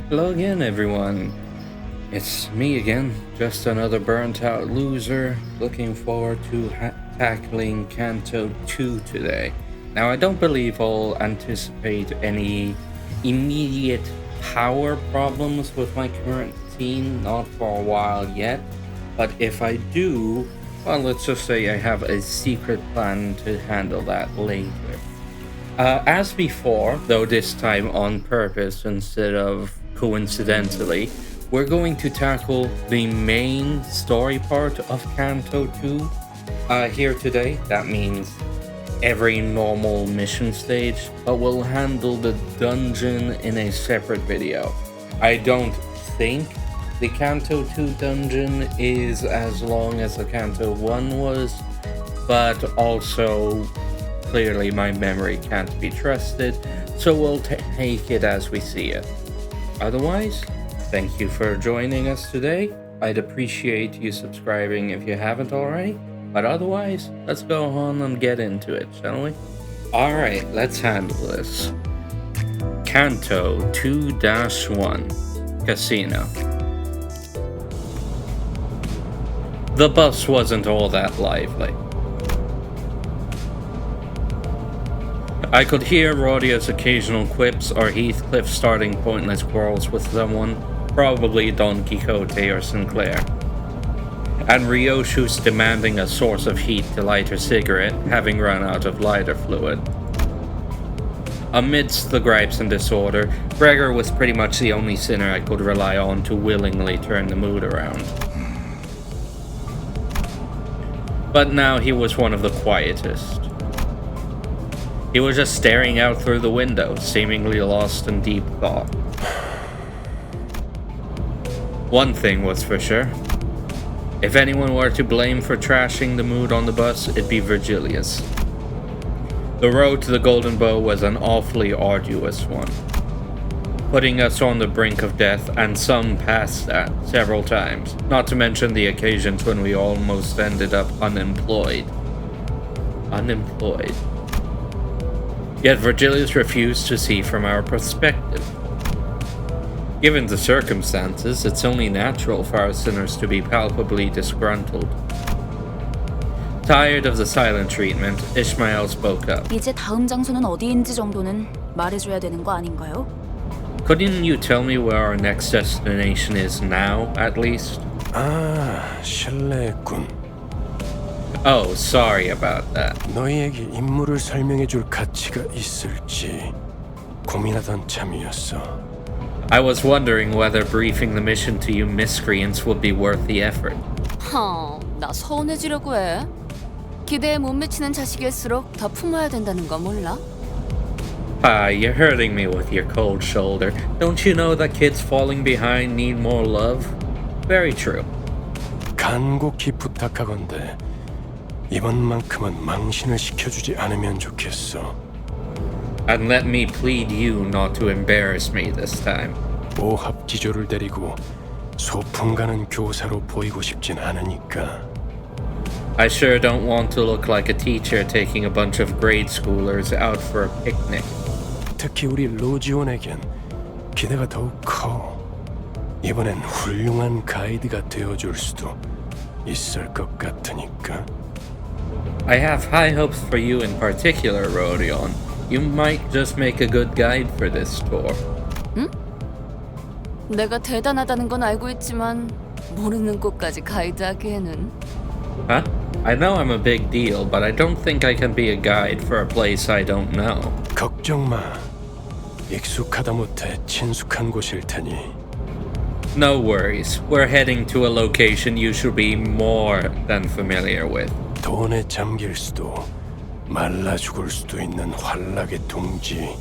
Hello again, everyone. It's me again, just another burnt out loser, looking forward to tackling Kanto 2 today. Now, I don't believe I'll anticipate any immediate power problems with my current team, not for a while yet. But if I do, well, let's just say I have a secret plan to handle that later. As before, though this time on purpose instead of coincidentally, we're going to tackle the main story part of Kanto 2 here today. That means every normal mission stage, but we'll handle the dungeon in a separate video. I don't think the Kanto 2 dungeon is as long as the Kanto 1 was, but also clearly my memory can't be trusted, so we'll take it as we see it. Otherwise, thank you for joining us today. I'd appreciate you subscribing if you haven't already, but otherwise, let's go on and get into it, shall we? Alright, let's handle this. Kanto 2-1 Casino. The bus wasn't all that lively. I could hear Rodia's occasional quips or Heathcliff starting pointless quarrels with someone, probably Don Quixote or Sinclair, and Ryoshu's demanding a source of heat to light her cigarette, having run out of lighter fluid. Amidst the gripes and disorder, Gregor was pretty much the only sinner I could rely on to willingly turn the mood around. But now he was one of the quietest. He was just staring out through the window, seemingly lost in deep thought. One thing was for sure. If anyone were to blame for trashing the mood on the bus, it'd be Virgilius. The road to the Golden Bow was an awfully arduous one, putting us on the brink of death, and some past that several times, not to mention the occasions when we almost ended up unemployed. Yet Virgilius refused to see from our perspective. Given the circumstances, it's only natural for our sinners to be palpably disgruntled. Tired of the silent treatment, Ishmael spoke up. 이제 다음 장소는 어디인지 정도는 말해줘야 되는 거 아닌가요? Couldn't you tell me where our next destination is now, at least? 실례했군. Oh, sorry about that. 너희에게 임무를 설명해줄 가치가 있을지 고민하던 참이었어. I was wondering whether briefing the mission to you miscreants would be worth the effort. 나 서운해지려고 해. 기대에 못 미치는 자식일수록 더 품어야 된다는 거 몰라? You're hurting me with your cold shoulder. Don't you know that kids falling behind need more love? Very true. 간곡히 부탁하건대 이번만큼은 망신을 시켜주지 않으면 좋겠어. And let me plead you not to embarrass me this time. 오합지졸을 데리고 소풍 가는 교사로 보이고 싶진 않으니까. I sure don't want to look like a teacher taking a bunch of grade schoolers out for a picnic. 특히 우리 로지온에겐 기대가 더욱 커. 이번엔 훌륭한 가이드가 되어줄 수도 있을 것 같으니까. I have high hopes for you in particular, Rodion. You might just make a good guide for this tour. 내가 대단하다는 건 알고 있지만 모르는 곳까지 가이드하기에는. Huh? I know I'm a big deal, but I don't think I can be a guide for a place I don't know. 걱정 마. 익숙하다 못해 친숙한 곳일 테니. No worries. We're heading to a location you should be more than familiar with. 돈에 잠길 수도 말라 죽을 수도 있는 환락의 둥지.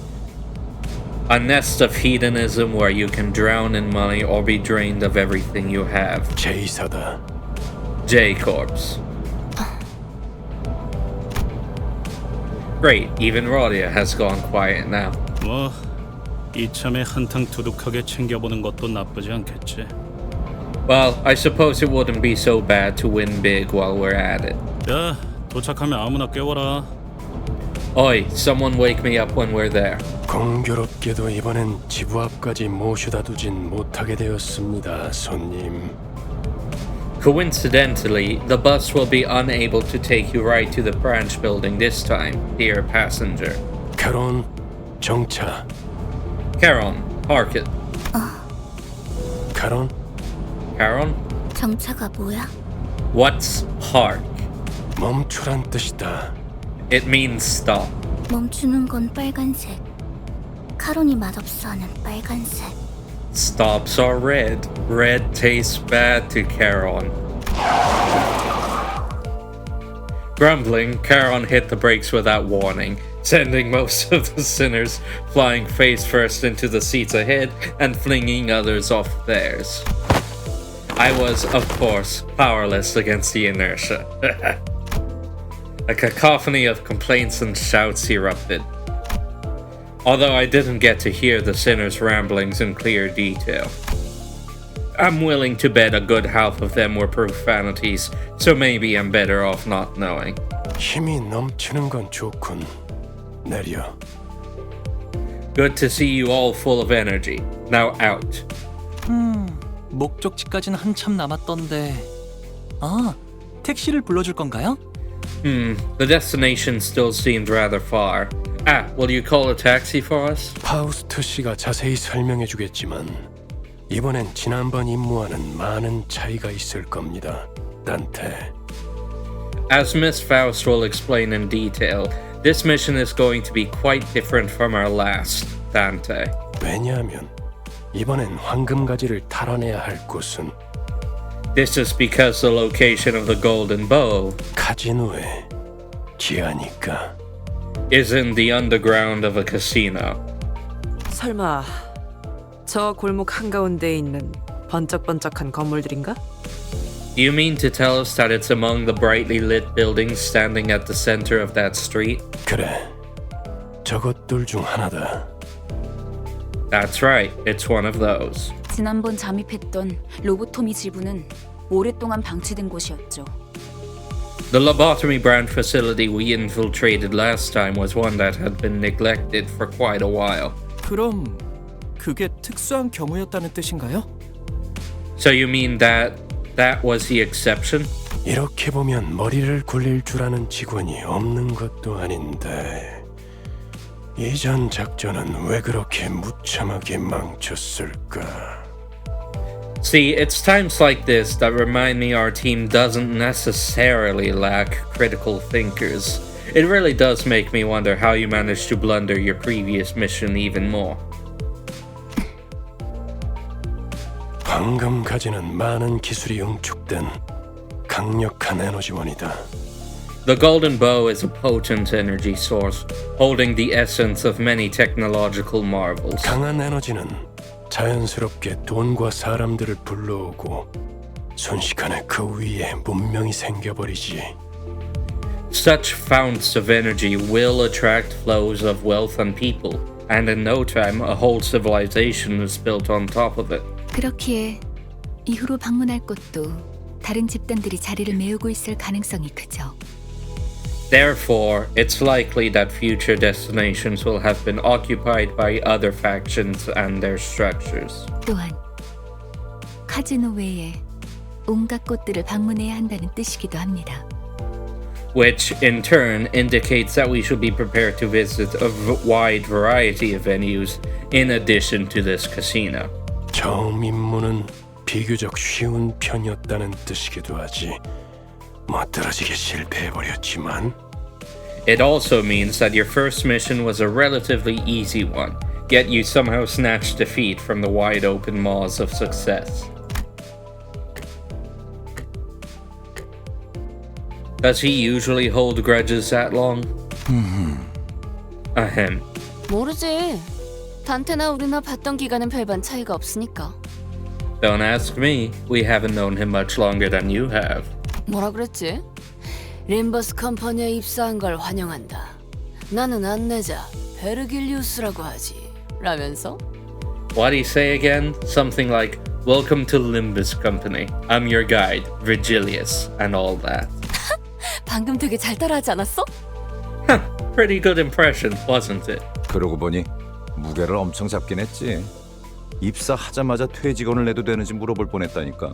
A nest of hedonism where you can drown in money or be drained of everything you have. 제이사다. J-Corps. Great, even Rodia has gone quiet now. 뭐 이참에 한탕 두둑하게 챙겨보는 것도 나쁘지 않겠지. Well, I suppose it wouldn't be so bad to win big while we're at it. 야, 도착하면 아무나 깨워라. Oi, someone wake me up when we're there. 공교롭게도 이번엔 지부 앞까지 모셔다 두진 못하게 되었습니다, 손님. Coincidentally, the bus will be unable to take you right to the branch building this time, dear passenger. 카론, 정차. Charon, park it. 카론, Charon? 정차가 뭐야? What's park? 멈추란 뜻이다. It means stop. 멈추는 건 빨간색. 카론이 맛없어 하는 빨간색. Stops are red. Red tastes bad to Charon. Grumbling, Charon hit the brakes without warning, sending most of the sinners flying face first into the seats ahead and flinging others off theirs. I was, of course, powerless against the inertia. A cacophony of complaints and shouts erupted. Although I didn't get to hear the sinners' ramblings in clear detail. I'm willing to bet a good half of them were profanities, so maybe I'm better off not knowing. 힘이 넘치는 건 좋군. 내려. Good to see you all full of energy. Now out. 목적지까지는 한참 남았던데. 아, 택시를 불러줄 건가요? The destination still seemed rather far. Will you call a taxi for us? 파우스트 씨가 자세히 설명해 주겠지만 이번엔 지난번 임무와는 많은 차이가 있을 겁니다. 단테. As Miss Faust will explain in detail, this mission is going to be quite different from our last, Dante. 왜냐하면 이번엔 황금가지를 탈환해야 할 곳은 This is because the location of the Golden Bow 카지노의 지하니까. is in the underground of a casino. 설마 저 골목 한가운데에 있는 번쩍번쩍한 건물들인가? Do you mean to tell us that it's among the brightly lit buildings standing at the center of that street? 그래, 저것들 중 하나다. That's right, it's one of those. 지난번 잠입했던 로보토미 지부는 오랫동안 방치된 곳이었죠. The lobotomy branch facility we infiltrated last time was one that had been neglected for quite a while. 그럼 그게 특수한 경우였다는 뜻인가요? So you mean that was the exception? 이렇게 보면 머리를 굴릴 줄 아는 직원이 없는 것도 아닌데 이전 작전은 왜 그렇게 무참하게 망쳤을까? See, it's times like this that remind me our team doesn't necessarily lack critical thinkers. It really does make me wonder how you managed to blunder your previous mission even more. 황금가지는 많은 기술이 응축된 강력한 에너지원이다. The Golden Bow is a potent energy source, holding the essence of many technological marvels. 강한 에너지는 자연스럽게 돈과 사람들을 불러오고 순식간에 그 위에 문명이 생겨버리지. Such founts of energy will attract flows of wealth and people, and in no time a whole civilization is built on top of it. 그렇기에 이후로 방문할 곳도 다른 집단들이 자리를 메우고 있을 가능성이 크죠. Therefore, it's likely that future destinations will have been occupied by other factions and their structures. 또한 카지노 외에 온갖 곳들을 방문해야 한다는 뜻이기도 합니다. Which, in turn, indicates that we should be prepared to visit a wide variety of venues in addition to this casino. 처음 임무는 비교적 쉬운 편이었다는 뜻이기도 하지. 멋들어지게 실패해버렸지만 It also means that your first mission was a relatively easy one, yet you somehow snatched defeat from the wide open maws of success. Does he usually hold grudges that long? Ahem. 모르지. 단테나 우리나 봤던 기간은 별반 차이가 없으니까. Don't ask me. We haven't known him much longer than you have. 뭐라 그랬지? 림버스 컴퍼니에 입사한 걸 환영한다. 나는 안내자 베르길리우스라고 하지. 라면서? What'd he say again? Something like, "Welcome to Limbus Company. I'm your guide, Virgilius," and all that. 방금 되게 잘 따라하지 않았어? pretty good impression, wasn't it? 그러고 보니 무게를 엄청 잡긴 했지. 입사하자마자 퇴직원을 내도 되는지 물어볼 뻔했다니까.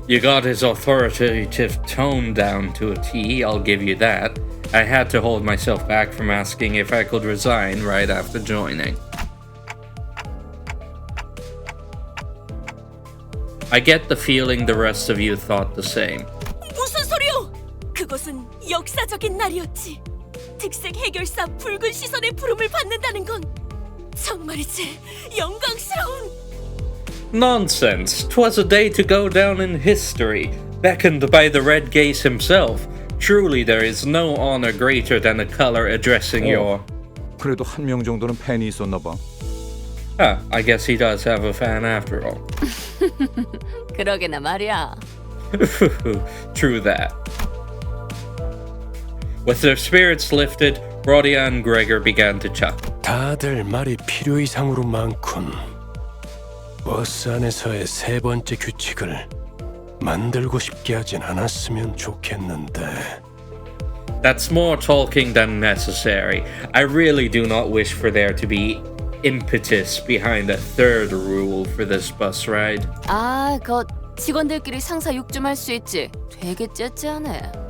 You got his authoritative tone down to a T, I'll give you that. I had to hold myself back from asking if I could resign right after joining. I get the feeling the rest of you thought the same. 무슨 소리요? 그것은 역사적인 날이었지. 특색 해결사 붉은 시선의 부름을 받는다는 건 정말이지 영광스러운. Nonsense! 'Twas a day to go down in history, beckoned by the Red Gaze himself. Truly there is no honor greater than the color addressing your... 그래도 한 명 정도는 팬이 있었나 봐. I guess he does have a fan after all. 그러게나 말이야. True that. With their spirits lifted, Rodia and Gregor began to chuckle. 다들 말이 필요 이상으로 많군. 버스 안에서의 세 번째 규칙을 만들고 싶게 하진 않았으면 좋겠는데. That's more talking than necessary. I really do not wish for there to be impetus behind a third rule for this bus ride. 아, 그 직원들끼리 상사 욕 좀 할 수 있지. 되게 째째하네.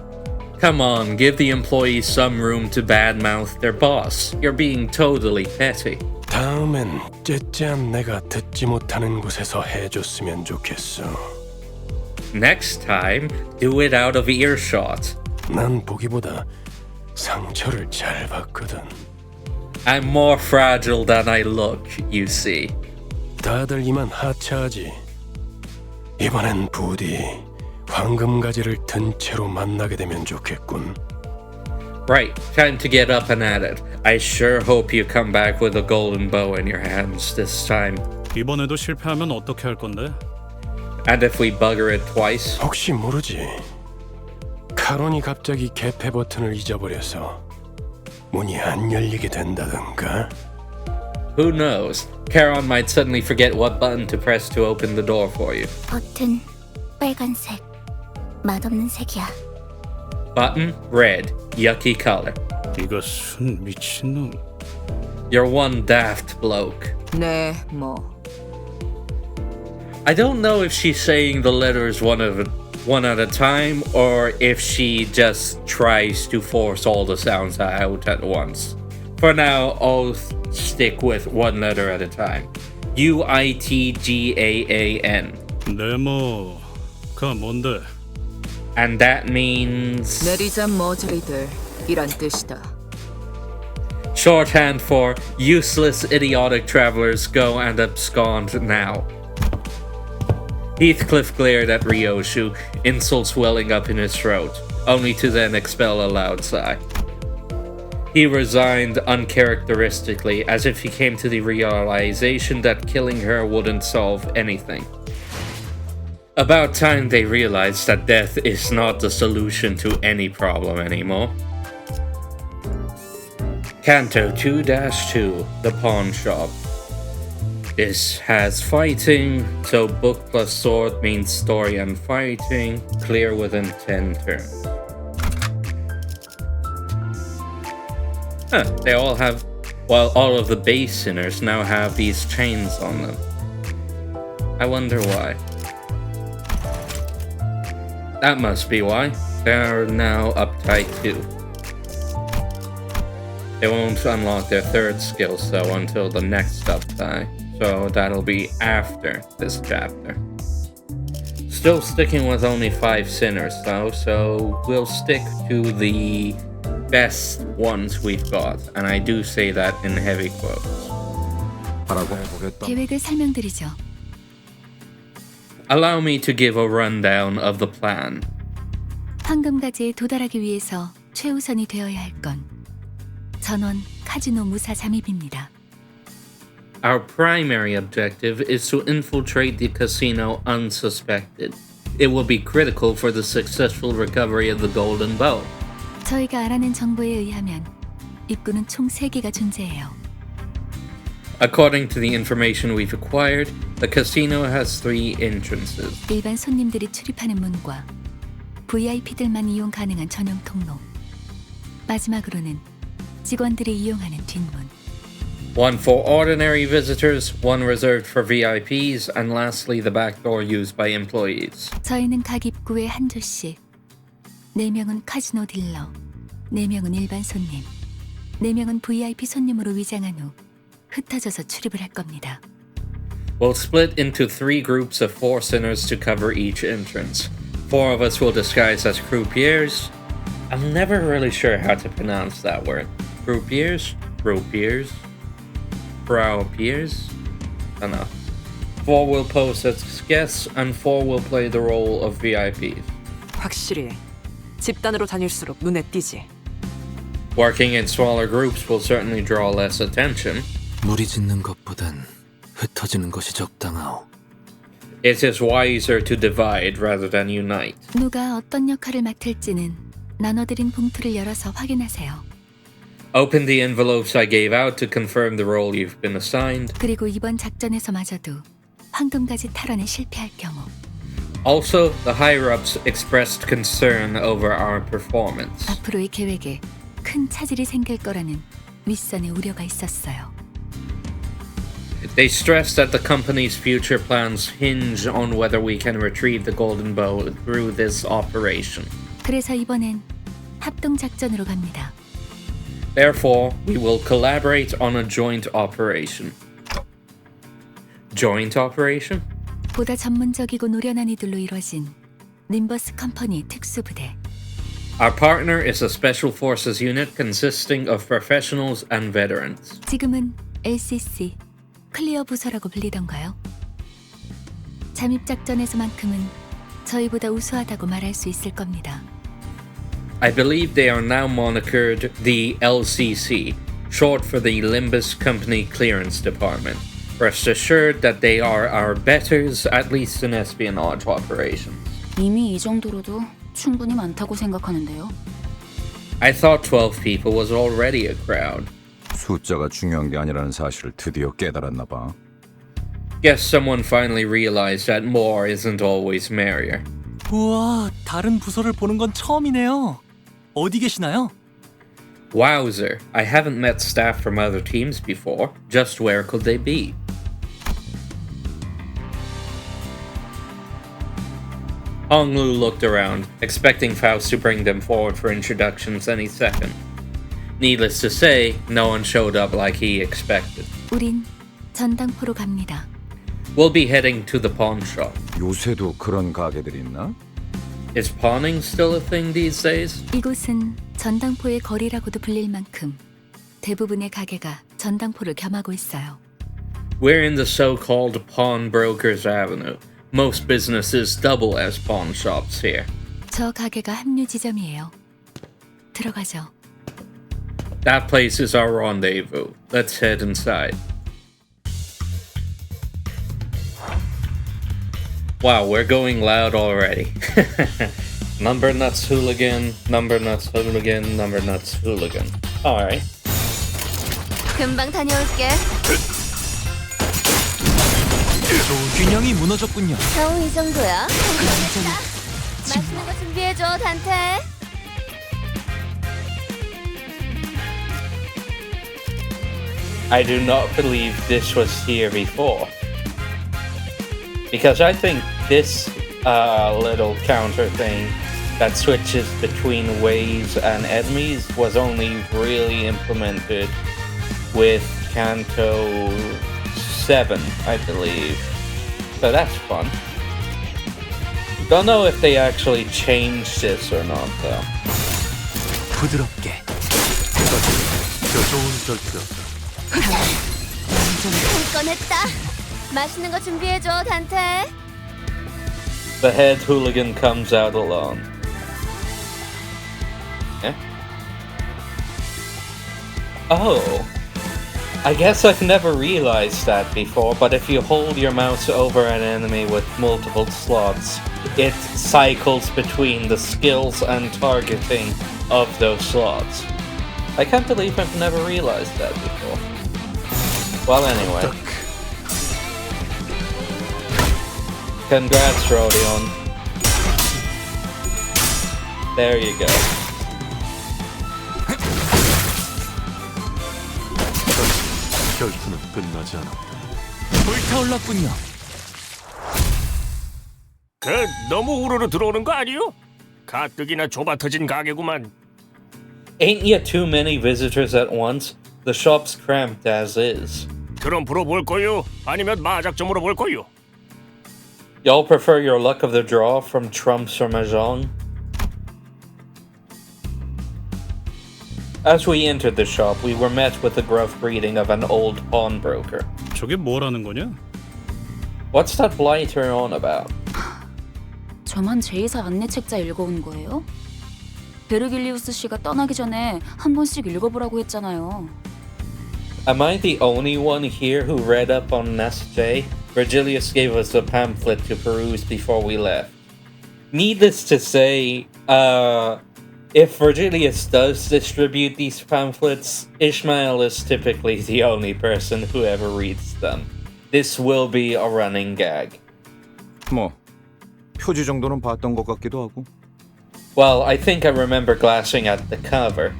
Come on, give the employees some room to badmouth their boss. You're being totally petty. 다음엔 째째한 내가 듣지 못하는 곳에서 해줬으면 좋겠어. Next time, do it out of earshot. 난 보기보다 상처를 잘 받거든. I'm more fragile than I look, you see. 다들 이만 하차하지. 이번엔 부디 황금가지를 든 채로 만나게 되면 좋겠군. Right, time to get up and at it. I sure hope you come back with a golden bow in your hands this time. 이번에도 실패하면 어떻게 할 건데? And if we bugger it twice? 혹시 모르지. 카론이 갑자기 개폐 버튼을 잊어버려서 문이 안 열리게 된다던가. Who knows? Charon might suddenly forget what button to press to open the door for you. 버튼 빨간색. 맛없는 색이야. Button, red, yucky color. 이것은 미친놈. You're one daft bloke. 네, 뭐. I don't know if she's saying the letters one at a time or if she just tries to force all the sounds out at once. For now, I'll stick with one letter at a time. UITGAAN. 네모가 뭔데? And that means 내리자 머저리들 이란 뜻이다. shorthand for useless idiotic travelers go and abscond now. Heathcliff glared at Ryoshu, insults welling up in his throat, only to then expel a loud sigh. He resigned uncharacteristically, as if he came to the realization that killing her wouldn't solve anything. About time they realized that death is not the solution to any problem anymore. Canto 2-2, The Pawn Shop. This has fighting, so book plus sword means story and fighting, clear within 10 turns. They all have, well, all of the base sinners now have these chains on them. I wonder why. That must be why. They are now uptight too. They won't unlock their third skill though until the next uptie, so that'll be after this chapter. Still sticking with only 5 sinners though, so we'll stick to the best ones we've got, and I do say that in heavy quotes. 하라고 해보겠다. 계획을 설명드리죠. Allow me to give a rundown of the plan. 황금가지에 도달하기 위해서 최우선이 되어야 할 건 전원 카지노 무사 잠입입니다. Our primary objective is to infiltrate the casino unsuspected. It will be critical for the successful recovery of the Golden Bow. 저희가 알아낸 정보에 의하면 입구는 총 3개가 존재해요. According to the information we've acquired, the casino has 3 entrances. 일반 손님들이 출입하는 문과 VIP들만 이용 가능한 전용 통로, 마지막으로는 직원들이 이용하는 뒷문. One for ordinary visitors, one reserved for VIPs, and lastly the back door used by employees. 저희는 각 입구에 한 조씩. 4명은 카지노 딜러, 4명은 일반 손님, 4명은 VIP 손님으로 위장한 후 흩어져서 출입을 할 겁니다. We'll split into 3 groups of 4 sinners to cover each entrance. 4 of us will disguise as croupiers. I'm never really sure how to pronounce that word. Croupiers? Croupiers? Croupiers? I don't know. 4 will pose as guests and 4 will play the role of VIPs. 확실히 집단으로 다닐수록 눈에 띄지. Working in smaller groups will certainly draw less attention. 무리 짓는 것보단 흩어지는 것이 적당하오. It is wiser to divide rather than unite. 누가 어떤 역할을 맡을지는 나눠드린 봉투를 열어서 확인하세요. Open the envelopes I gave out to confirm the role you've been assigned. 그리고 이번 작전에서마저도 황금가지 탈환에 실패할 경우 Also, the higher-ups expressed concern over our performance. 앞으로의 계획에 큰 차질이 생길 거라는 윗선의 우려가 있었어요. They stressed that the company's future plans hinge on whether we can retrieve the Golden Bow through this operation. 그래서 이번엔 합동 작전으로 갑니다. Therefore, we will collaborate on a joint operation. Joint operation? 보다 전문적이고 노련한 이들로 이루어진 님버스 컴퍼니 특수부대. Our partner is a special forces unit consisting of professionals and veterans. 지금은 LCC, 클리어 부서라고 불리던가요? 잠입 작전에서만큼은 저희보다 우수하다고 말할 수 있을 겁니다. I believe they are now monikered the LCC, short for the Limbus Company Clearance Department. Rest assured that they are our betters, at least in espionage operations. 이미 이 정도로도 충분히 많다고 생각하는데요. I thought 12 people was already a crowd. 숫자가 중요한 게 아니라는 사실을 드디어 깨달았나 봐. Guess someone finally realized that more isn't always merrier. 우와, 다른 부서를 보는 건 처음이네요. 어디 계시나요? Wowzer, I haven't met staff from other teams before. Just where could they be? Hong Lu looked around, expecting Faust to bring them forward for introductions any second. Needless to say, no one showed up like he expected. 우린 전당포로 갑니다. We'll be heading to the pawn shop. 요새도 그런 가게들이 있나? Is pawning still a thing these days? 이곳은 전당포의 거리라고도 불릴 만큼 대부분의 가게가 전당포를 겸하고 있어요. We're in the so-called Pawnbrokers Avenue. Most businesses double as pawn shops here. 저 가게가 합류 지점이에요. 들어가죠. That place is our rendezvous. Let's head inside. Wow, we're going loud already. Number Nuts Hooligan, Number Nuts Hooligan, Number Nuts Hooligan. Alright. 금방 다녀올게. 균형이 무너졌군요. 겨우 이 정도야. 맛있는 거 준비해줘, 단테. I do not believe this was here before. Because I think this little counter thing that switches between waves and enemies was only really implemented with Kanto 7, I believe. So that's fun. Don't know if they actually changed this or not though. 부드럽게. 저 좋은 절투였다. 꺼냈다. 맛있는 거 준비해줘, 단테. The head hooligan comes out alone. Yeah? Oh. I guess I've never realized that before, but if you hold your mouse over an enemy with multiple slots, it cycles between the skills and targeting of those slots. I can't believe I've never realized that before. Well, anyway. Congrats, Rodion. There you go. 결투는 끝나지 않았다. 불타올랐군요. 너무 우르르 들어오는 거 아니요? 가뜩이나 좁아터진 가게구만. Ain't ya too many visitors at once? The shop's cramped as is. 트럼프로 볼 거요? 아니면 마작점으로 볼 거요? Y'all prefer your luck of the draw from Trumps or Mahjong? As we entered the shop, we were met with the gruff greeting of an old pawnbroker. 저게 뭐라는 거냐? What's that blighter on about? 저만 제2사 안내 책자 읽어온 거예요? 베르길리우스 씨가 떠나기 전에 한 번씩 읽어보라고 했잖아요. Am I the only one here who read up on Nest-J? Virgilius gave us a pamphlet to peruse before we left. Needless to say, if Virgilius does distribute these pamphlets, Ishmael is typically the only person who ever reads them. This will be a running gag. 뭐 표지 정도는 봤던 것 같기도 하고. Well, I think I remember glancing at the cover.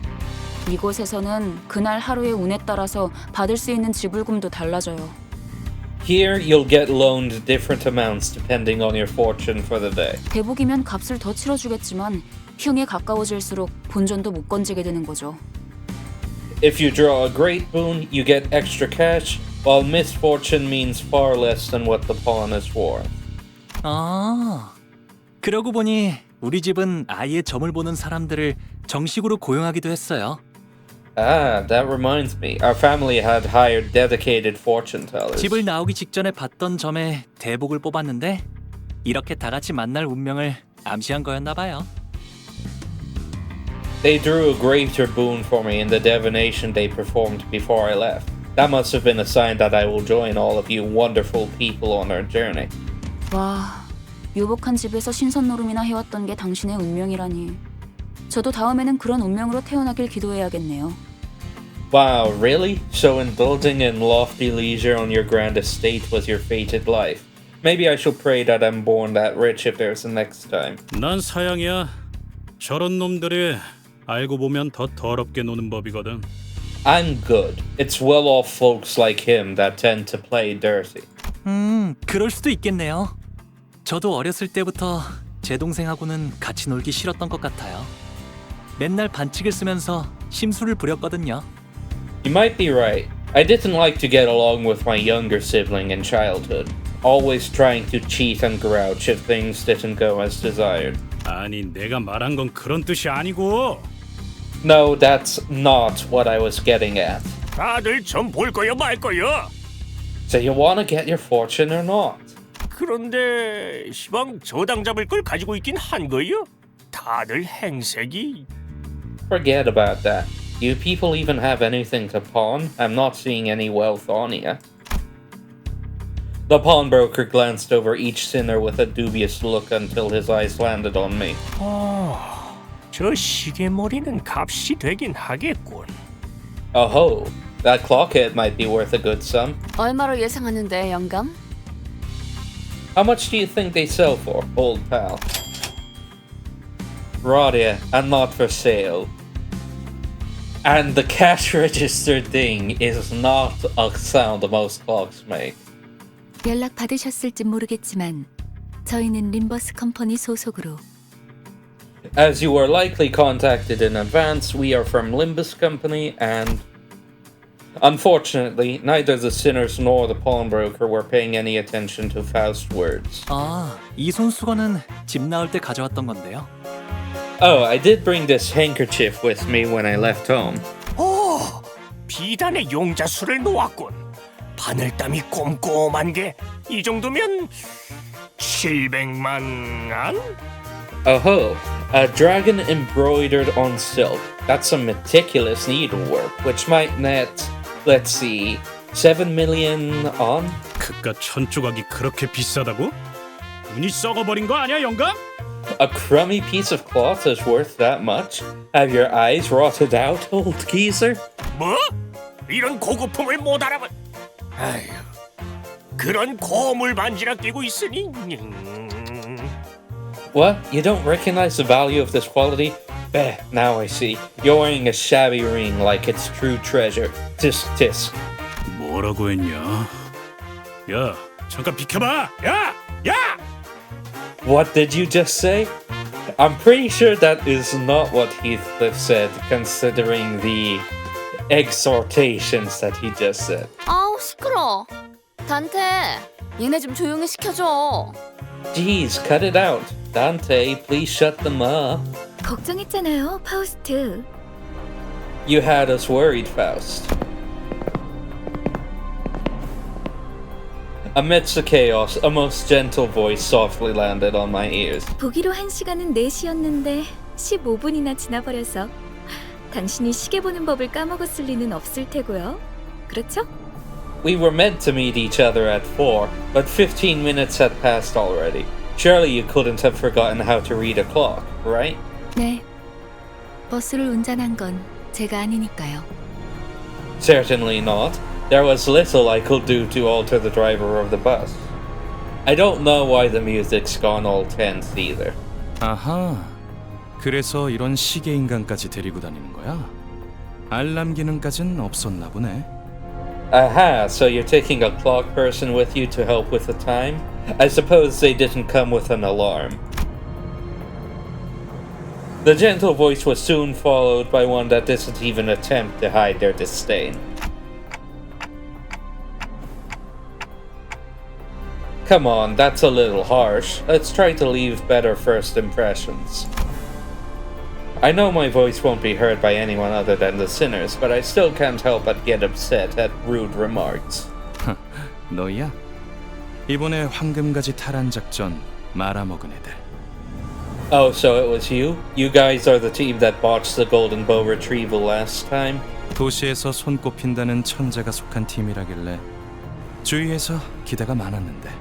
이곳에서는 그날 하루의 운에 따라서 받을 수 있는 지불금도 달라져요. Here, you'll get loaned different amounts depending on your fortune for the day. 대복이면 값을 더 치러주겠지만 흉에 가까워질수록 본전도 못 건지게 되는 거죠. If you draw a great boon, you get extra cash, while misfortune means far less than what the pawn is worth. 아, 그러고 보니 우리 집은 아예 점을 보는 사람들을 정식으로 고용하기도 했어요. Ah, that reminds me. Our family had hired dedicated fortune tellers. 집을 나오기 직전에 봤던 점에 대복을 뽑았는데 이렇게 다 같이 만날 운명을 암시한 거였나 봐요. They drew a greater boon for me in the divination they performed before I left. That must have been a sign that I will join all of you wonderful people on our journey. 와, 유복한 집에서 신선 노름이나 해왔던 게 당신의 운명이라니. 저도 다음에는 그런 운명으로 태어나길 기도해야겠네요. Wow, really? So indulging in lofty leisure on your grand estate was your fated life. Maybe I shall pray that I'm born that rich if there's a next time. 난 사양이야. 저런 놈들이 알고 보면 더 더럽게 노는 법이거든. I'm good. It's well-off folks like him that tend to play dirty. 그럴 수도 있겠네요. 저도 어렸을 때부터 제 동생하고는 같이 놀기 싫었던 것 같아요. 맨날 반칙을 쓰면서 심술을 부렸거든요. You might be right. I didn't like to get along with my younger sibling in childhood, always trying to cheat and grouch if things didn't go as desired. 아니, 내가 말한 건 그런 뜻이 아니고. No, that's not what I was getting at. 다들 점 볼 거요 말 거요? So you want to get your fortune or not? 그런데 시방 저당 잡을 걸 가지고 있긴 한 거요? 다들 행색이... Forget about that. You people even have anything to pawn? I'm not seeing any wealth on you. The pawnbroker glanced over each sinner with a dubious look until his eyes landed on me. 저 시계머리는 값이 되긴 하겠군. Oh-ho, that clockhead might be worth a good sum. 얼마로 예상하는데, 영감? How much do you think they sell for, old pal? Radia, and not for sale. And the cash register ding is not a sound most clocks make. 연락 받으셨을지 모르겠지만 저희는 림버스 컴퍼니 소속으로 As you were likely contacted in advance, we are from Limbus Company, and unfortunately, neither the sinners nor the pawnbroker were paying any attention to Faust's words. 아, 이 손수건은 집 나올 때 가져왔던 건데요. Oh, I did bring this handkerchief with me when I left home. 오, 비단의 용자수를 놓았군. 바늘땀이 꼼꼼한 게 이 정도면 700만 안? Oh-ho, a dragon embroidered on silk. That's some meticulous needlework, which might net, let's see, 7 million on? 그깟 천조각이 그렇게 비싸다고? 눈이 썩어버린 거 아니야, 영감? A crummy piece of cloth is worth that much? Have your eyes rotted out, old geezer? 뭐? 이런 고급품을 못 알아봐. 아휴, 그런 고물 반지나 끼고 있으니. What? You don't recognize the value of this quality? Eh, now I see. You're wearing a shabby ring like it's true treasure. Tisk tisk. 뭘 뭐라고 했냐? 야, 잠깐 비켜봐! 야! 야! What did you just say? I'm pretty sure that is not what Heathcliff said, considering the exhortations that he just said. 아우 시끄러. 단테, 얘네 좀 조용히 시켜줘. Jeez, cut it out. Dante, please shut them up. 걱정했잖아요, 파우스트. You had us worried, Faust. Amidst the chaos, a most gentle voice softly landed on my ears. 보기로 한 시간은 4시였는데 15분이나 지나버려서 당신이 시계 보는 법을 까먹었을 리는 없을 테고요. 그렇죠? We were meant to meet each other at 4, but 15 minutes had passed already. Surely you couldn't have forgotten how to read a clock, right? 네. 버스를 운전한 건 제가 아니니까요. Certainly not. There was little I could do to alter the driver of the bus. I don't know why the music's gone all tense either. 아하, 그래서 이런 시계 인간까지 데리고 다니는 거야? 알람 기능까진 없었나 보네. Aha, so you're taking a clock person with you to help with the time? I suppose they didn't come with an alarm. The gentle voice was soon followed by one that didn't even attempt to hide their disdain. Come on, that's a little harsh. Let's try to leave better first impressions. I know my voice won't be heard by anyone other than the sinners, but I still can't help but get upset at rude remarks. 너야? 이번에 황금가지 탈환 작전 말아먹은 애들. Oh, so it was you? You guys are the team that botched the golden bow retrieval last time? 도시에서 손꼽힌다는 천재가 속한 팀이라길래 주위에서 기대가 많았는데.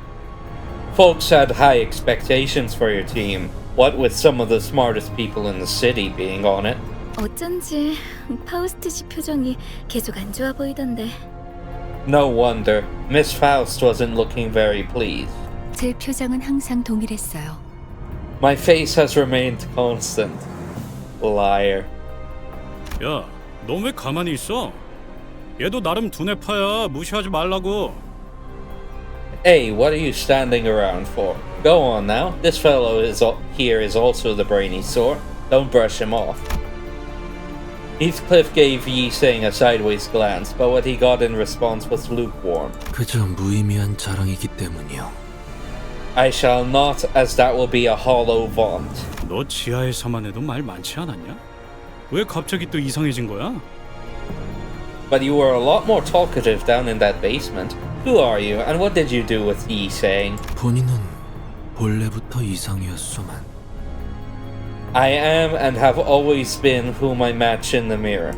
Folks had high expectations for your team, what with some of the smartest people in the city being on it. 어쩐지 파우스트 씨 표정이 계속 안 좋아 보이던데. No wonder. Miss Faust wasn't looking very pleased. 제 표정은 항상 동일했어요. My face has remained constant. Liar. 야, 넌 왜 가만히 있어? 얘도 나름 두뇌파야. 무시하지 말라고. Hey, what are you standing around for? Go on now. This fellow here is also the brainy sort. Don't brush him off. Heathcliff gave Yi Sing a sideways glance, but what he got in response was lukewarm. 그저 무의미한 자랑이기 때문이요. I shall not, as that will be a hollow vaunt. 너 지하에서만 해도 말 많지 않았냐? 왜 갑자기 또 이상해진 거야? But you were a lot more talkative down in that basement. Who are you, and what did you do with Yi Sang? 본인은 본래부터 이상이었소만. I am and have always been whom I match in the mirror.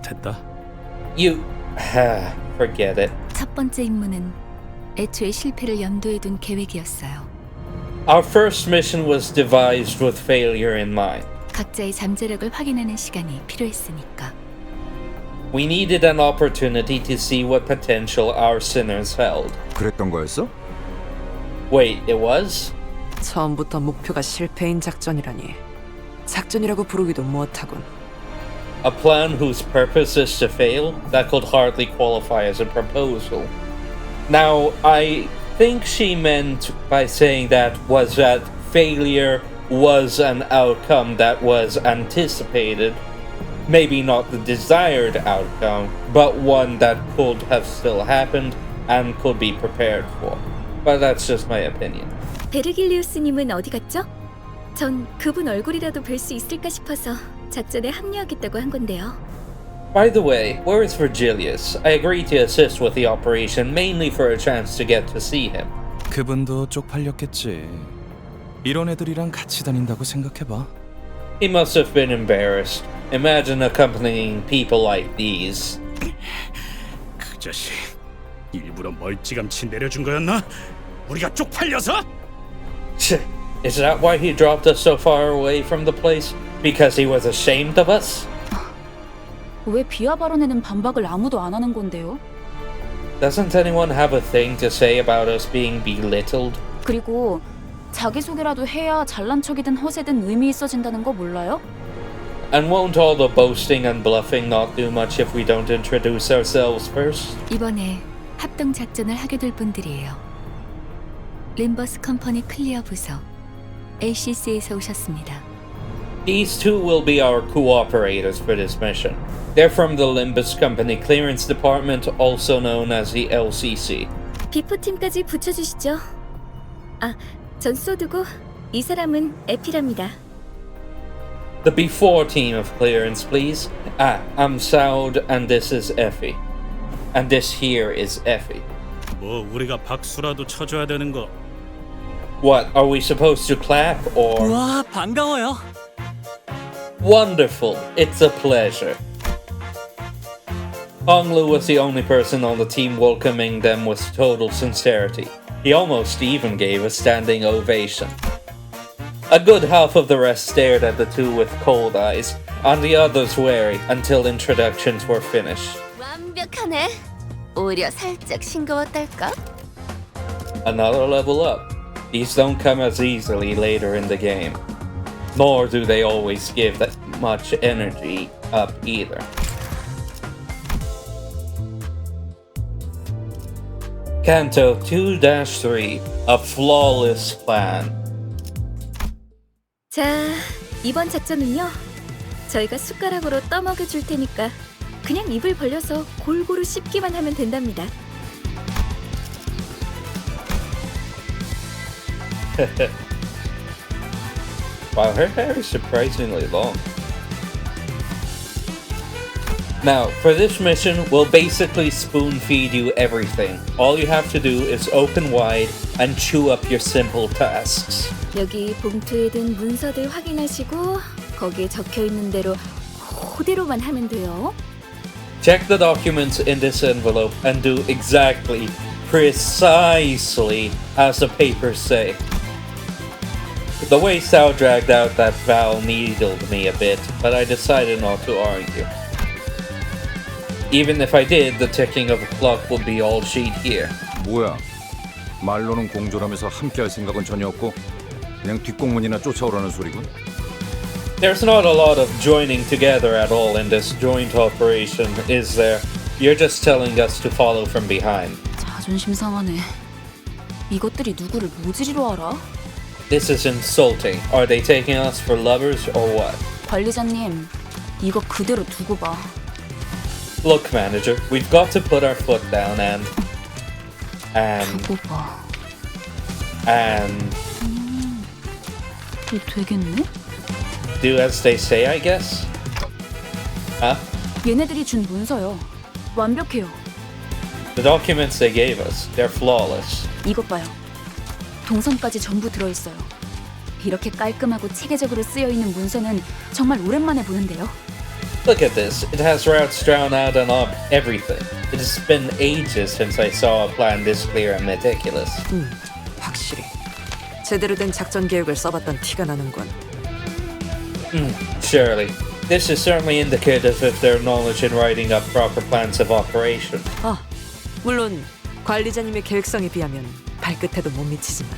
됐다. You... forget it. 첫 번째 임무는 애초에 실패를 염두에 둔 계획이었어요. Our first mission was devised with failure in mind. 각자의 잠재력을 확인하는 시간이 필요했으니까. We needed an opportunity to see what potential our sinners held. 그랬던 거였어? Wait, it was? 처음부터 목표가 실패인 작전이라니. 작전이라고 부르기도 못하군. A plan whose purpose is to fail? That could hardly qualify as a proposal. Now, I think she meant by saying that was that failure was an outcome that was anticipated. Maybe not the desired outcome, but one that could have still happened and could be prepared for. But that's just my opinion. 베르길리우스님은 어디 갔죠? 전 그분 얼굴이라도 뵐 수 있을까 싶어서 작전에 합류하겠다고 한 건데요. By the way, where is Virgilius? I agreed to assist with the operation mainly for a chance to get to see him. 그분도 쪽팔렸겠지. 이런 애들이랑 같이 다닌다고 생각해봐. He must have been embarrassed. Imagine accompanying people like these. 그 자식 일부러 멀찌감치 내려준 거였나? 우리가 쪽팔려서? Is that why he dropped us so far away from the place? Because he was ashamed of us? 왜 비하 발언에는 반박을 아무도 안 하는 건데요? Doesn't anyone have a thing to say about us being belittled? 그리고 자기소개라도 해야 잘난 척이든 허세든 의미 있어진다는 거 몰라요? And won't all the boasting and bluffing not do much if we don't introduce ourselves first? 이번에 합동 작전을 하게 될 분들이에요. 림버스 컴퍼니 클리어 부서 ACC에서 오셨습니다. These two will be our cooperators for this mission. They're from the Limbus Company Clearance Department, also known as the LCC. 비포팀까지 붙여주시죠. 아, 전 소드고 이 사람은 에피랍니다. The before team of clearance, please. I'm Saud, and this is Effie. And this here is Effie. 뭐 우리가 박수라도 쳐줘야 되는 거. What, are we supposed to clap, or...? 와, 반가워요. Wonderful, it's a pleasure. Honglu was the only person on the team welcoming them with total sincerity. He almost even gave a standing ovation. A good half of the rest stared at the two with cold eyes, and the others wary until introductions were finished. 완벽하네. 오히려 살짝 싱거웠달까? Another level up. These don't come as easily later in the game. Nor do they always give that much energy up either. Kanto 2-3, A Flawless Plan. 자, 이번 작전은요. 저희가 숟가락으로 떠먹여 줄 테니까 그냥 입을 벌려서 골고루 씹기만 하면 된답니다. Wow, her hair is surprisingly long. Now, for this mission, we'll basically spoon-feed you everything. All you have to do is open wide and chew up your simple tasks. 여기 봉투에 든 문서들 확인하시고 거기에 적혀 있는 대로 그대로만 하면 돼요. Check the documents in this envelope and do exactly, precisely as the papers say. The way Sal dragged out that vowel needled me a bit, but I decided not to argue. Even if I did, the ticking of a clock would be all she'd hear. 뭐야? 말로는 공조라면서 함께할 생각은 전혀 없고 그냥 뒷공문이나 쫓아오라는 소리군. There's not a lot of joining together at all in this joint operation, is there? You're just telling us to follow from behind. 자존심 상하네. 이것들이 누구를 모지리로 알아? This is insulting. Are they taking us for lovers or what? 관리자님, 이거 그대로 두고 봐. Look, manager, we've got to put our foot down 두고 봐. 이거 되겠네? do as they say, I guess? Huh? 얘네들이 준 문서요. 완벽해요. The documents they gave us, they're flawless. 이것 봐요. 동선까지 전부 들어있어요. 이렇게 깔끔하고 체계적으로 쓰여 있는 문서는 정말 오랜만에 보는데요. Look at this. It has routes drawn out and everything. It has been ages since I saw a plan this clear and meticulous. 확실히 제대로 된 작전 계획을 써봤던 티가 나는군. Surely. This is certainly indicative of their knowledge in writing up proper plans of operation. 아, 물론 관리자님의 계획성에 비하면 발끝에도 못 미치지만.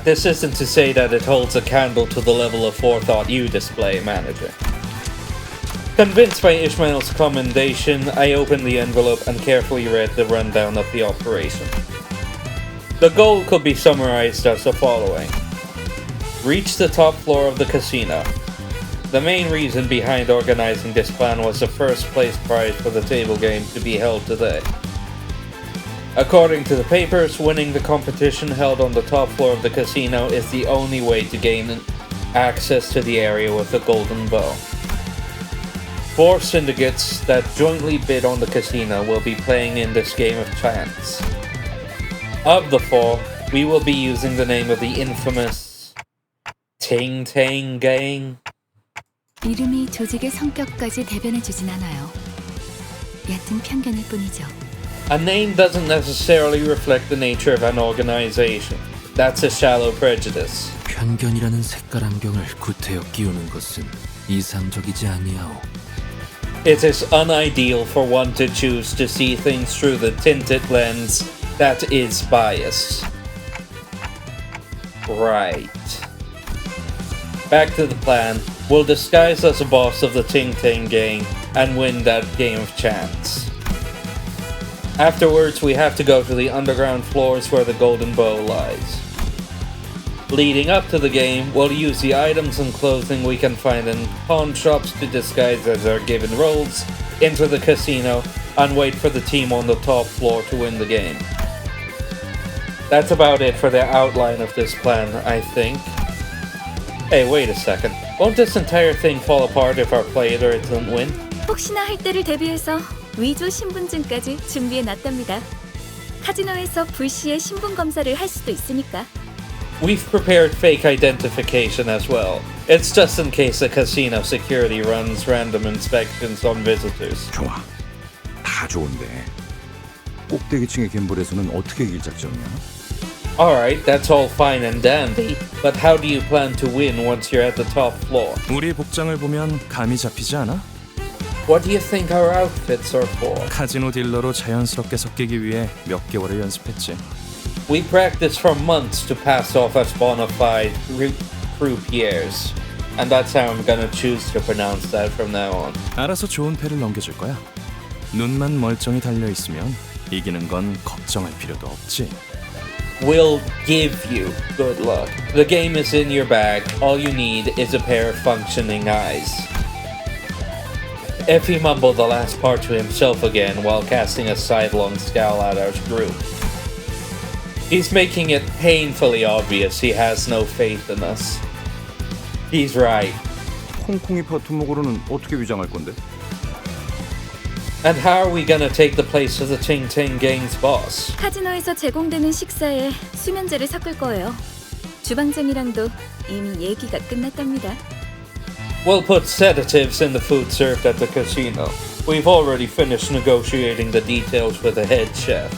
This isn't to say that it holds a candle to the level of forethought you display, manager. Convinced by Ishmael's commendation, I opened the envelope and carefully read the rundown of the operation. The goal could be summarized as the following. Reach the top floor of the casino. The main reason behind organizing this plan was the first place prize for the table game to be held today. According to the papers, winning the competition held on the top floor of the casino is the only way to gain access to the area with the golden bow. 4 syndicates that jointly bid on the casino will be playing in this game of chance. Of the 4, we will be using the name of the infamous Ting Tang Gang. 이름이 조직의 성격까지 대변해주진 않아요. 얕은 편견일 뿐이죠. A name doesn't necessarily reflect the nature of an organization. That's a shallow prejudice. 편견이라는 색깔 안경을 구태여 끼우는 것은 이상적이지 아니하오. It is unideal for one to choose to see things through the tinted lens that is bias. Right. Back to the plan. will disguise as a boss of the Ting Ting gang and win that game of chance. Afterwards, we have to go to the underground floors where the golden bow lies. Leading up to the game, we'll use the items and clothing we can find in pawn shops to disguise as our given roles, enter the casino, and wait for the team on the top floor to win the game. That's about it for the outline of this plan, I think. Hey, wait a second. Won't this entire thing fall apart if our player doesn't win? 혹시나 할 때를 대비해서 위조 신분증까지 준비해 놨답니다. 카지노에서 불시에 신분 검사를 할 수도 있으니까. We've prepared fake identification as well. It's just in case the casino security runs random inspections on visitors. 좋아. 다 좋은데 꼭대기층의 갬블에서는 어떻게 이길 작전이야? Alright, that's all fine and dandy, but how do you plan to win once you're at the top floor? 우리 복장을 보면 감이 잡히지 않아? What do you think our outfits are for? 카지노 딜러로 자연스럽게 섞이기 위해 몇 개월을 연습했지. We practiced for months to pass off as bona fide croupiers. And that's how I'm gonna choose to pronounce that from now on. 알아서 좋은 패를 넘겨줄 거야. 눈만 멀쩡히 달려 있으면 이기는 건 걱정할 필요도 없지. We'll give you good luck. The game is in your bag. All you need is a pair of functioning eyes. Effie mumbled the last part to himself again while casting a sidelong scowl at our group. He's making it painfully obvious he has no faith in us. He's right. 콩콩이 파투목으로는 어떻게 위장할 건데? And how are we gonna take the place of the Ting Ting gang's boss? 카지노에서 제공되는 식사에 수면제를 섞을 거예요. 주방장이랑도 이미 얘기가 끝났답니다. We'll put sedatives in the food served at the casino. We've already finished negotiating the details with the head chef.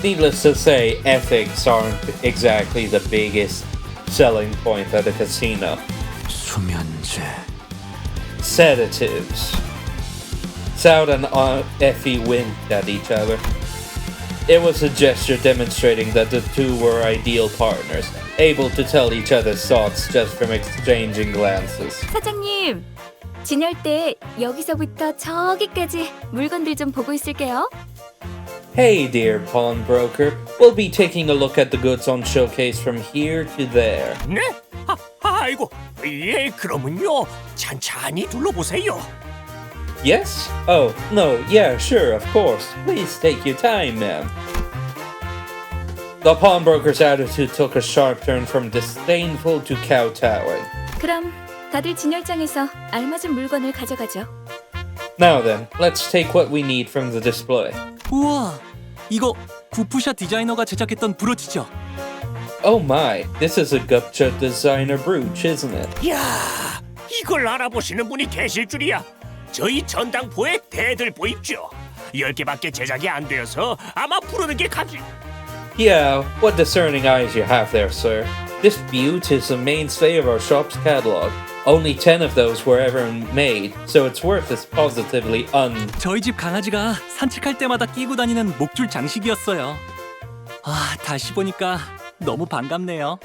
Needless to say, ethics aren't exactly the biggest selling point at a casino. 수면제. Sedatives. Soud and Effie winked at each other. It was a gesture demonstrating that the two were ideal partners, able to tell each other's thoughts just from exchanging glances. 사장님, 진열 때 여기서부터 저기까지 물건들 좀 보고 있을게요. Hey, dear pawnbroker, we'll be taking a look at the goods on showcase from here to there. 네? 아이고, 예, 그러면요. 찬찬히 둘러보세요. Yes? Oh, no, yeah, sure, of course. Please take your time, ma'am. The pawnbroker's attitude took a sharp turn from disdainful to kowtowing. 그럼 다들 진열장에서 알맞은 물건을 가져가죠. Now then, let's take what we need from the display. 우와, 이거 구프샤 디자이너가 제작했던 브로치죠? Oh my, this is a Gupcha designer brooch, isn't it? 야, 이걸 알아보시는 분이 계실 줄이야. 저희 전당포에 대들 보입죠. 10개밖에 제작이 안 되어서 아마 부르는 게 가지. Yeah, what discerning eyes you have there, sir. This butte is the mainstay of our shop's catalog. Only 10 of those were ever made, so its worth is positively 저희 집 강아지가 산책할 때마다 끼고 다니는 목줄 장식이었어요. 아, 다시 보니까 너무 반갑네요.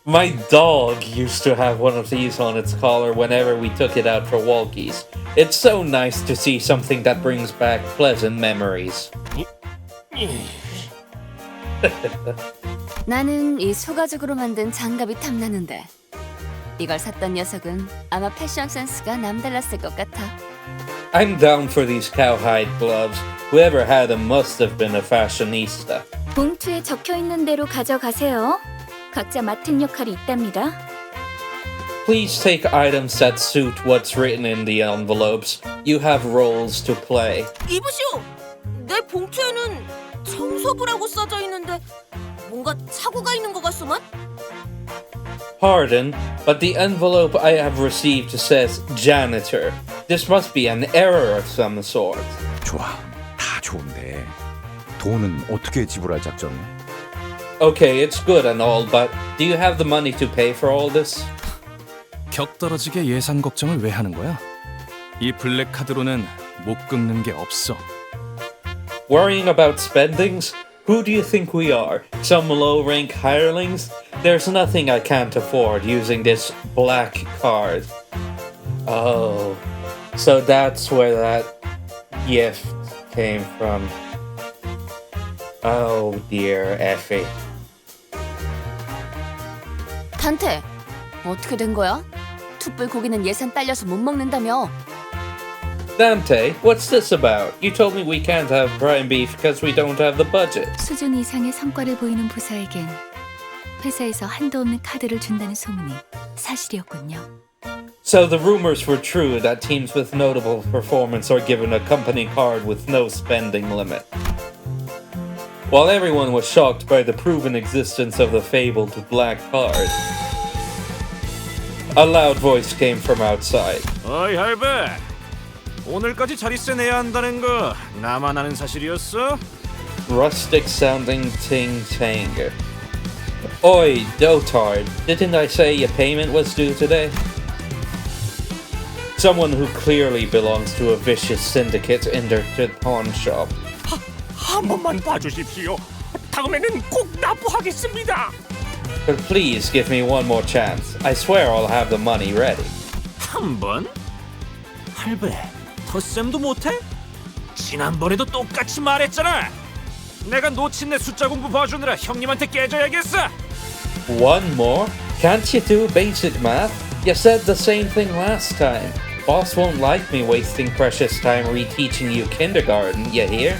My dog used to have one of these on its collar whenever we took it out for walkies. It's so nice to see something that brings back pleasant memories. 나는 이 소가죽으로 만든 장갑이 탐나는데 이걸 샀던 녀석은 아마 패션 센스가 남달랐을 것 같아. I'm down for these cowhide gloves. Whoever had them must have been a fashionista. 봉투에 적혀 있는 대로 가져가세요. 각자 맡은 역할이 있답니다. Please take items that suit what's written in the envelopes. You have roles to play. 이보시오! 내 봉투에는 청소부라고 써져 있는데 뭔가 착오가 있는 것 같소만? Pardon, but the envelope I have received says janitor. This must be an error of some sort. 좋아, 다 좋은데 돈은 어떻게 지불할 작전이야? Okay, it's good and all, but do you have the money to pay for all this? 격 떨어지게 예산 걱정을 왜 하는 거야? 이 블랙 카드로는 못 긁는 게 없어. Worrying about spendings? Who do you think we are? Some low-rank hirelings? There's nothing I can't afford using this black card. Oh, so that's where that gift came from. Oh dear, Effie. 단테, 어떻게 된 거야? 툭불 고기는 예산 딸려서 못 먹는다며. Dante, what's this about? You told me we can't have prime beef because we don't have the budget. 수준 이상의 성과를 보이는 부서에겐 회사에서 한도 없는 카드를 준다는 소문이 사실이었군요. So the rumors were true that teams with notable performance are given a company card with no spending limit. While everyone was shocked by the proven existence of the fabled black card, a loud voice came from outside. 어이 할배, 오늘까지 자릿세 내야 한다는 거 나만 아는 사실이었어? Rustic sounding ting tang. Oi, dotard, didn't I say your payment was due today? Someone who clearly belongs to a vicious syndicate entered the pawn shop. 한 번만 봐주십시오. 다음에는 꼭 납부하겠습니다. But please give me one more chance. I swear I'll have the money ready. 한 번? 할배, 덧셈도 못해? 지난번에도 똑같이 말했잖아. 내가 놓친 내 숫자 공부 봐주느라 형님한테 깨져야겠어. One more? Can't you do basic math? You said the same thing last time. Boss won't like me wasting precious time reteaching you kindergarten, you hear?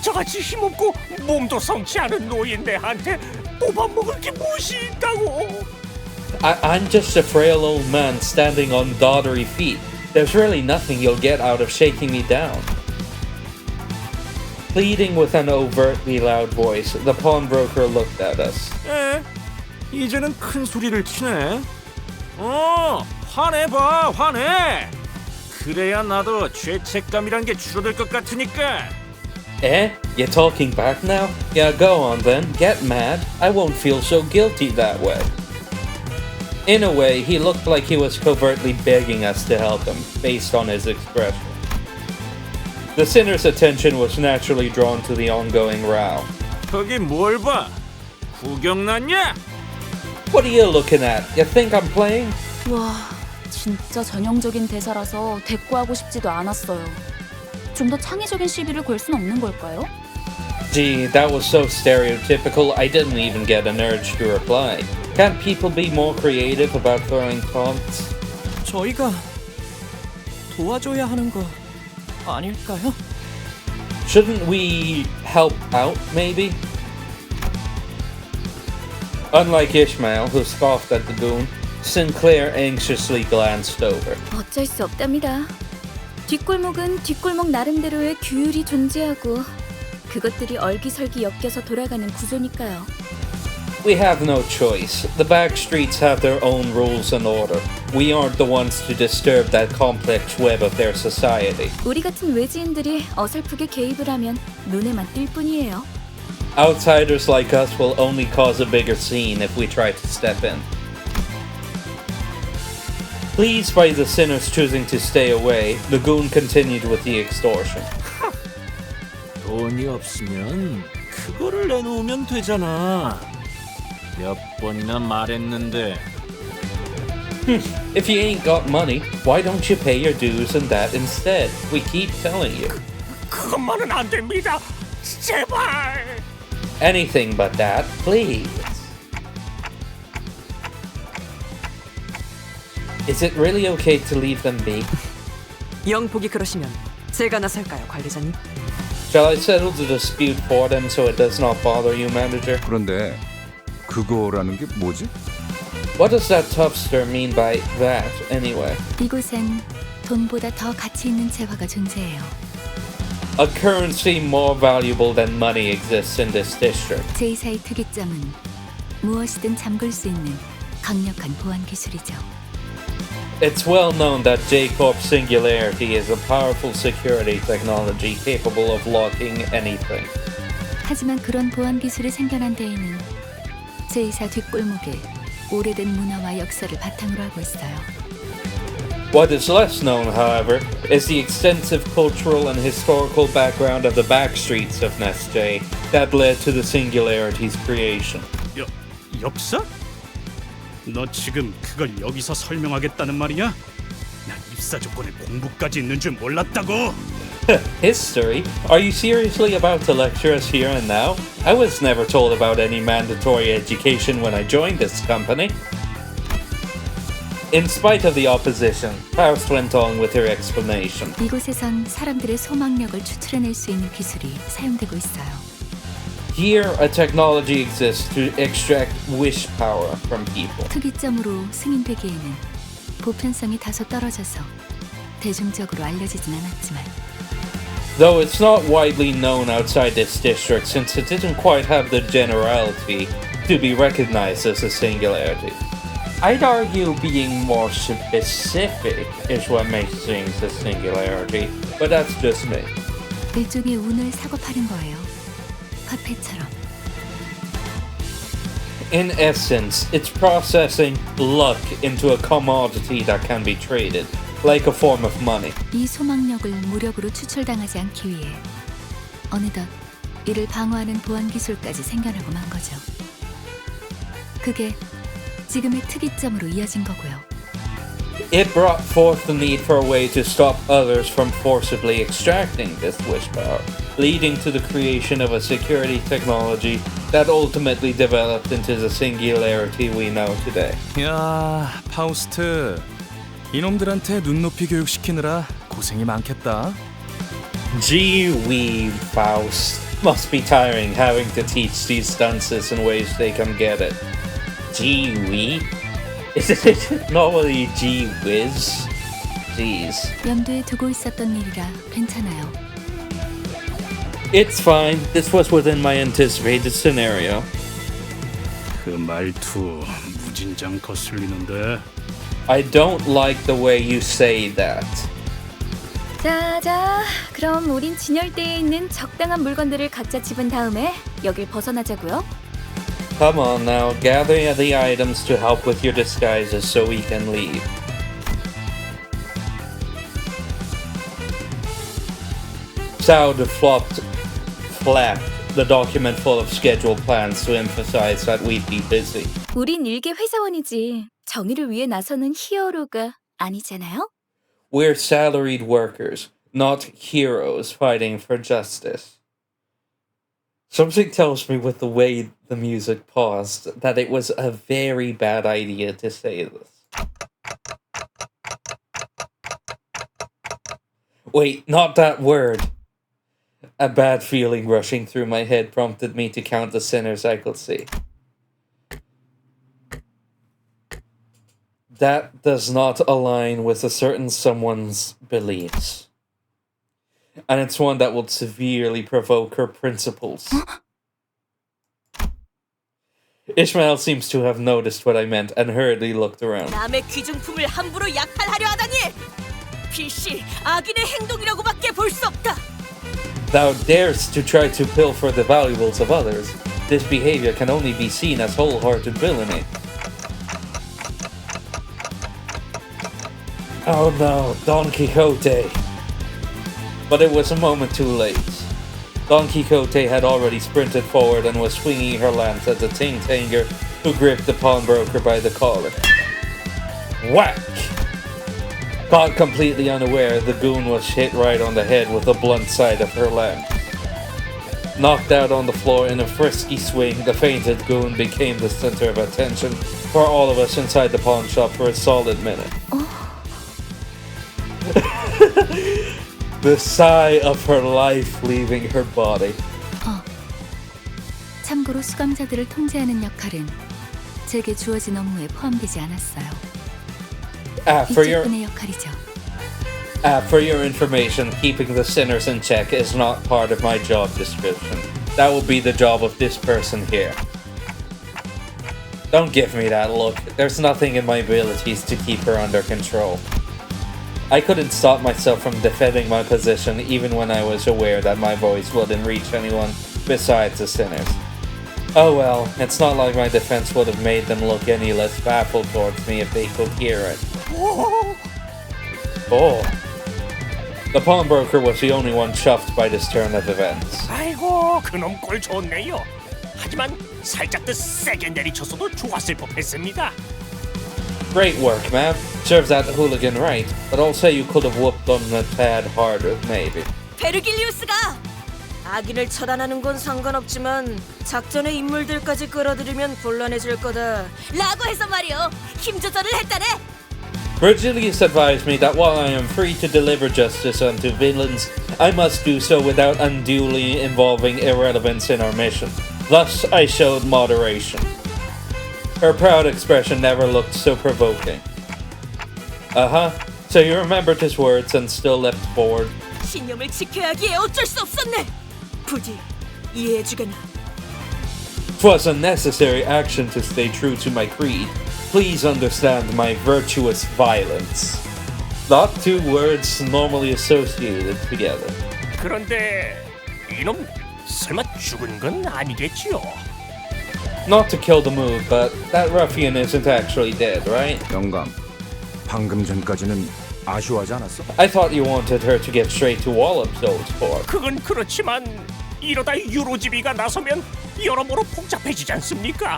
저같이 힘없고 몸도 성치 않은 노인네한테 뽑아먹을 게 무엇이 있다고. I'm just a frail old man standing on doddery feet. There's really nothing you'll get out of shaking me down. Pleading with an overtly loud voice, the pawnbroker looked at us. 에? 이제는 큰 소리를 치네. 화내봐, 화내. 그래야 나도 죄책감이란 게 줄어들 것 같으니까. Eh? You're talking back now? Yeah, go on then. Get mad. I won't feel so guilty that way. In a way, he looked like he was covertly begging us to help him, based on his expression. The sinner's attention was naturally drawn to the ongoing row. 거기 뭘 봐? 구경 났냐? What are you looking at? You think I'm playing? 와, 진짜 전형적인 대사라서 대꾸하고 싶지도 않았어요. 좀 더 창의적인 시비를 걸 순 없는 걸까요? Gee, that was so stereotypical, I didn't even get an urge to reply. Can't people be more creative about throwing taunts? 저희가 도와줘야 하는 거 아닐까요? Shouldn't we help out, maybe? Unlike Ishmael, who scoffed at the goon, Sinclair anxiously glanced over. 어쩔 수 없답니다. 뒷골목은 뒷골목 나름대로의 규율이 존재하고 그것들이 얼기설기 엮여서 돌아가는 구조니까요. We have no choice. The back streets have their own rules and order. We aren't the ones to disturb that complex web of their society. 우리 같은 외지인들이 어설프게 개입을 하면 눈에만 띌 뿐이에요. Outsiders like us will only cause a bigger scene if we try to step in. Pleased by the sinners choosing to stay away, the goon continued with the extortion. 돈이 없으면 그거를 내놓으면 되잖아. 몇 번이나 말했는데. If you ain't got money, why don't you pay your dues and that instead? We keep telling you. 그것만은 안 됩니다. 제발. Anything but that, please. Is it really okay to leave them be? 영폭이 그러시면 제가 나설까요, 관리자님? Shall I settle the dispute for them so it does not bother you, manager? 그런데 그거라는 게 뭐지? What does that toughster mean by that, anyway? 이곳엔 돈보다 더 가치 있는 재화가 존재해요. A currency more valuable than money exists in this district. 제2사의 특이점은 무엇이든 잠글 수 있는 강력한 보안 기술이죠. It's well known that J-Corp Singularity is a powerful security technology capable of locking anything. 하지만 그런 보안 기술이 생겨난 데에는 제2사 뒷골목에 오래된 문화와 역사를 바탕으로 하고 있어요. What is less known, however, is the extensive cultural and historical background of the back streets of Nest J that led to the Singularity's creation. 역사? 너 지금 그걸 여기서 설명하겠다는 말이야? 입사 조건에 공부까지 있는 줄 몰랐다고. History? Are you seriously about to lecture us here and now? I was never told about any mandatory education when I joined this company. In spite of the opposition, Faust went on with her explanation. 이곳에선 사람들의 소망력을 추출해낼 수 있는 기술이 사용되고 있어요. Here, a technology exists to extract wish power from people. 특이점으로 승인되기에는 보편성이 다소 떨어져서 대중적으로 알려지진 않았지만 Though it's not widely known outside this district since it didn't quite have the generality to be recognized as a singularity. I'd argue being more specific is what makes things a singularity, but that's just me. 일종의 운을 사고 파는 거예요. 화폐처럼. In essence, it's processing luck into a commodity that can be traded, like a form of money. 이 소망력을 무력으로 추출당하지 않기 위해 어느덧 이를 방어하는 보안 기술까지 생겨나고 만 거죠. 그게 지금의 특이점으로 이어진 거고요. It brought forth the need for a way to stop others from forcibly extracting this wish power, leading to the creation of a security technology that ultimately developed into the singularity we know today. 야, 파우스트. 이놈들한테 눈높이 교육시키느라 고생이 많겠다. Gee wee, Faust. Must be tiring having to teach these dunces in ways they can get it. Gee wee? Isn't it normally gee whiz? Jeez. 염두에 두고 있었던 일이라 괜찮아요. It's fine. This was within my anticipated scenario. 그 말투 무진장 거슬리는데. I don't like the way you say that. 자, 그럼 우린 진열대에 있는 적당한 물건들을 각자 집은 다음에 여길 벗어나자고요. Come on now, gather the items to help with your disguises so we can leave. Saud flapped the document full of scheduled plans to emphasize that we'd be busy. 우린 일개 회사원이지 정의를 위해 나서는 히어로가 아니잖아요? We're salaried workers, not heroes fighting for justice. Something tells me with the way the music paused that it was a very bad idea to say this. Wait, not that word. A bad feeling rushing through my head prompted me to count the sinners I could see. That does not align with a certain someone's beliefs. And it's one that would severely provoke her principles. Ishmael seems to have noticed what I meant and hurriedly looked around. 남의 귀중품을 함부로 약탈하려 하다니! 필시 악인의 행동이라고밖에 볼 수 없다! Thou darest to try to pilfer the valuables of others. This behavior can only be seen as wholehearted villainy. Oh no, Don Quixote. But it was a moment too late. Don Quixote had already sprinted forward and was swinging her lance at the ting-tanger who gripped the pawnbroker by the collar. Whack! Caught completely unaware, the goon was hit right on the head with the blunt side of her lance. Knocked out on the floor in a frisky swing, the fainted goon became the center of attention for all of us inside the pawn shop for a solid minute. The sigh of her life leaving her body. 참고로 수감자들을 통제하는 역할은 제게 주어진 업무에 포함되지 않았어요. 이쪽분의 역할이죠. For your information, keeping the sinners in check is not part of my job description. That will be the job of this person here. Don't give me that look. There's nothing in my abilities to keep her under control. I couldn't stop myself from defending my position even when I was aware that my voice wouldn't reach anyone besides the sinners. Oh well, it's not like my defense would have made them look any less baffled towards me if they could hear it. Oh. The pawnbroker was the only one chuffed by this turn of events. 아이고, 그놈 꼴 좋네요. 하지만 살짝 더 세게 내리쳤어도 좋았을 법했습니다. Great work, ma'am. Serves that hooligan right, but I'll say you could have whooped them a tad harder, maybe. 베르길리우스가 아기를 처단하는 건 상관없지만 작전의 인물들까지 끌어들이면 곤란해질 거다 라고 해서 말이요 힘 조절을 했다네. Virgilius advised me that while I am free to deliver justice unto villains, I must do so without unduly involving irrelevance in our mission. Thus, I showed moderation. Her proud expression never looked so provoking. So you remembered his words and still leapt forward. 신념을 지켜야 하기에 어쩔 수 없었네. 부디 이해해주겠나. 'Twas a necessary action to stay true to my creed. Please understand my virtuous violence. Not two words normally associated together. 그런데 이놈 설마 죽은 건 아니겠지요? Not to kill the mood, but that ruffian isn't actually dead, right? 영감, 방금 전까지는 아쉬워하지 않았어? I thought you wanted her to get straight to Wallop those for. 그건 그렇지만 이러다 유로지비가 나서면 여러모로 복잡해지지 않습니까?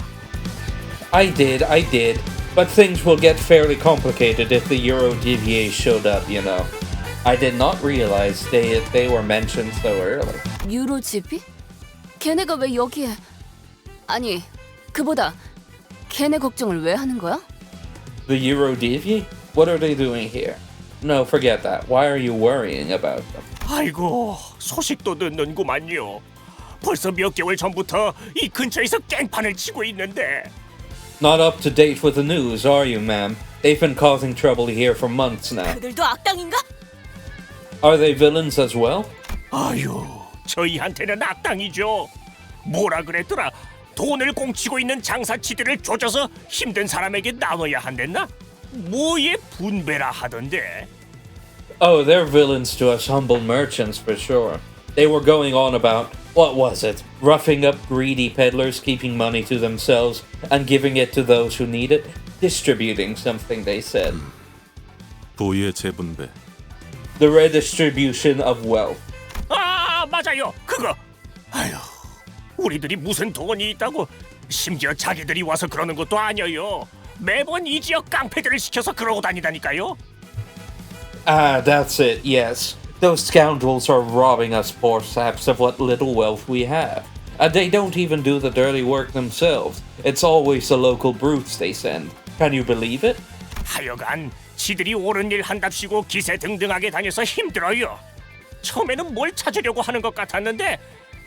I did. But things will get fairly complicated if the Eurodivie showed up, you know. I did not realize they were mentioned so early. 유로집이? 걔네가 왜 여기에? 아니, 그보다 걔네 걱정을 왜 하는 거야? The Eurodivie? What are they doing here? No, forget that. Why are you worrying about them? 아이고, 소식도 듣는구만요. 벌써 몇 개월 전부터 이 근처에서 깽판을 치고 있는데. Not up to date with the news, are you, ma'am? They've been causing trouble here for months now. 그들도 악당인가? Are they villains as well? 아유, 저희한테는 악당이죠. 뭐라 그랬더라? 돈을 공치고 있는 장사치들을 조져서 힘든 사람에게 나눠야 한댔나? 뭐에 분배라 하던데. Oh, they're villains to us humble merchants for sure. They were going on about, what was it? Roughing up greedy peddlers, keeping money to themselves, and giving it to those who need it. Distributing something, they said. 부의 재분배. The redistribution of wealth. 아, 맞아요. 그거. 아유, 우리들이 무슨 돈이 있다고 심지어 자기들이 와서 그러는 것도 아니에요. 매번 이 지역 깡패들을 시켜서 그러고 다니다니까요. Ah, that's it, yes. Those scoundrels are robbing us poor saps of what little wealth we have. And they don't even do the dirty work themselves. It's always the local brutes they send. Can you believe it? 하여간 지들이 옳은 일 한답시고 기세등등하게 다녀서 힘들어요. 처음에는 뭘 찾으려고 하는 것 같았는데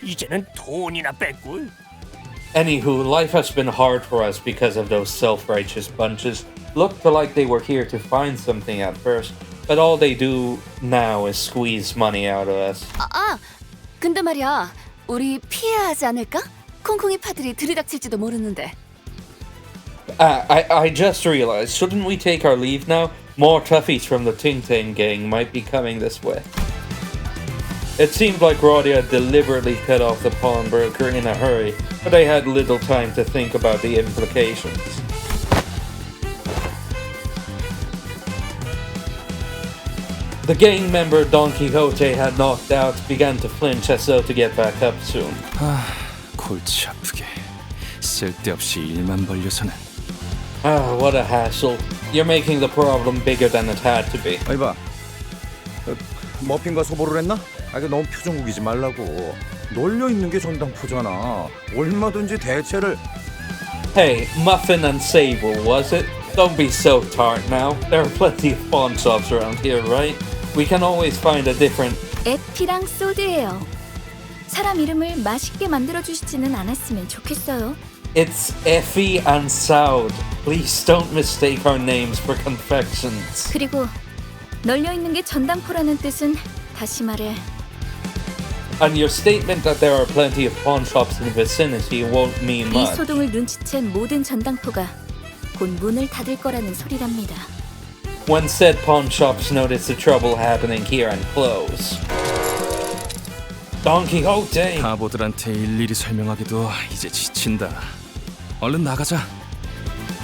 이제는 돈이나 뺏고. Anywho, life has been hard for us because of those self-righteous bunches. Looked like they were here to find something at first, but all they do now is squeeze money out of us. 근데 말이야, 우리 피해야 하지 않을까? 콩콩이 파들이 들이닥칠지도 모르는데. I just realized, shouldn't we take our leave now? More toughies from the Ting Ting gang might be coming this way. It seemed like Rodia deliberately cut off the pawnbroker in a hurry, but they had little time to think about the implications. The gang member Don Quixote had knocked out began to flinch as though to get back up soon. 골치 아프게 쓸데없이 일만 벌려서는. What a hassle. You're making the problem bigger than it had to be. 아니 봐, 머핀과 소보를 했나? 이거 너무 표정국이지 말라고. 널려 있는 게 전당포잖아. 얼마든지 대체를. Hey, Muffin and Sable, was it? Don't be so tart now. There are plenty of pawn shops around here, right? We can always find a different... 에피랑 소드예요. 사람 이름을 맛있게 만들어주시지는 않았으면 좋겠어요. It's Effie and Saud. Please don't mistake our names for confections. 그리고 널려있는 게 전당포라는 뜻은 다시 말해 And your statement that there are plenty of pawn shops in the vicinity won't mean 이 much. 소동을 눈치챈 모든 전당포가 곧 문을 닫을 거라는 소리랍니다. When said pawn shops notice the trouble happening here and close. Don Quixote! 바보들한테 일일이 설명하기도 이제 지친다. 얼른 나가자.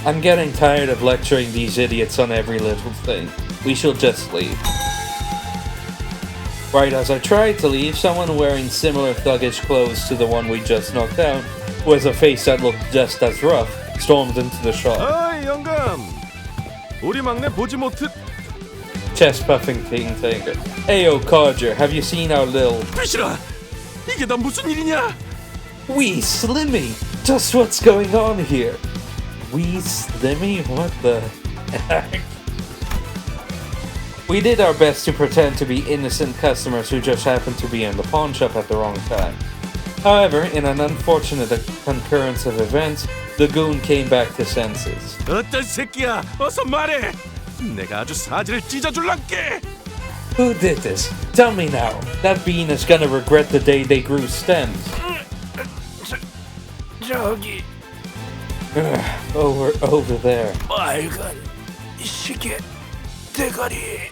I'm getting tired of lecturing these idiots on every little thing. We shall just leave. Right as I tried to leave, someone wearing similar thuggish clothes to the one we just knocked out, with a face that looked just as rough, stormed into the shop. 어이 영감, 우리 막내 보지 못해. Chest puffing King Tiger. Ayo, Codger, have you seen our little... 비실아, 이게 다 무슨 일이냐? Wee Slimmy! Just what's going on here? Wee Slimmy? What the heck? We did our best to pretend to be innocent customers who just happened to be in the pawn shop at the wrong time. However, in an unfortunate concurrence of events, the goon came back to senses. 어떤 새끼야? 어서 말해. 내가 아주 사지를 찢어줄란게. Who did this? Tell me now. That bean is gonna regret the day they grew stems. 저기 Over there. 빨간 시계 대가리.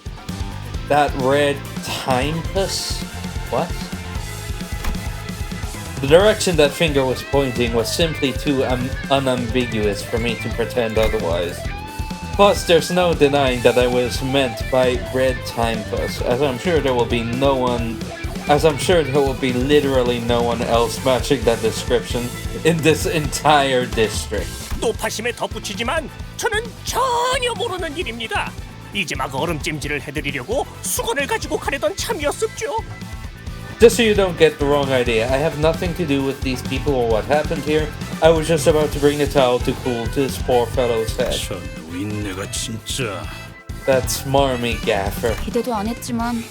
That red timepiece? What? The direction that finger was pointing was simply too unambiguous for me to pretend otherwise. Plus, there's no denying that I was meant by red timepiece, as I'm sure there will be literally no one else matching that description in this entire district. 노파심에 덧붙이지만 저는 전혀 모르는 일입니다. 이제 막 얼음찜질을 해드리려고 수건을 가지고 가려던 참이었습죠. Just so you don't get the wrong idea, I have nothing to do with these people or what happened here. I was just about to bring the towel to cool to this poor fellow's head. 저 노인네가 진짜. That's Marmy Gaffer. 기대도 안 했지만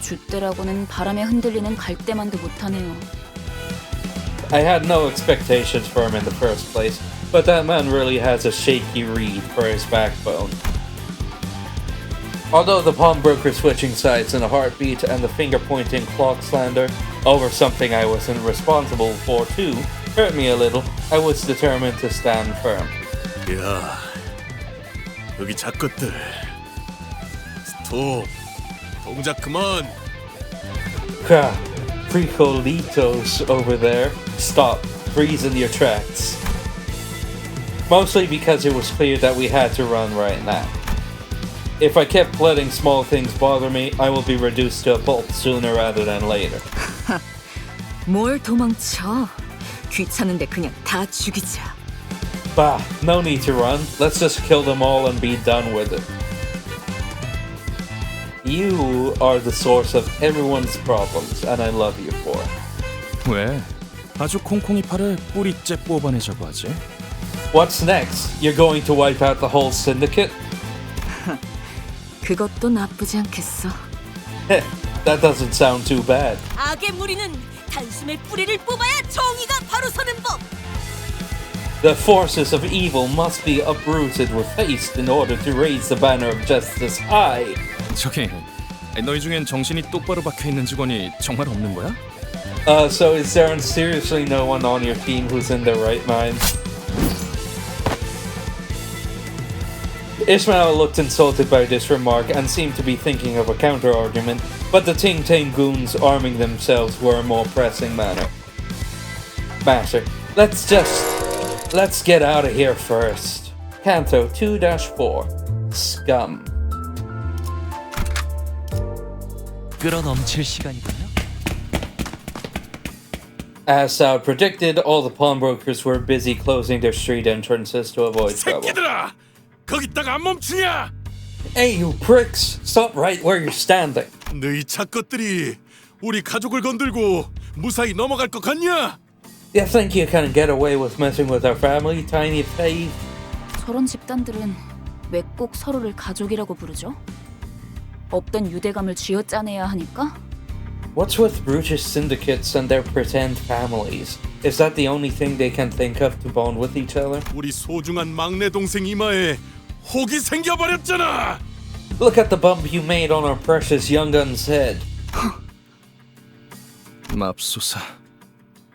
줏대라고는 바람에 흔들리는 갈대만도 못하네요. I had no expectations for him in the first place, but that man really has a shaky reed for his backbone. Although the pawnbroker switching sides in a heartbeat and the finger-pointing clock slander over something I wasn't responsible for too hurt me a little, I was determined to stand firm. 야, 여기 작것들. 스톱. 동작 그만. Frijolitos over there. Stop. Freeze in your tracks. Mostly because it was clear that we had to run right now. If I kept letting small things bother me, I will be reduced to a pulp sooner rather than later. 뭘 도망쳐? 귀찮은데 그냥 다 죽이자. Bah, no need to run. Let's just kill them all and be done with it. You are the source of everyone's problems, and I love you for it. 왜? 아주 콩콩이 팔을 뿌리째 뽑아내자고 하지? What's next? You're going to wipe out the whole syndicate? 그것도 나쁘지 않겠어. That doesn't sound too bad. 악의 무리는 단숨에 뿌리를 뽑아야 정의가 바로 서는 법. The forces of evil must be uprooted with haste in order to raise the banner of justice high. 저기, 너희 중엔 정신이 똑바로 박혀있는 직원이 정말 없는 거야? So is there seriously no one on your team who's in their right mind? Ishmael looked insulted by this remark and seemed to be thinking of a counter-argument, but the Ting Ting goons arming themselves were a more pressing matter. Let's get out of here first. Canto 2-4 Scum. 끌어넘칠 시간이군요. As Sal predicted, all the pawnbrokers were busy closing their street entrances to avoid trouble. 새끼들아, 거기다가 안 멈추냐? Hey, you pricks! Stop right where you're standing. 너희 작것들이 우리 가족을 건들고 무사히 넘어갈 것 같냐? You think you can get away with messing with our family, tiny thief? 저런 집단들은 왜 꼭 서로를 가족이라고 부르죠? 없던 유대감을 쥐어짜내야 하니까? What's with brutish syndicates and their pretend families? Is that the only thing they can think of to bond with each other? 우리 소중한 막내 동생 이마에 혹이 생겨버렸잖아. Look at the bump you made on our precious young gun's head. 맙소사,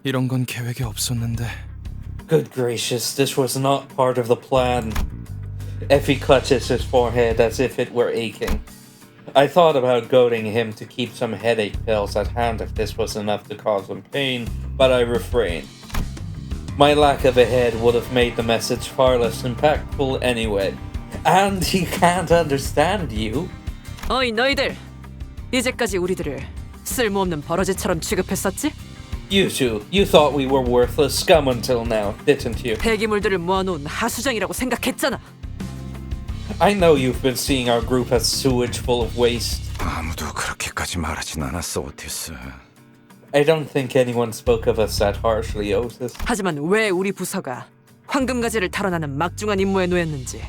이런 건 계획에 없었는데. Good gracious, this was not part of the plan. Effie clutches his forehead as if it were aching. I thought about goading him to keep some headache pills at hand if this was enough to cause him pain, but I refrained. My lack of a head would have made the message far less impactful anyway. And he can't understand you. 어이 너희들, 이제까지 우리들을 쓸모없는 버러지처럼 취급했었지? You two, you thought we were worthless scum until now, didn't you? 폐기물들을 모아놓은 하수장이라고 생각했잖아. I know you've been seeing our group as sewage full of waste. 아무도 그렇게까지 말하진 않았어, 오티스. I don't think anyone spoke of us that harshly, Otis. 하지만 왜 우리 부서가 황금가지를 탈환하는 막중한 임무에 놓였는지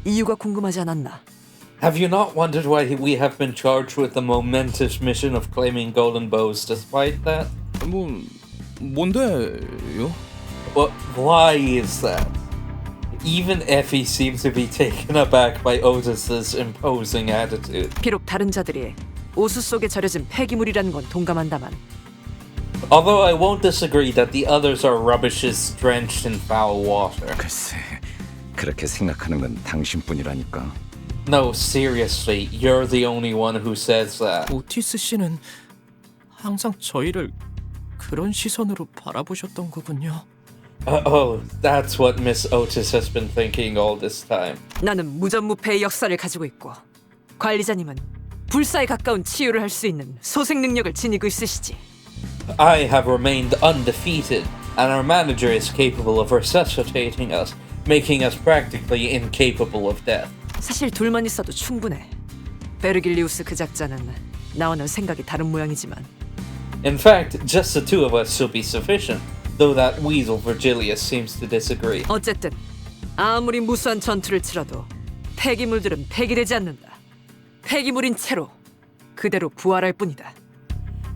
이유가 궁금하지 않았나? Have you not wondered why we have been charged with the momentous mission of claiming golden bows despite that? 뭔데요? But why is that? Even Effie seems to be taken aback by Otis's imposing attitude. 비록 다른 자들이 오수 속에 절여진 폐기물이라는 건 동감한다만 Although I won't disagree that the others are rubbishes drenched in foul water. 글쎄, 그렇게 생각하는 건 당신뿐이라니까. No, seriously, you're the only one who says that. 오티스 씨는 항상 저희를 그런 시선으로 바라보셨던 거군요. Oh, that's what Miss Otis has been thinking all this time. 나는 무전무패의 역사를 가지고 있고 관리자님은 불사에 가까운 치유를 할 수 있는 소생 능력을 지니고 있으시지. I have remained undefeated, and our manager is capable of resuscitating us, making us practically incapable of death. 사실 둘만 있어도 충분해. 베르길리우스 그 작자는 나와는 생각이 다른 모양이지만 In fact, just the two of us should be sufficient, though that weasel Virgilius seems to disagree. 어쨌든 아무리 무수한 전투를 치러도 폐기물들은 폐기되지 않는다. 폐기물인 채로 그대로 부활할 뿐이다.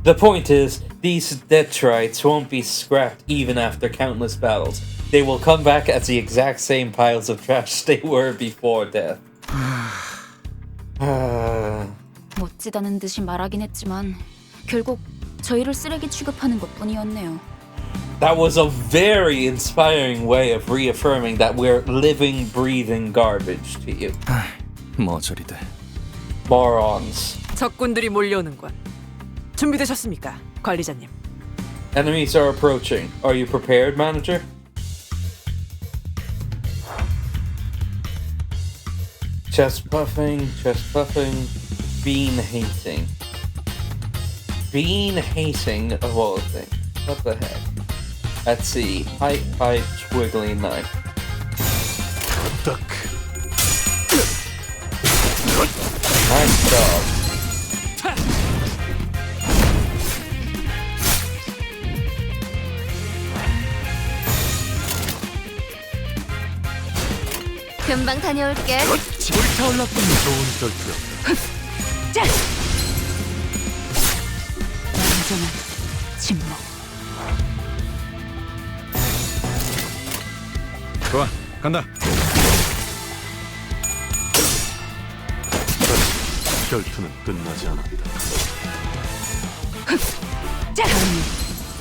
The point is, these detrites won't be scrapped even after countless battles. They will come back as the exact same piles of trash they were before death. 멋지다는 듯이 말하긴 했지만 결국 저희를 쓰레기 취급하는 것뿐이었네요. That was a very inspiring way of reaffirming that we're living, breathing garbage to you. 뭐 저리들. Morons. 적군들이 몰려오는군. 준비되셨습니까, 관리자님? Enemies are approaching. Are you prepared, manager? Chest puffing, bean hating. Bean hating of all things. What the heck? Let's see. Pipe, squiggly knife. Nice job. 금방 다녀올게. 불타올랐군. 좋은 결투였다. 완전한 침묵. 좋아, 간다. 결투는 끝나지 않았다. 다음은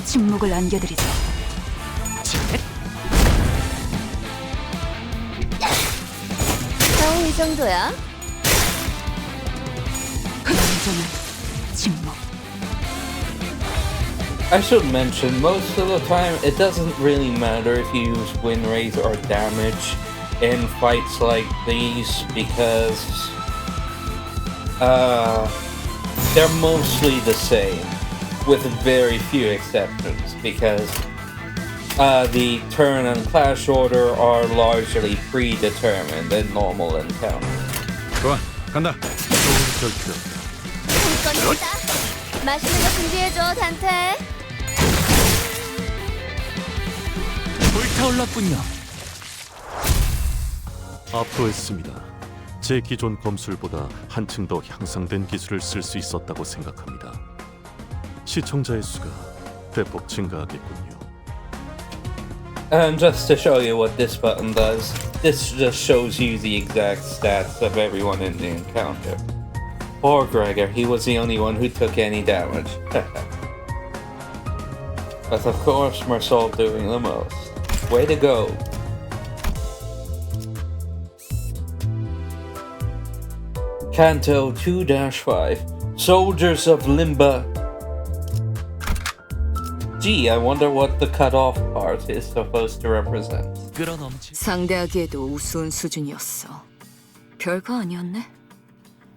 침묵을 안겨드리죠. 겨우 이 정도야? 완전한 침묵. I should mention, most of the time, it doesn't really matter if you use win rate or damage in fights like these because they're mostly the same, with very few exceptions, because the turn and clash order are largely predetermined in normal encounters. 좋아, 간다. 좋은 결투였다. 잠깐 있다. 맛있는 거 준비해줘, 단테. 불타올랐군요. 압도했습니다. 제 기존 검술보다 한층 더 향상된 기술을 쓸 수 있었다고 생각합니다. 시청자의 수가 대폭 증가하겠군요. And just to show you what this button does, this just shows you the exact stats of everyone in the encounter. Poor Gregor, he was the only one who took any damage. But of course, Marcel doing the most. Way to go. Canto 2-5, Soldiers of Limba. Gee, I wonder what the cut-off part is supposed to represent. 끌어넘치. 상대하기에도 우스운 수준이었어. 별거 아니었네.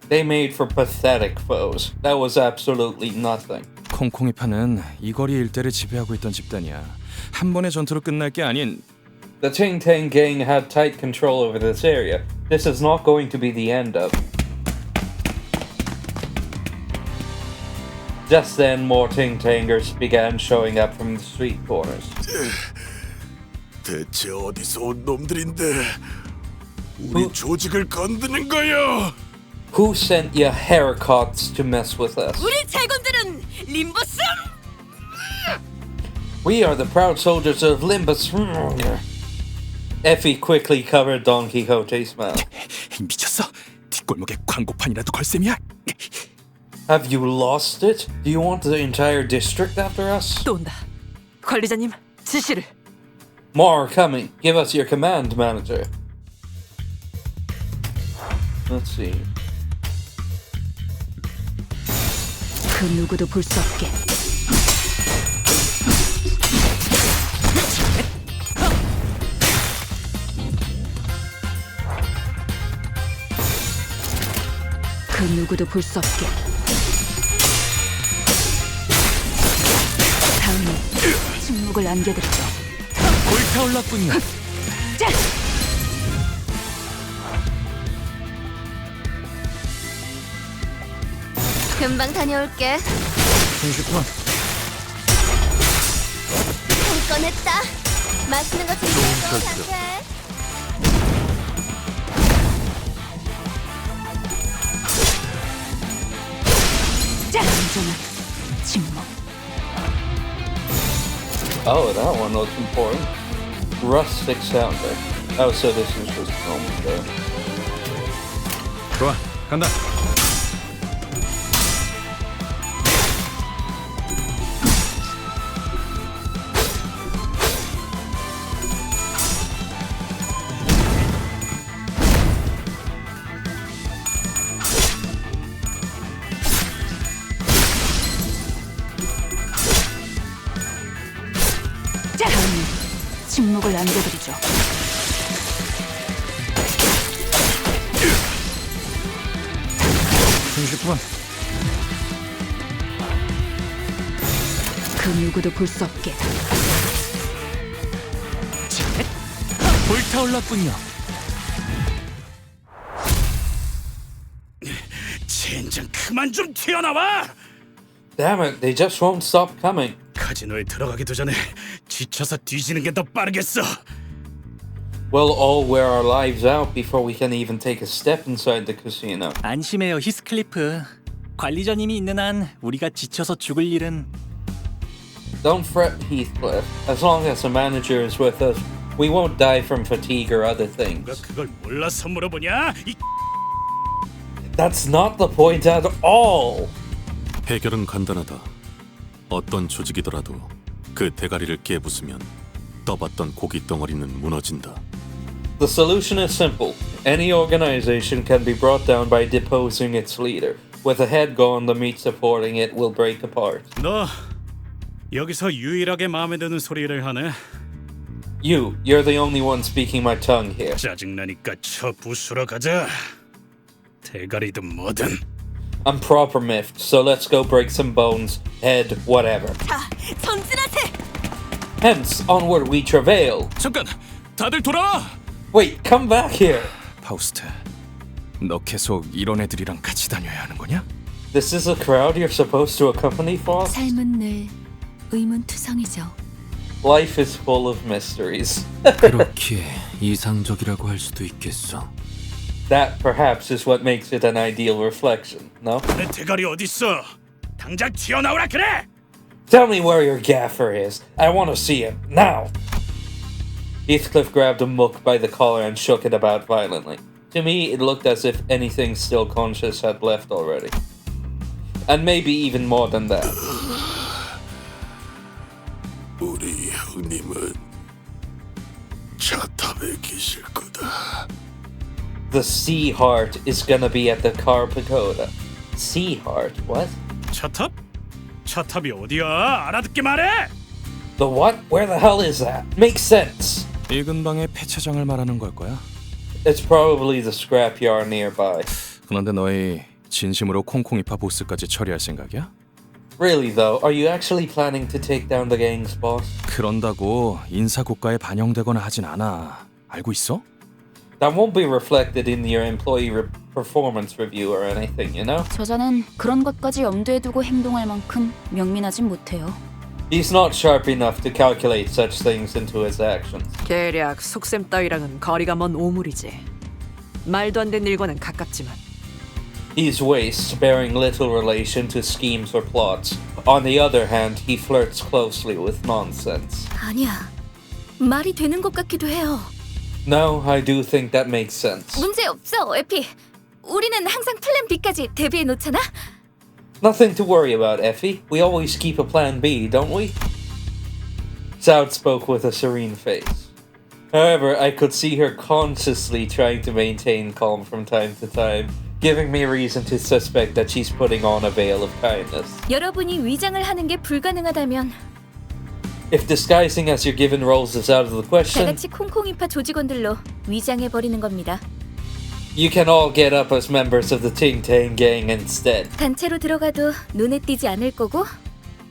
They made for pathetic foes. That was absolutely nothing. 콩콩이 파는 이 거리 일대를 지배하고 있던 집단이야. 한 번의 전투로 끝날 게 아닌 The Ting Tang gang had tight control over this area. This is not going to be the end of. Just then, more ting-tangers began showing up from the street corners. 대체 어디서 온 놈들인데 우리 조직을 건드는 거야? Who sent you haircuts to mess with us? 우리 제군들은 림보스! We are the proud soldiers of Limbus. Effie quickly covered Don Quixote's mouth. 미쳤어? 뒷골목에 광고판이라도 걸 셈이야? Have you lost it? Do you want the entire district after us? 또 온다. 관리자님, 지시를. More are coming. Give us your command, manager. Let's see. 그 누구도 볼 수 없게. 그 누구도 볼 수 없게. 다음에 침묵을 안겨드리죠. 불타올랐군요. 자! 금방 다녀올게. 30분. 꺼냈다. 맛있는 거 준비해서 갈게. 자! 완전한 침묵. Oh, that one looks important. Rustic sounder. Oh, so this is just normal there. 좋아, 간다. 자! 다음에 침묵을 안겨드리죠. 그 누구도 볼 수 없게. 불타올랐군요. 젠장 그만 좀 튀어나와! Damn it, they just won't stop coming. 카지노에 들어가기도 전에 지쳐서 뒤지는 게 더 빠르겠어. We'll all wear our lives out before we can even take a step inside the casino. 안심해요, 히스클리프. 관리자님이 있는 한 우리가 지쳐서 죽을 일은. Don't fret, Heathcliff. As long as the manager is with us, we won't die from fatigue or other things. 누가 그걸 몰라서 물어보냐? That's not the point at all! 해결은 간단하다. 어떤 조직이더라도 그 대가리를 깨부수면 떠봤던 고기 덩어리는 무너진다. The solution is simple. Any organization can be brought down by deposing its leader. With a head gone, the meat supporting it will break apart. 너 여기서 유일하게 마음에 드는 소리를 하네. You're the only one speaking my tongue here. 짜증나니까 저 부수러 가자. 대가리든 뭐든. I'm proper miffed, so let's go break some bones, head, whatever. 자, 전진하세! Hence, onward we travail. 잠깐, 다들 돌아와. Wait, come back here. 파우스트, 너 계속 이런 애들이랑 같이 다녀야 하는 거냐? This is a crowd you're supposed to accompany for? 삶은 늘 의문투성이죠. Life is full of mysteries. 그렇게 이상적이라고 할 수도 있겠어. That perhaps is what makes it an ideal reflection, no? 내 대가리 어딨어? 당장 튀어나오라 그래! Tell me where your gaffer is. I want to see him, now! Heathcliff grabbed a Mook by the collar and shook it about violently. To me, it looked as if anything still conscious had left already. And maybe even more than that. 우리 형님은 차탑에 계실 거다. The Sea Heart is gonna be at the Car Pagoda. Sea Heart? What? 차탑? 차탑이 어디야? 알아듣게 말해! The what? Where the hell is that? Makes sense. 이 근방의 폐차장을 말하는 걸 거야? It's probably the scrapyard nearby. 그런데 너희 진심으로 콩콩이파 보스까지 처리할 생각이야? Really though, are you actually planning to take down the gang's boss? 그런다고 인사고과에 반영되거나 하진 않아. 알고 있어? That won't be reflected in your employee performance review or anything, you know? 저자는 그런 것까지 염두에 두고 행동할 만큼 명민하진 못해요. He's not sharp enough to calculate such things into his actions. 계략, 속셈 따위랑은 거리가 먼 오물이지. 말도 안 되는 일과는 가깝지만. He's waste, bearing little relation to schemes or plots. On the other hand, he flirts closely with nonsense. 아니야. 말이 되는 것 같기도 해요. No, I do think that makes sense. 문제 없어, 에피. 우리는 항상 플랜 B까지 대비해 놓잖아. Nothing to worry about, Effie. We always keep a plan B, don't we? Zoud spoke with a serene face. However, I could see her consciously trying to maintain calm from time to time, giving me reason to suspect that she's putting on a veil of kindness. 여러분이 위장을 하는 게 불가능하다면 If disguising as your given roles is out of the 다 question, 같이 콩콩이파 조직원들로 위장해 버리는 겁니다. you can all get up as members of the Ting Tang Gang instead. 단체로 들어가도 눈에 띄지 않을 거고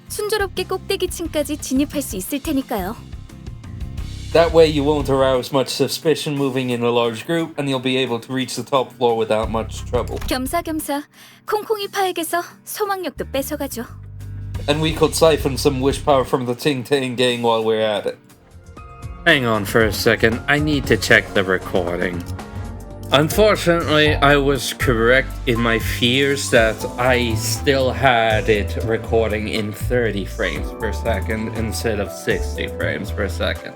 순조롭게 꼭대기층까지 진입할 수 있을 테니까요. That way you won't arouse much suspicion moving in a large group, and you'll be able to reach the top floor without much trouble. 겸사겸사 콩콩이파에게서 소망력도 뺏어가죠. And we could siphon some wish power from the Ting Tang Gang while we're at it. Hang on for a second, I need to check the recording. Unfortunately, I was correct in my fears that I still had it recording in 30 frames per second instead of 60 frames per second.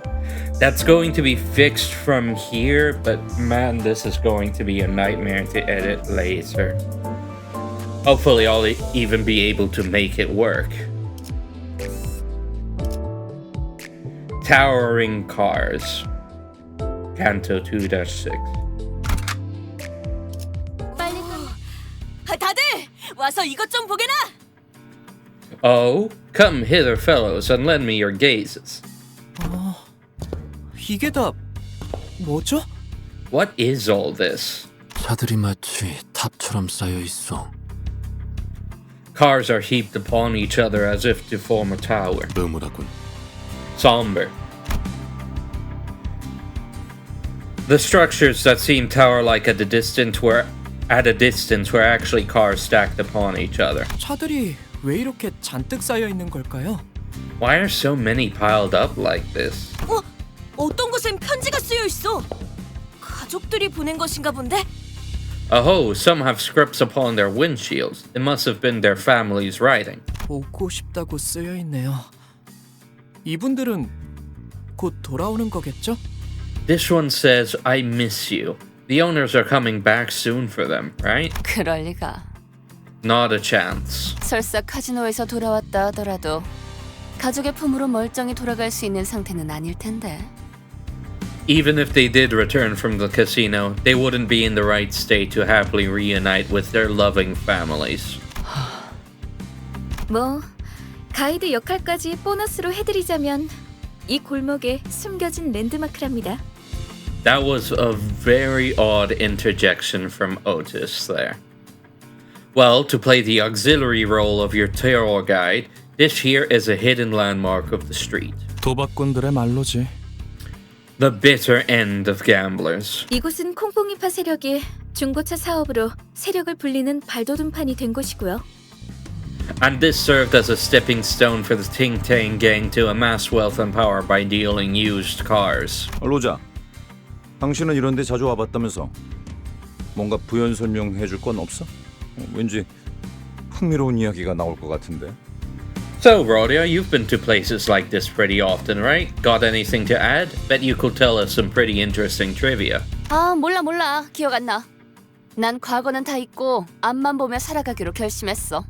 That's going to be fixed from here, but man, this is going to be a nightmare to edit later. Hopefully, I'll even be able to make it work. Towering Cars. Canto 2-6. 다들 와서 이것 좀 보게나. Oh, come hither, fellows, and lend me your gazes. 이게 다 뭐죠? What is all this? 차들이 마치 탑처럼 쌓여 있어. Cars are heaped upon each other as if to form a tower. 음울하군. Somber. The structures that seem tower-like at a distance were actually cars stacked upon each other. 차들이 왜 이렇게 잔뜩 쌓여 있는 걸까요? Why are so many piled up like this? 어떤 곳엔 편지가 쓰여 있어. 가족들이 보낸 것인가 본데. Oh, some have scripts upon their windshields. It must have been their family's writing. 보고 싶다고 쓰여 있네요. 이분들은 곧 돌아오는 거겠죠? This one says, I miss you. The owners are coming back soon for them, right? 그럴 리가. Not a chance. 설사 카지노에서 돌아왔다 하더라도 가족의 품으로 멀쩡히 돌아갈 수 있는 상태는 아닐 텐데. Even if they did return from the casino, they wouldn't be in the right state to happily reunite with their loving families. 뭐 가이드 역할까지 보너스로 해드리자면 이 골목에 숨겨진 랜드마크랍니다. That was a very odd interjection from Otis there. Well, to play the auxiliary role of your terror guide, this here is a hidden landmark of the street. 도박꾼들의 말로지. The bitter end of gamblers. 이곳은 콩콩이파 세력이 중고차 사업으로 세력을 불리는 발돋움판이 된 곳이고요. And this served as a stepping stone for the Ting Tang gang to amass wealth and power by dealing used cars. 로자, 당신은 이런 데 자주 와봤다면서 뭔가 부연 설명해 줄 건 없어? 왠지 흥미로운 이야기가 나올 것 같은데. So, Rodia, you've been to places like this pretty often, right? Got anything to add? Bet you could tell us some pretty interesting trivia. 아, 몰라. 기억 안 나. 난 과거는 다 잊고 앞만 보며 살아가기로 결심했어.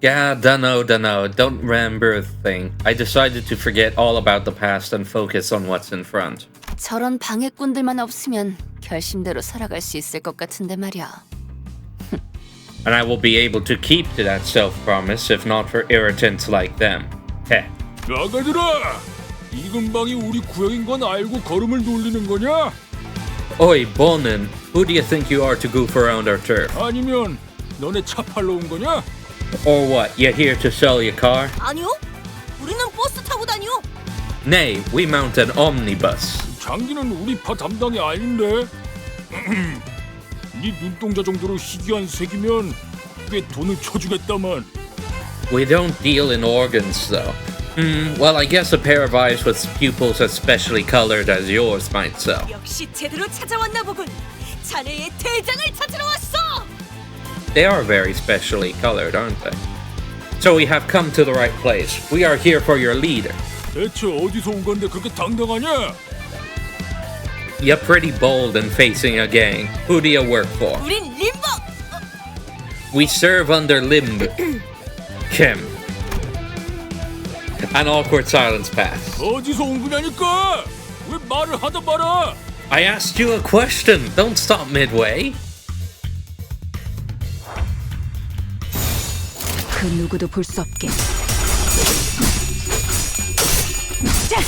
Yeah, dunno, don't remember a thing. I decided to forget all about the past and focus on what's in front. 저런 방해꾼들만 없으면 결심대로 살아갈 수 있을 것 같은데 말이야. And I will be able to keep to that self-promise if not for irritants like them. Heh. 나가들아! 이 근방이 우리 구역인 건 알고 걸음을 돌리는 거냐? Oi, Bonin, who do you think you are to goof around our turf? 아니면 너네 차 팔러 온 거냐? Or what, you here to sell your car? 아니요. 우리는 버스 타고 다녀. Nay, we mount an omnibus. 장기는 우리 파 담당이 아닌데. 네 눈동자 정도로 희귀한 색이면 꽤 돈을 쳐주겠다만. We don't deal in organs, though. Well, I guess a pair of eyes with pupils as specially colored as yours might sell. 역시 제대로 찾아왔나 보군. 자네의 대장을 찾으러 왔어. They are very specially colored, aren't they? So we have come to the right place. We are here for your leader. 대체 어디서 온 건데 그렇게 당당하냐? You're pretty bold in facing a gang. Who do you work for? 우린 림보. We serve under Limb. Kim. An awkward silence passed. 어디서 온 거냐니까? 왜 말을 하다 말아? I asked you a question. Don't stop midway. 그 누구도 볼 수 없게. 자!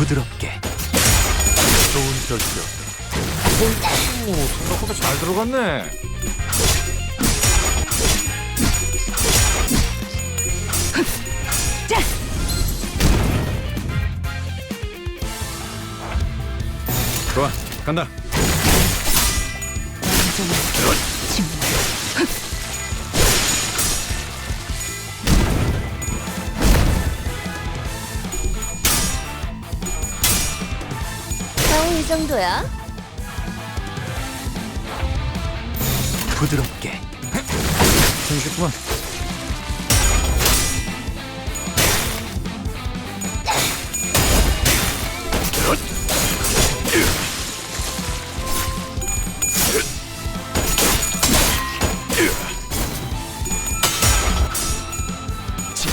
부드럽게. 좋은 결정이었다. 생각보다 잘 들어갔네. 자! 좋아, 간다. 겨우 이 정도야? 부드럽게. 손쉽구만.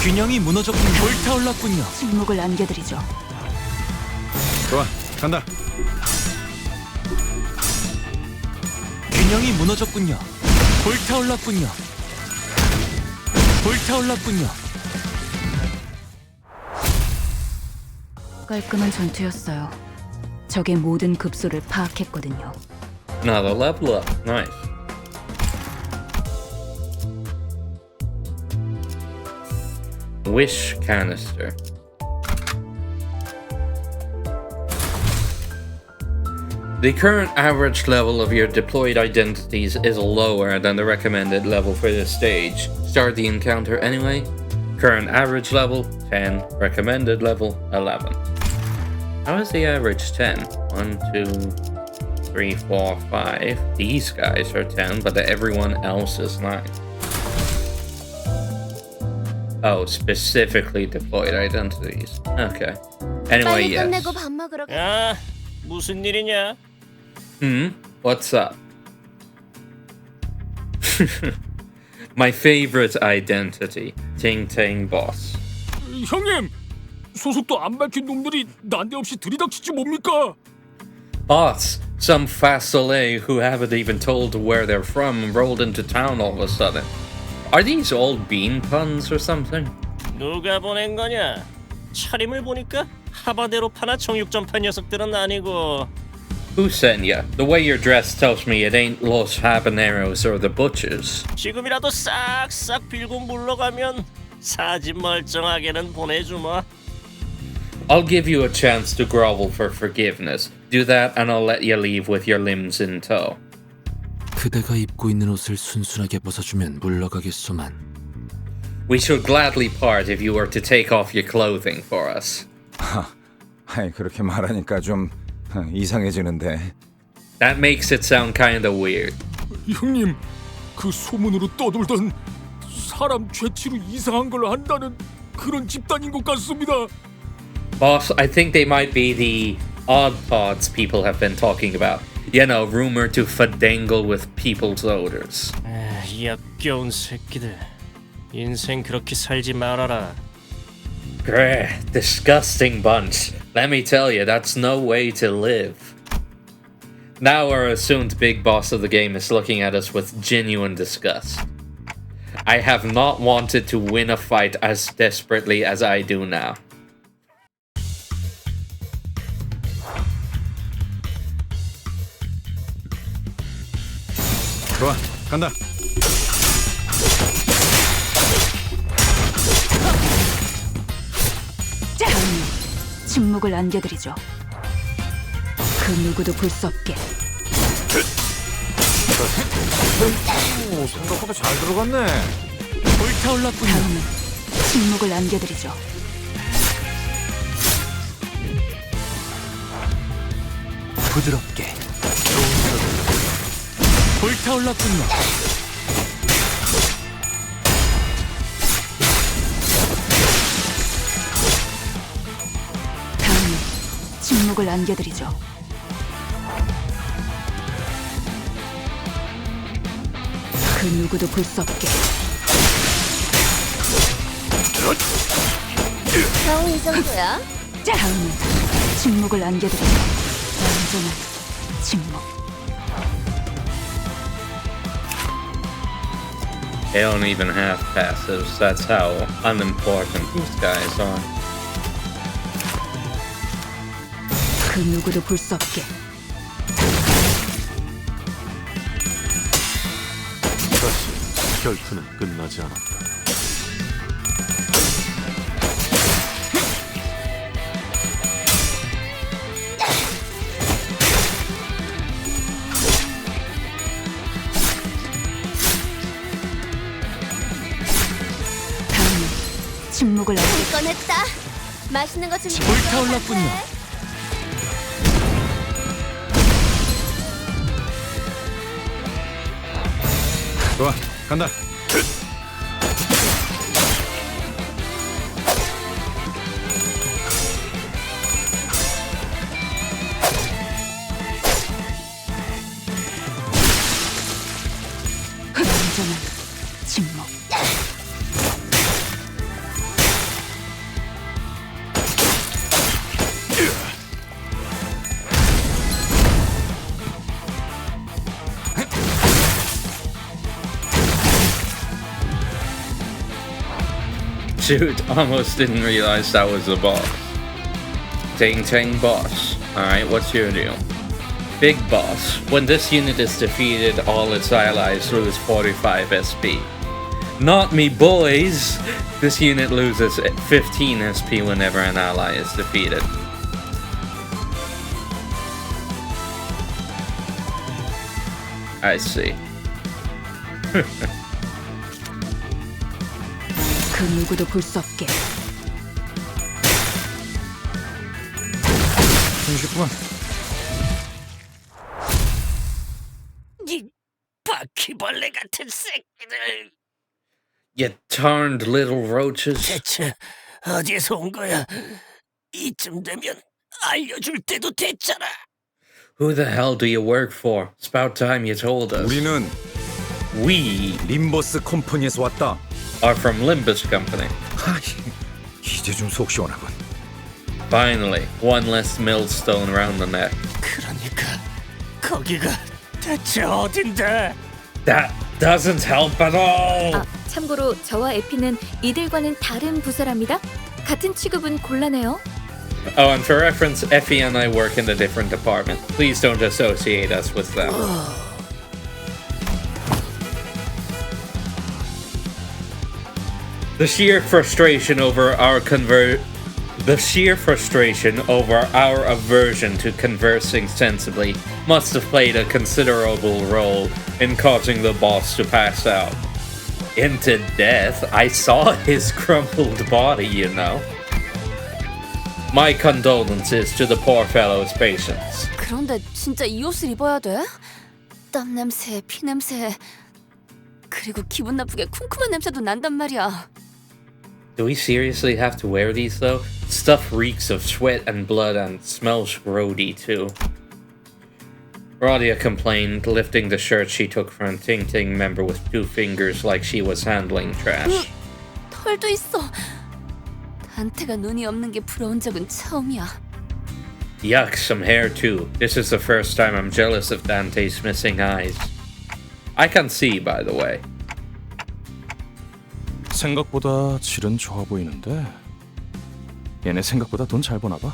균형이 무너졌군요. 불타올랐군요. 침묵을 안겨드리죠. 좋아, 간다. 균형이 무너졌군요. 불타올랐군요. 불타올랐군요. 깔끔한 전투였어요. 적의 모든 급소를 파악했거든요. Another level up. Nice. Wish canister. The current average level of your deployed identities is lower than the recommended level for this stage. Start the encounter anyway. Current average level 10, recommended level 11. How is the average 10? 1, 2, 3, 4, 5. These guys are 10, but everyone else is 9. Oh, specifically deployed identities. Okay. Anyway, 빨리 yes. 끝내고 밥 먹으러 가. 야, 무슨 일이냐? What's up? My favorite identity, Ting Ting Boss. 형님, 소속도 안 밝힌 놈들이 난데없이 들이닥치지 뭡니까? Boss, some fasolais who haven't even told where they're from rolled into town all of a sudden. Are these old bean puns or something? 누가 보낸 거냐? 차림을 보니까 하바대로 파나 정육점파 녀석들은 아니고. Who sent ya? The way you're dressed tells me it ain't Los Habaneros or the Butchers. 지금이라도 싹싹 빌고 물러가면 사진 멀쩡하게는 보내주마. I'll give you a chance to grovel for forgiveness. Do that and I'll let you leave with your limbs in tow. 그대가 입고 있는 옷을 순순하게 벗어주면 물러가겠소만. We should gladly part if you were to take off your clothing for us. 아이, 그렇게 말하니까 좀 이상해지는데. That makes it sound kinda weird. 형님, 그 소문으로 떠돌던 사람 죄치로 이상한 걸 한다는 그런 집단인 것 같습니다. Boss, I think they might be the odd pods people have been talking about. You know, rumored to fadangle with people's odors. 역겨운 새끼들. 인생 그렇게 살지 말아라. Greh, disgusting bunch. Let me tell you, that's no way to live. Now our assumed big boss of the game is looking at us with genuine disgust. I have not wanted to win a fight as desperately as I do now. 좋아, 간다. 침묵을 안겨드리죠. 그 누구도 볼 수 없게. 오, 생각보다 잘 들어갔네. 불타올랐군요. 다음은 침묵을 안겨드리죠. 부드럽게. 불타올랐군요. 다음은 침묵을 안겨드리죠. 그 누구도 볼 수 없게. 겨우 이 정도야? 다음은 침묵을 안겨드리죠. 완전한 침묵. They don't even have passives. That's how unimportant these guys are. 그 누구도 볼 수 없게. 다시 결투는 끝나지 않았다. 다음은 침묵을 안겨드리죠. 꺼냈다. 맛있는 거 준비. 불타올랐군요. 좋아, 간다. 완전한 침묵. Dude, almost didn't realize that was the boss. Ting Ting boss. Alright, what's your deal? Big boss. When this unit is defeated, all its allies lose 45 SP. Not me, boys! This unit loses 15 SP whenever an ally is defeated. I see. 그 누구도 볼 수 없게. 힘쉽구만. 이 바퀴벌레 같은 새끼들. You turned little roaches. 대체 어디에서 온 거야? 이쯤 되면 알려줄 때도 됐잖아. Who the hell do you work for? It's about time you told us. 우리는 We 림버스 컴퍼니에서 왔다. are from Limbus Company. 이제 좀 속 시원하군. Finally, one less millstone around the neck. 그러니까 거기가 대체 어딘데? That doesn't help at all. 아, 참고로 저와 에피는 이들과는 다른 부서랍니다. 같은 취급은 곤란해요. Oh, and for reference, Effie and I work in a different department. Please don't associate us with them. The sheer frustration over our aversion to conversing sensibly must have played a considerable role in causing the boss to pass out. Into death, I saw his crumpled body, you know. My condolences to the poor fellow's patients. 그런데 진짜 이 옷을 입어야 돼? 땀 냄새, 피 냄새, 그리고 기분 나쁘게 쿰쿰한 냄새도 난단 말이야. Do we seriously have to wear these though? Stuff reeks of sweat and blood and smells grody too. Radia complained, lifting the shirt she took from a Ting Ting member with 2 fingers like she was handling trash. 털도 있어. 단테가 눈이 없는 게 부러운 적은 처음이야. Yuck, some hair too. This is the first time I'm jealous of Dante's missing eyes. I can see, by the way. 생각보다 질은 좋아 보이는데 얘네 생각보다 돈 잘 버나 봐.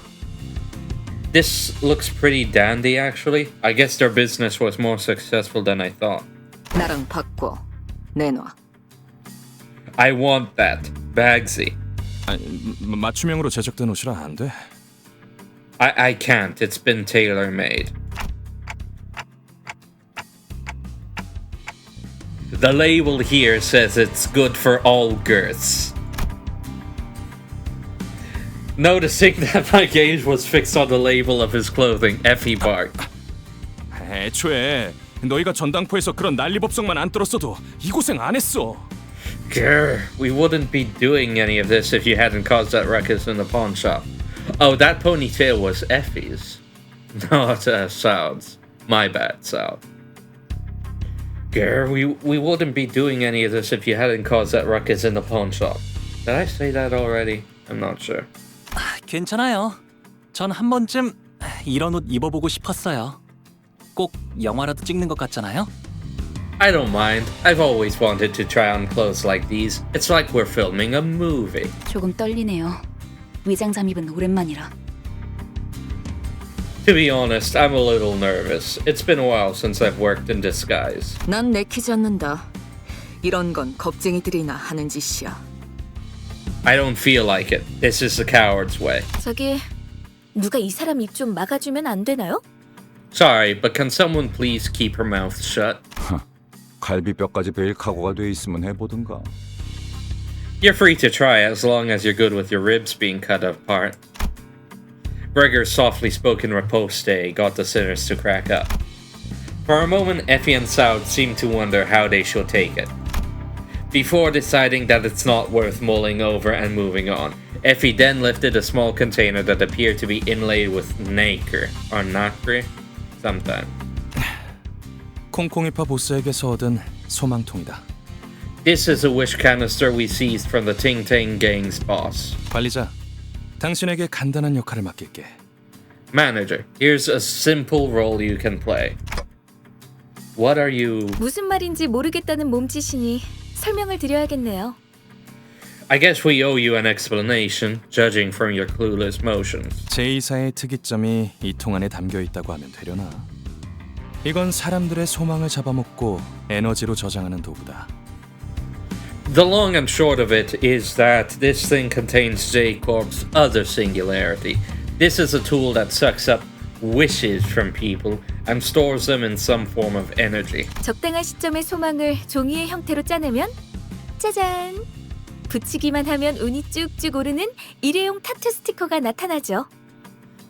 This looks pretty dandy, actually. I guess their business was more successful than I thought. 나랑 바꿔. 내놔. I want that. Bagsy. 아니, 맞춤형으로 제작된 옷이라 안 돼. I can't. It's been tailor-made. The label here says it's good for all girths. Noticing that my gaze was fixed on the label of his clothing, Effie barked. 애초에 너희가 전당포에서 그런 난리법석만 안 떨었어도 이 고생 안 했어. Grr, we wouldn't be doing any of this if you hadn't caused that ruckus in the pawn shop. Oh, that ponytail was Effie's. Not Saud's. My bad, Saud. Grr, we wouldn't be doing any of this if you hadn't caused that ruckus in the pawn shop. Did I say that already? I'm not sure. 괜찮아요. 전 한 번쯤 이런 옷 입어보고 싶었어요. 꼭 영화라도 찍는 것 같잖아요. I don't mind. I've always wanted to try on clothes like these. It's like we're filming a movie. 조금 떨리네요. 위장 잠입은 오랜만이라. To be honest, I'm a little nervous. It's been a while since I've worked in disguise. 난 내키지 않는다. 이런 건 겁쟁이들이나 하는 짓이야. I don't feel like it. This is the coward's way. 저기 누가 이 사람 입 좀 막아주면 안 되나요? Sorry, but can someone please keep her mouth shut? 갈비뼈까지 베일 각오가 돼 있으면 해보든가. You're free to try as long as you're good with your ribs being cut apart. Gregor's softly spoken riposte got the sinners to crack up. For a moment, Effie and Saud seemed to wonder how they should take it. Before deciding that it's not worth mulling over and moving on, Effie then lifted a small container that appeared to be inlaid with nacre, or nacre, sometime. 콩콩이파 보스에게서 얻은 소망통이다. This is a wish canister we seized from the Ting Ting Gang's boss. 관리자, 당신에게 간단한 역할을 맡길게. Manager, here's a simple role you can play. What are you... 무슨 말인지 모르겠다는 몸짓이니 설명을 드려야겠네요. I guess we owe you an explanation, judging from your clueless motions. 제2사의 특이점이 이 통 안에 담겨 있다고 하면 되려나? 이건 사람들의 소망을 잡아먹고 에너지로 저장하는 도구다. The long and short of it is that this thing contains J-Corp's other singularity. This is a tool that sucks up wishes from people and stores them in some form of energy. 적당한 시점에 소망을 종이의 형태로 짜내면 짜잔! 붙이기만 하면 운이 쭉쭉 오르는 일회용 타투 스티커가 나타나죠.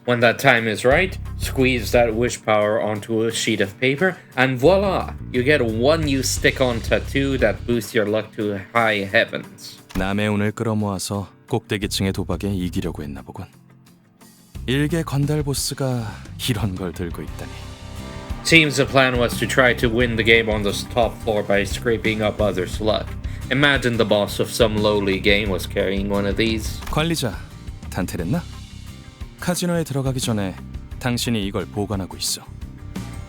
When that time is right, squeeze that wish power onto a sheet of paper, and voila! You get a one-use stick-on tattoo that boosts your luck to high heavens. 남의 운을 끌어모아서 꼭대기층의 도박에 이기려고 했나 보군. 일개 건달 보스가 이런 걸 들고 있다니. Seems the plan was to try to win the game on the top floor by scraping up others' luck. Imagine the boss of some lowly game was carrying one of these. 관리자, 단테랬나? 카지노에 들어가기 전에 당신이 이걸 보관하고 있어.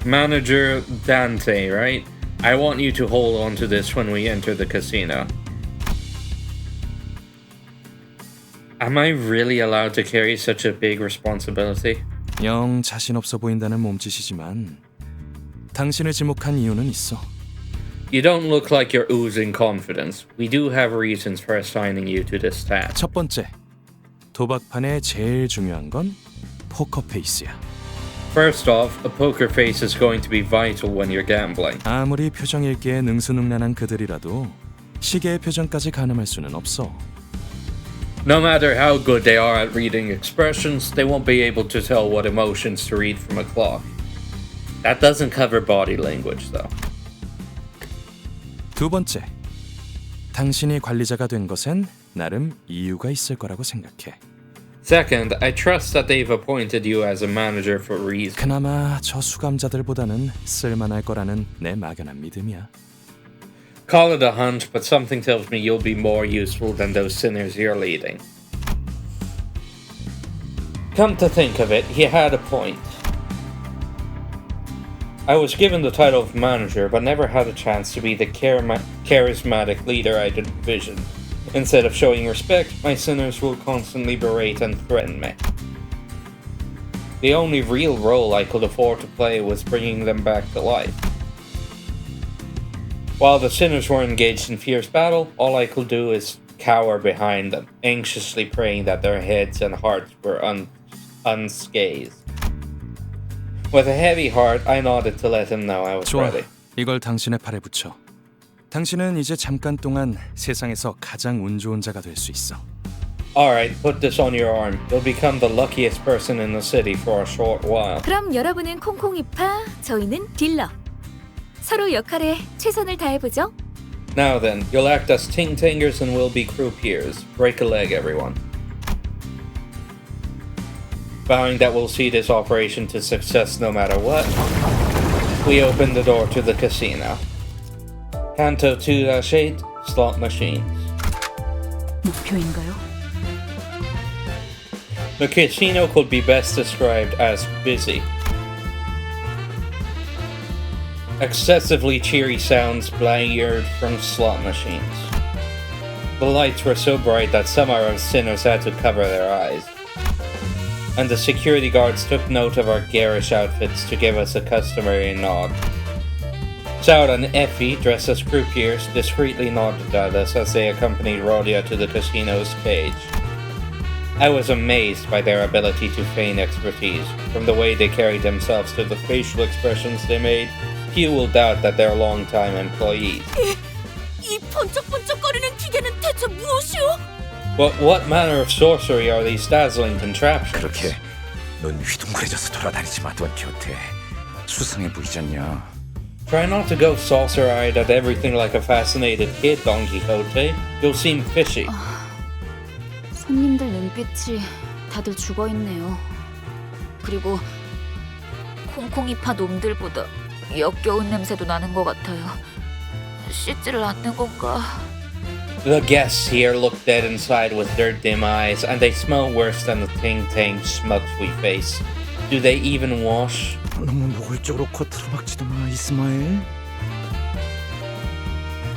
Manager Dante, right? I want you to hold on to this when we enter the casino. Am I really allowed to carry such a big responsibility? 영 자신 없어 보인다는 몸짓이지만 당신을 지목한 이유는 있어. You don't look like you're oozing confidence. We do have reasons for assigning you to this task. 첫 번째, 도박판에 제일 중요한 건 포커 페이스야. First off, a poker face is going to be vital when you're gambling. 아무리 표정 읽기에 능수능란한 그들이라도 시계의 표정까지 가늠할 수는 없어. No matter how good they are at reading expressions, they won't be able to tell what emotions to read from a clock. That doesn't cover body language, though. 두 번째, 당신이 관리자가 된 것엔 나름 이유가 있을 거라고 생각해. Second, I trust that they've appointed you as a manager for a reason. 그나마 저 수감자들보다는 쓸만할 거라는 내 막연한 믿음이야. Call it a hunch, but something tells me you'll be more useful than those sinners you're leading. Come to think of it, he had a point. I was given the title of manager, but never had a chance to be the charismatic leader I'd envisioned. Instead of showing respect, my sinners will constantly berate and threaten me. The only real role I could afford to play was bringing them back to life. While the sinners were engaged in fierce battle, all I could do is cower behind them, anxiously praying that their heads and hearts were unscathed. With a heavy heart, I nodded to let him know I was 좋아. ready. 이걸 당신의 팔에 붙여. 당신은 이제 잠깐 동안 세상에서 가장 운 좋은 자가 될 수 있어. Alright, put this on your arm. You'll become the luckiest person in the city for a short while. 그럼 여러분은 콩콩이파, 저희는 딜러. 서로 역할에 최선을 다해보죠. Now then, you'll act as ting-tangers and we'll be croupiers. Break a leg, everyone. Vowing that we'll see this operation to success no matter what, we open the door to the casino. Canto 2-8, slot machines. 목표인가요? The casino could be best described as busy. Excessively cheery sounds blared from slot machines. The lights were so bright that some of our sinners had to cover their eyes. And the security guards took note of our garish outfits to give us a customary nod. Saud and Effie, dressed as croupiers, discreetly nodded at us as they accompanied Rodia to the casino's cage. I was amazed by their ability to feign expertise. From the way they carried themselves to the facial expressions they made, few will doubt that they're long-time employees. 이 번쩍번쩍거리는 기계는 대체 무엇이오? But what manner of sorcery are these dazzling contraptions? 그렇게 넌 휘둥그레져서 돌아다니지 마, 돈키호테. 수상해 보이지 않냐? Try not to go saucer-eyed at everything like a fascinated kid, Don Quixote. You'll seem fishy. 손님들 눈빛이 다들 죽어있네요. 그리고 콩콩이파 놈들보다 역겨운 냄새도 나는 것 같아요. 씻지를 않는 건가? The guests here look dead inside with their dim eyes, and they smell worse than the ting-tang smugs we face. Do they even wash? 너무 노골적으로 코트로 막지도 마, 이스마엘.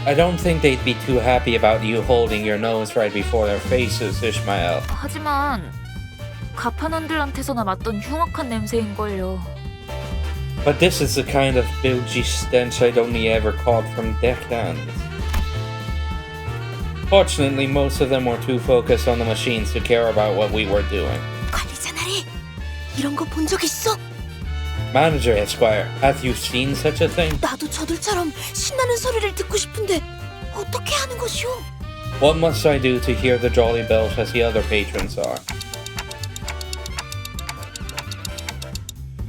I don't think they'd be too happy about you holding your nose right before their faces, Ishmael. 하지만 가판원들한테서나 맡던 흉악한 냄새인걸요. But this is the kind of bilgy stench I'd only ever caught from deckhands. Fortunately, most of them were too focused on the machines to care about what we were doing. 관리자 나리, 이런 거 본 적 있어? Manager Esquire, have you seen such a thing? 나도 저들처럼 신나는 소리를 듣고 싶은데 어떻게 하는 것이오? What must I do to hear the jolly bells as the other patrons are?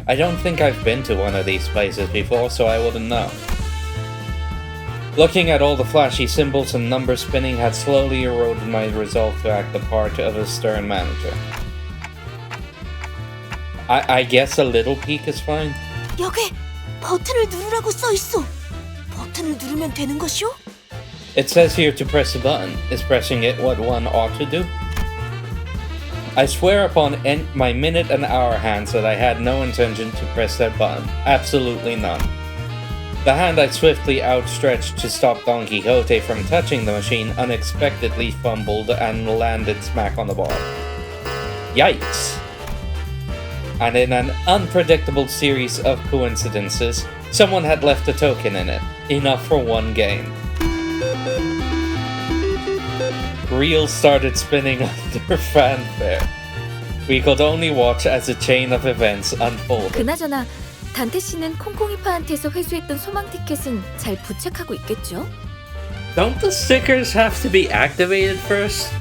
I don't think I've been to one of these places before, so I wouldn't know. Looking at all the flashy symbols and numbers spinning had slowly eroded my resolve to act the part of a stern manager. I guess a little peek is fine. 여기 버튼을 누르라고 써 있어. 버튼을 누르면 되는 것이오? It says here to press a button. Is pressing it what one ought to do? I swear upon my minute and hour hands that I had no intention to press that button. Absolutely none. The hand I swiftly outstretched to stop Don Quixote from touching the machine unexpectedly fumbled and landed smack on the bar. Yikes! And in an unpredictable series of coincidences, someone had left a token in it. Enough for one game. Reels started spinning under fanfare. We could only watch as a chain of events unfolded. 그나저나 단테 씨는 콩콩이파한테서 회수했던 소망 티켓은 잘 부착하고 있겠죠? Don't the stickers have to be activated first?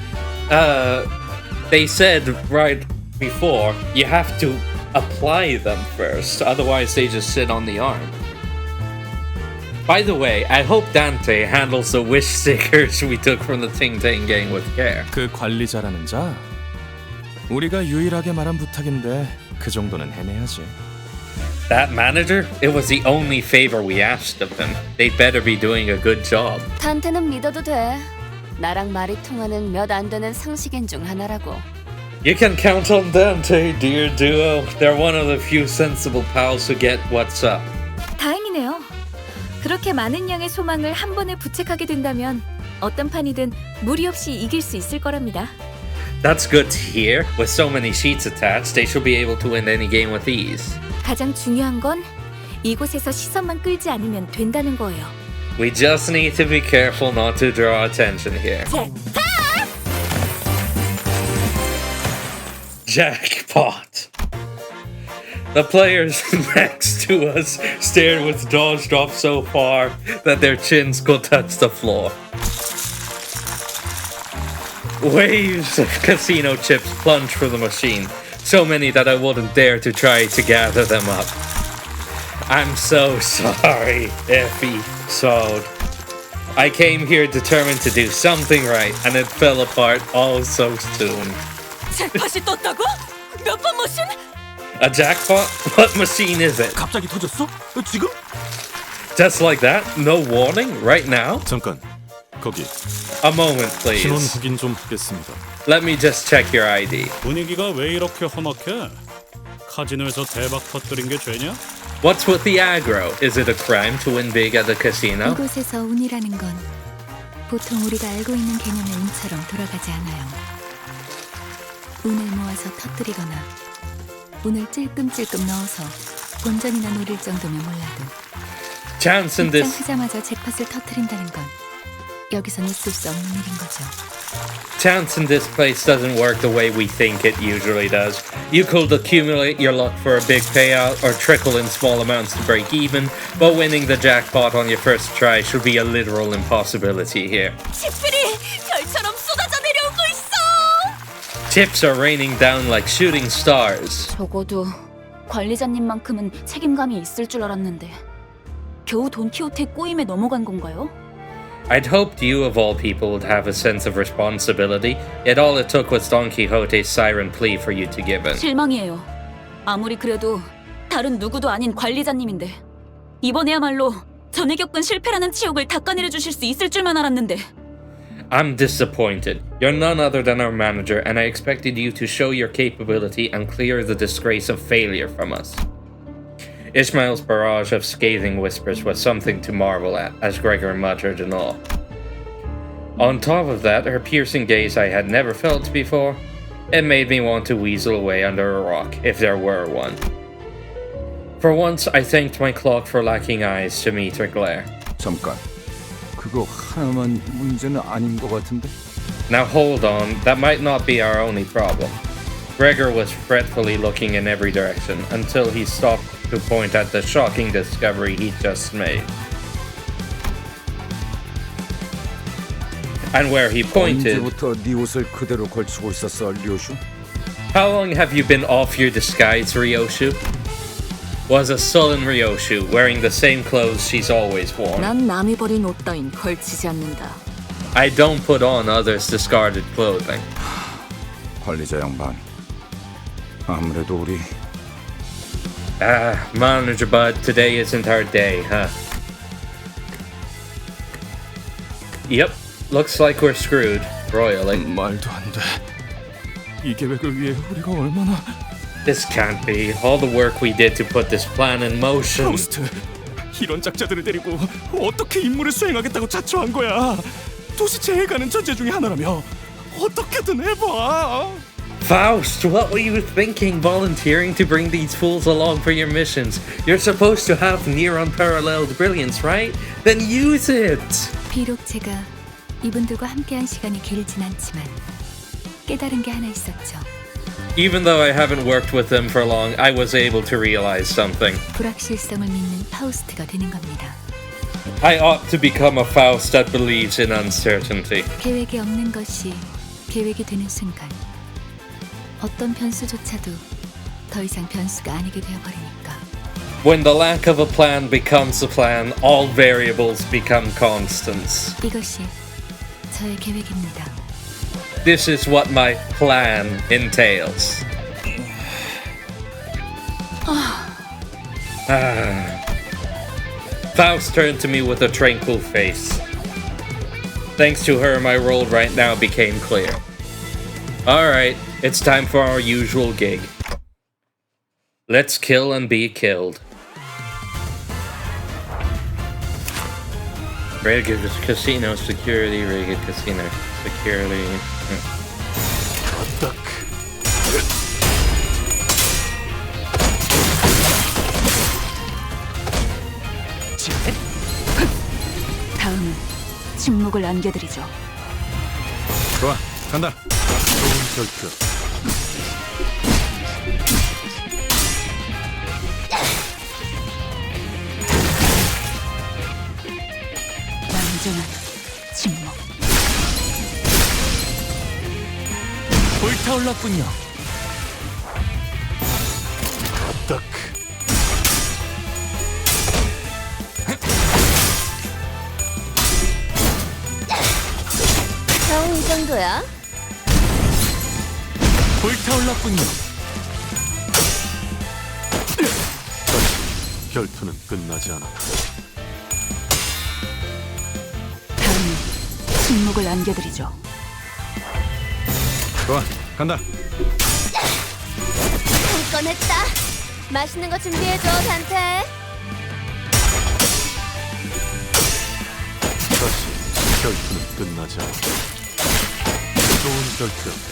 They said right before you have to apply them first, otherwise they just sit on the arm. By the way, I hope Dante handles the wish stickers we took from the Ting Tang gang with care. 그 관리자라는 자? 우리가 유일하게 말한 부탁인데 그 정도는 해내야지. That manager? It was the only favor we asked of them. They'd better be doing a good job. 단테는 믿어도 돼. 나랑 말이 통하는 몇 안 되는 상식인 중 하나라고. You can count on Dante, dear duo. They're one of the few sensible pals who get what's up. 다행이네요. 그렇게 많은 양의 소망을 한 번에 부착하게 된다면 어떤 판이든 무리 없이 이길 수 있을 거랍니다. That's good to hear. With so many sheets attached, they should be able to win any game with ease. 가장 중요한 건 이곳에서 시선만 끌지 않으면 된다는 거예요. We just need to be careful not to draw attention here. Jackpot. The players next to us stared with jaws dropped so far that their chins could touch the floor. Waves of casino chips plunged from the machine, so many that I wouldn't dare to try to gather them up. I'm so sorry, Effie sobbed. I came here determined to do something right, and it fell apart all so soon. 잭팟이 떴다고? 몇 번 머신? A jackpot? What machine is it? 갑자기 터졌어? 지금? Just like that? No warning? Right now? 잠깐. 거기. A moment, please. 신원 확인 좀 하겠습니다. Let me just check your ID. 분위기가 왜 이렇게 험악해? 카지노에서 대박 터뜨린 게 죄냐? What's with the aggro? Is it a crime to win big at the casino? 이곳에서 운이라는 건 보통 우리가 알고 있는 개념의 운처럼 돌아가지 않아요. 운을 모아서 터뜨리거나 운을 찔끔찔끔 넣어서 본전이나 노릴 정도면 몰라도 Chance in this 입장하자마자 잭팟을 터뜨린다는 건 여기선 있을 수 없는 일인 거죠. chance in this place doesn't work the way we think it usually does. You could accumulate your luck for a big payout or trickle in small amounts to break even, but winning the jackpot on your first try should be a literal impossibility here. 칩들이 별처럼 쏟아져 내려오고 있어. Chips are raining down like shooting stars. 적어도 관리자님만큼은 책임감이 있을 줄 알았는데 겨우 돈키호테 꼬임에 넘어간 건가요? I'd hoped you of all people would have a sense of responsibility, yet all it took was Don Quixote's siren plea for you to give in. 실망이에요. 아무리 그래도 다른 누구도 아닌 관리자님인데 이번에야말로 전에 겪은 실패라는 치욕을 닦아내려 주실 수 있을 줄만 알았는데. I'm disappointed. You're none other than our manager, and I expected you to show your capability and clear the disgrace of failure from us. Ishmael's barrage of scathing whispers was something to marvel at, as Gregor muttered in awe. On top of that, her piercing gaze I had never felt before. It made me want to weasel away under a rock, if there were one. For once, I thanked my clock for lacking eyes to meet her glare. 잠깐. 그거 하나만 문제는 아닌 것 같은데? Now hold on, that might not be our only problem. Gregor was fretfully looking in every direction until he stopped to point at the shocking discovery he'd just made. And where he pointed... 언제부터 네 옷을 그대로 걸치고 있었어, 류슈? How long have you been off your disguise, Ryoshu? Was a sullen Ryoshu, wearing the same clothes she's always worn. 난 남이 버린 옷 따윈 걸치지 않는다. I don't put on others' discarded clothing. 관리자 양반. 아무래도 우리... Manager Bud, today isn't our day, huh? Yep, looks like we're screwed, royally. 말도 안 돼. 이 계획을 위해 우리가 얼마나... This can't be. All the work we did to put this plan in motion. 파우스트, 이런 작자들을 데리고 어떻게 임무를 수행하겠다고 자초한 거야? 도시체 해가는 전제 중에 하나라며. 어떻게든 해봐. Faust, what were you thinking volunteering to bring these fools along for your missions? You're supposed to have near unparalleled brilliance, right? Then use it! 비록 제가 이분들과 함께한 시간이 길진 않지만 깨달은 게 하나 있었죠. Even though I haven't worked with them for long, I was able to realize something. 불확실성을 믿는 파우스트가 되는 겁니다. I ought to become a Faust that believes in uncertainty. 계획이 없는 것이 계획이 되는 순간 어떤 변수조차도 더 이상 변수가 아니게 되어버리니까. When the lack of a plan becomes a plan, all variables become constants. 이것이 저의 계획입니다. This is what my plan entails. Faust turned to me with a tranquil face. Thanks to her, my role right now became clear. Alright, it's time for our usual gig. Let's kill and be killed. Rated Casino Security, Rated Casino Security. 다음은 침묵을 안겨드리죠. 좋아, 간다. 좋은 결표. 완전한 침묵. 불타올랐군요. 딱 겨우 이 정도야? 불타올랐군요. 결투는 끝나지 않았다. 다음은 침묵을 안겨드리죠. 좋아, 간다. 한 건 했다. 맛있는 거 준비해줘, 단테. 다시 결투는 끝나지 않았다. 좋은 결투였다.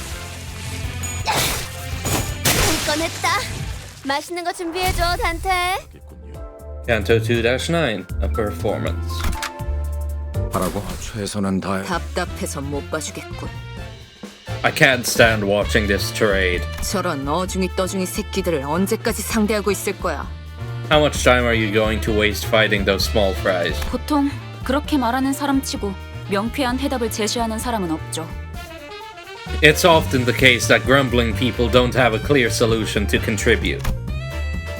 한 건 했다. 맛있는 거 준비해줘, 단테. Canto 2-9, a performance. 하라고 최선은 다해. 답답해서 못 봐주겠군. I can't stand watching this charade. 저런 어중이 떠중이 새끼들을 언제까지 상대하고 있을 거야? How much time are you going to waste fighting those small fries? 보통 그렇게 말하는 사람치고 명쾌한 해답을 제시하는 사람은 없죠. It's often the case that grumbling people don't have a clear solution to contribute.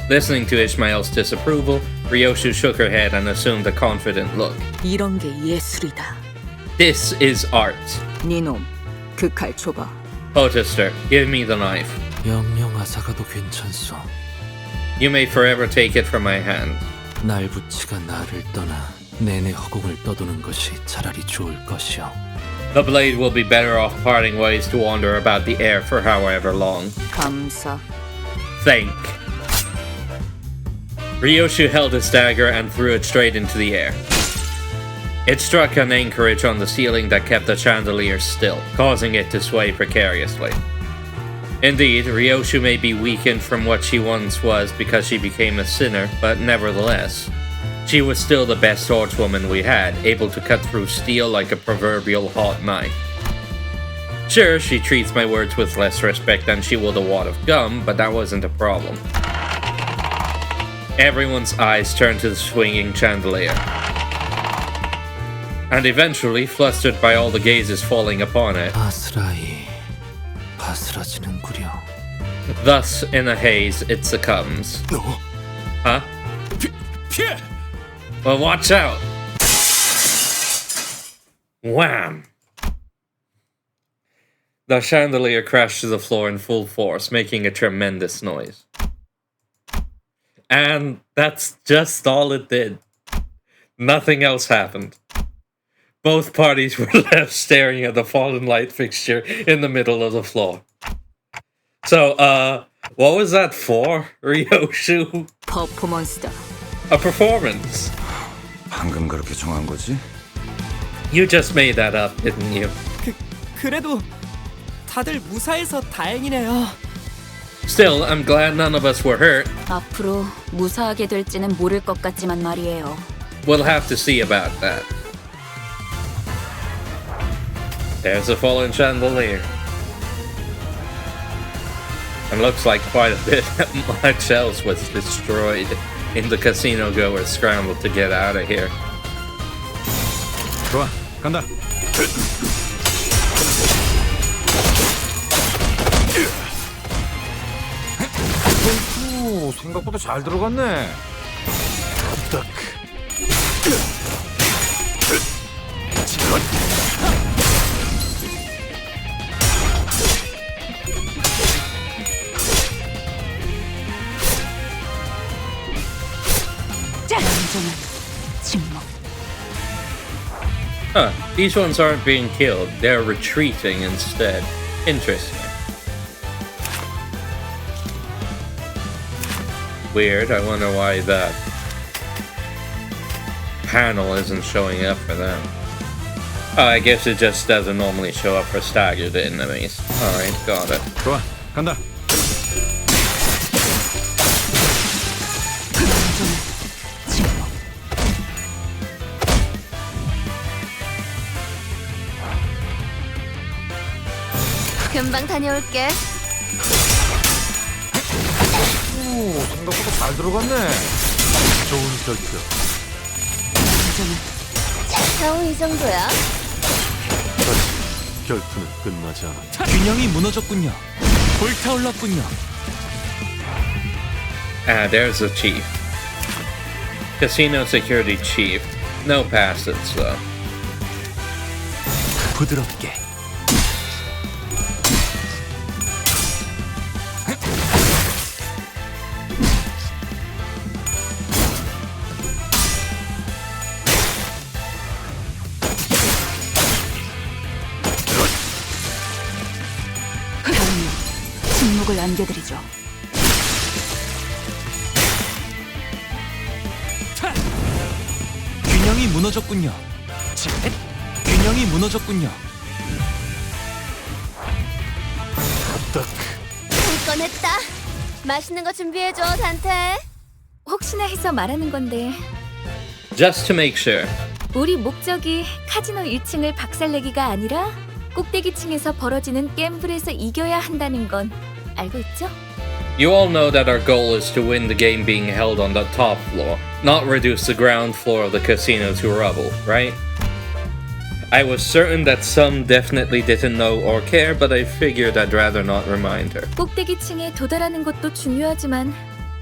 Listening to Ishmael's disapproval, Ryoshu shook her head and assumed a confident look. 이런 게 예술이다. This is art. 니놈, 그 칼 줘봐. Potister, give me the knife. 영영아사가도 괜찮소. You may forever take it from my hand. 날부치가 나를 떠나 내내 허공을 떠도는 것이 차라리 좋을 것이오. The blade will be better off parting ways to wander about the air for however long. 감사. Thank. Ryoshu held his dagger and threw it straight into the air. It struck an anchorage on the ceiling that kept the chandelier still, causing it to sway precariously. Indeed, Ryoshu may be weakened from what she once was because she became a sinner, but nevertheless, she was still the best swordswoman we had, able to cut through steel like a proverbial hot knife. Sure, she treats my words with less respect than she would a wad of gum, but that wasn't a problem. Everyone's eyes turned to the swinging chandelier. And eventually, flustered by all the gazes falling upon it, 아스라이 바스라지는구려. thus in a haze, it succumbs. Huh? 피해! Well, watch out! Wham! The chandelier crashed to the floor in full force, making a tremendous noise. And that's just all it did. Nothing else happened. Both parties were left staring at the fallen light fixture in the middle of the floor. So, what was that for, Ryoshu? 퍼포먼스다. A performance. 방금 그렇게 정한 거지? You just made that up, didn't you? 그래도 다들 무사해서 다행이네요. Still, I'm glad none of us were hurt. 앞으로 무사하게 될지는 모를 것 같지만 말이에요. We'll have to see about that. There's a fallen chandelier. And looks like quite a bit much else was destroyed in the casino goers scrambled to get out of here. 좋아, 간다. 오, 생각보다 잘 들어갔네. 딱 완전한 침묵. Huh, these ones aren't being killed, they're retreating instead. Interesting. Weird, I wonder why that panel isn't showing up for them. Oh, I guess it just doesn't normally show up for staggered enemies. Alright, got it. 좋아, 간다. 금방 다녀올게. 오, 생각보다 잘 들어갔네. 좋은 결투였다. 완전한 겨우 이 정도야. 결투는 끝나지 않았다. 균형이 무너졌군요. 불타올랐군요. Ah, there's the chief. Casino security chief. No passives though. 부드럽게. 다음은 침묵을 안겨드리죠. 균형이 무너졌군요. 균형이 무너졌군요. 한 건 했다. 맛있는 거 준비해줘, 단테. 혹시나 해서 말하는 건데 Just to make sure. 우리 목적이 카지노 1층을 박살내기가 아니라 꼭대기층에서 벌어지는 갬블에서 이겨야 한다는 건 알고 있죠? You all know that our goal is to win the game being held on the top floor, not reduce the ground floor of the casino to rubble, right? I was certain that some definitely didn't know or care, but I figured I'd rather not remind her. 꼭대기층에 도달하는 것도 중요하지만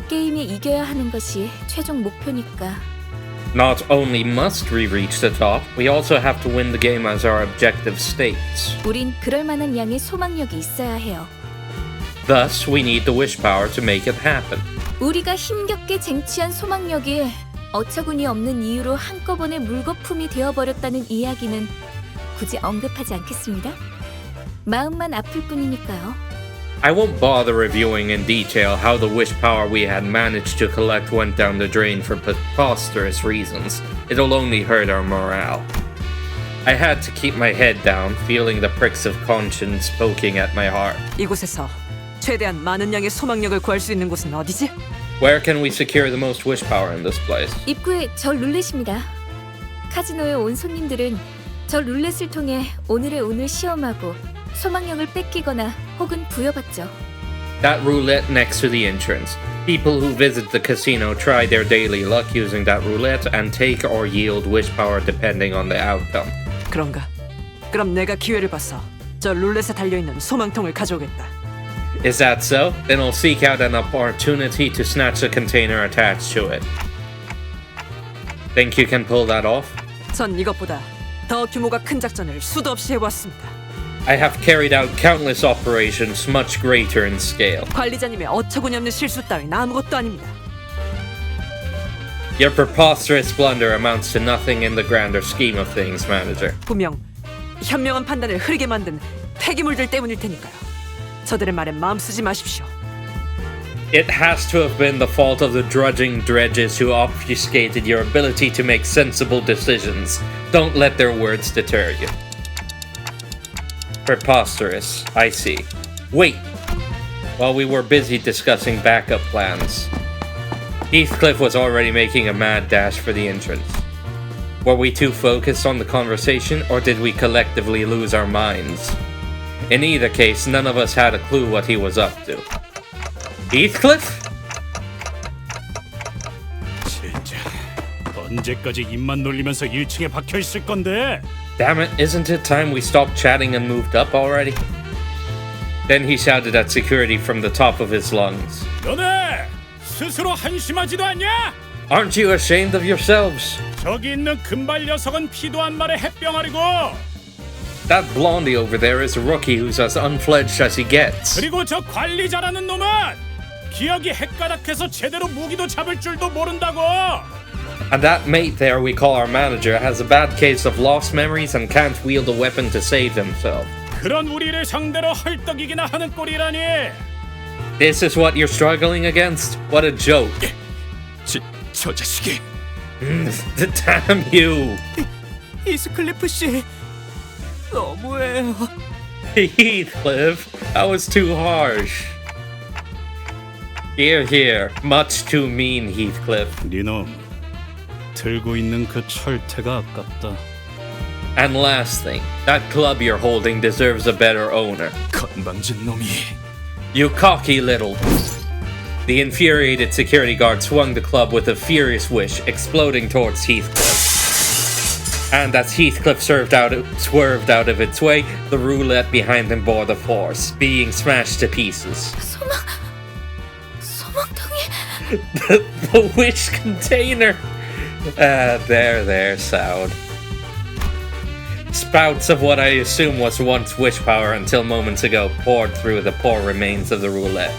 게임에 이겨야 하는 것이 최종 목표니까. Not only must we reach the top, we also have to win the game as our objective states. 우린 그럴 만한 양의 소망력이 있어야 해요. Thus, we need the wish power to make it happen. 우리가 힘겹게 쟁취한 소망력이 어처구니 없는 이유로 한꺼번에 물거품이 되어버렸다는 이야기는 굳이 언급하지 않겠습니다. 마음만 아플 뿐이니까요. I won't bother reviewing in detail how the wish power we had managed to collect went down the drain for preposterous reasons. It'll only hurt our morale. I had to keep my head down, feeling the pricks of conscience poking at my heart. 이곳에서 최대한 많은 양의 소망력을 구할 수 있는 곳은 어디지? Where can we secure the most wish power in this place? 입구에 저 룰렛입니다. 카지노에 온 손님들은 저 룰렛을 통해 오늘의 운을 시험하고 소망력을 뺏기거나 혹은 부여받죠. That roulette next to the entrance. People who visit the casino try their daily luck using that roulette and take or yield wish power depending on the outcome. 그런가? 그럼 내가 기회를 봐서 저 룰렛에 달려있는 소망통을 가져오겠다. Is that so? Then I'll seek out an opportunity to snatch the container attached to it. Think you can pull that off? 전 이것보다 더 규모가 큰 작전을 수도 없이 해왔습니다. I have carried out countless operations much greater in scale. 관리자님의 어처구니 없는 실수 따윈 아무것도 아닙니다. Your preposterous blunder amounts to nothing in the grander scheme of things, manager. 분명 현명한 판단을 흐리게 만든 폐기물들 때문일 테니까요. 저들의 말에 마음 쓰지 마십시오. It has to have been the fault of the drudging dredges who obfuscated your ability to make sensible decisions. Don't let their words deter you. Preposterous, I see. Wait! While we were busy discussing backup plans, Heathcliff was already making a mad dash for the entrance. Were we too focused on the conversation, or did we collectively lose our minds? In either case, none of us had a clue what he was up to. Heathcliff? 진짜 언제까지 입만 놀리면서 1층에 박혀 있을 건데? Damn it, isn't it time we stopped chatting and moved up already? Then he shouted at security from the top of his lungs. 너네 스스로 한심하지도 않냐? Aren't you ashamed of yourselves? 저기 있는 금발 녀석은 피도 안 말의 햇병아리고 That blondie over there is a rookie who's as unfledged as he gets. 그리고 저 관리자라는 놈은 기억이 헷가닥해서 제대로 무기도 잡을 줄도 모른다고. And that mate there we call our manager has a bad case of lost memories and can't wield a weapon to save himself. 그런 우리를 상대로 헐떡이기나 하는 꼴이라니. This is what you're struggling against? What a joke. 저 자식이. Damn you. 히스클리프 씨, 너무해요. Heathcliff, that was too harsh. Here, here. Much too mean, Heathcliff. 니놈, 들고 있는 그 철퇴가 아깝다. And last thing, that club you're holding deserves a better owner. 건방진 놈이. You cocky little... The infuriated security guard swung the club with a furious wish, exploding towards Heathcliff. And as Heathcliff swerved out of its way, the roulette behind him bore the force, being smashed to pieces. The wish container! There, Sound. Spouts of what I assume was once wish power until moments ago poured through the poor remains of the roulette.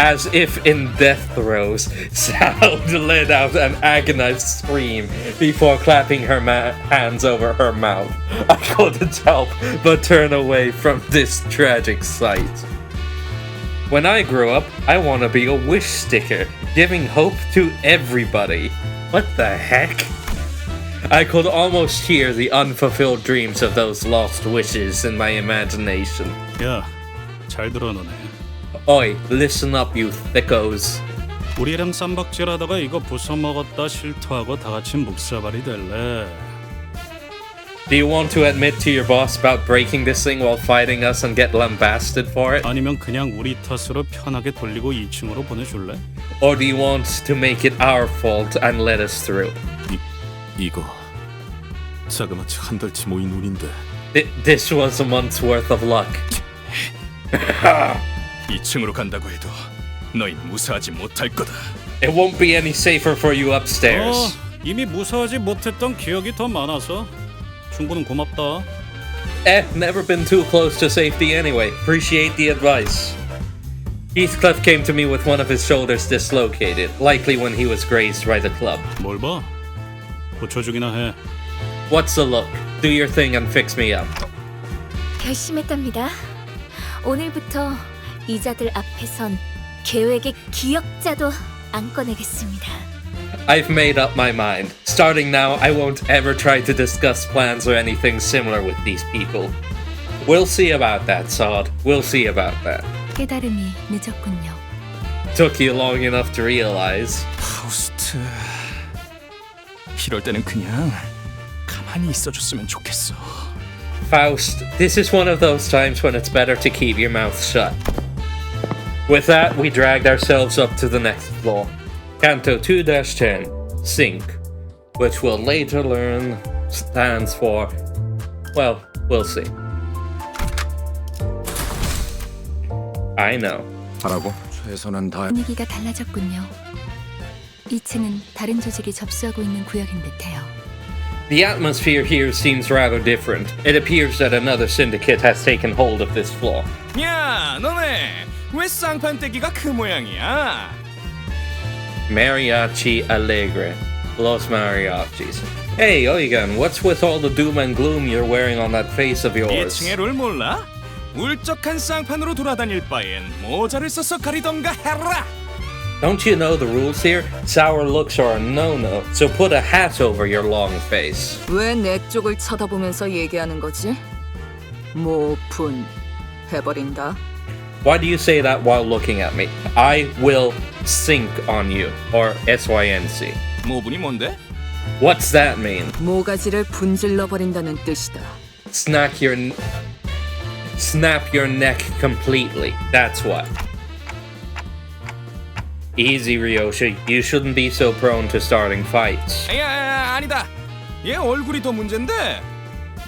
As if in death throes, Sound let out an agonized scream before clapping her hands over her mouth. I couldn't help but turn away from this tragic sight. When I grow up, I want to be a wish sticker, giving hope to everybody. What the heck? I could almost hear the unfulfilled dreams of those lost wishes in my imagination. 야, 잘 들어 너네. Oi, listen up, you thickos. 우리랑 쌈박질하다가 이거 부숴먹었다 실토하고 다 같이 묵사발이 될래. Do you want to admit to your boss about breaking this thing while fighting us and get lambasted for it? 아니면 그냥 우리 탓으로 편하게 돌리고 2층으로 보내줄래? Or do you want to make it our fault and let us through? 이거 자그마치 한 달치 모인 운인데. This was a month's worth of luck. 2층으로 간다고 해도 너희 무사하지 못할 거다. It won't be any safer for you upstairs. 이미 무사하지 못했던 기억이 더 많아서 충고는 고맙다. Never been too close to safety anyway. Appreciate the advice. Heathcliff came to me with one of his shoulders dislocated, likely when he was grazed by the club. 뭘 봐? 고쳐주기나 해. What's the look? Do your thing and fix me up. 결심했답니다. 오늘부터 이자들 앞에선 계획의 기억자도 안 꺼내겠습니다. I've made up my mind. Starting now, I won't ever try to discuss plans or anything similar with these people. We'll see about that, Sod. We'll see about that. 깨달음이 늦었군요. Took you long enough to realize. 파우스트, 이럴 때는 그냥 가만히 있어줬으면 좋겠어. Faust, this is one of those times when it's better to keep your mouth shut. With that, we dragged ourselves up to the next floor. Canto 2-10, Sync, which we'll later learn stands for, well, we'll see. I know. 하라고? 최선은 다. 분위기가 달라졌군요. 2층은 다른 조직이 접수하고 있는 구역인 듯해요. The atmosphere here seems rather different. It appears that another syndicate has taken hold of this floor. 야, 너네 왜 쌍판떼기가 그 모양이야? Mariachi Alegre. Los Mariachis. Hey, Eugen, what's with all the doom and gloom you're wearing on that face of yours? 2층의 룰 몰라? 울적한 쌍판으로 돌아다닐 바엔 모자를 써서 가리던가 해라. Don't you know the rules here? Sour looks are a no-no, so put a hat over your long face. 왜 내 쪽을 쳐다보면서 얘기하는 거지? 모분 해버린다. Why do you say that while looking at me? I will sink on you, or SYNC. 모분이 뭔데? What's that mean? 모가지를 분질러 버린다는 뜻이다. Snap your neck completely. That's what. Easy, Ryoshi. You shouldn't be so prone to starting fights. 야, 아니다. 얘 얼굴이 더 문제인데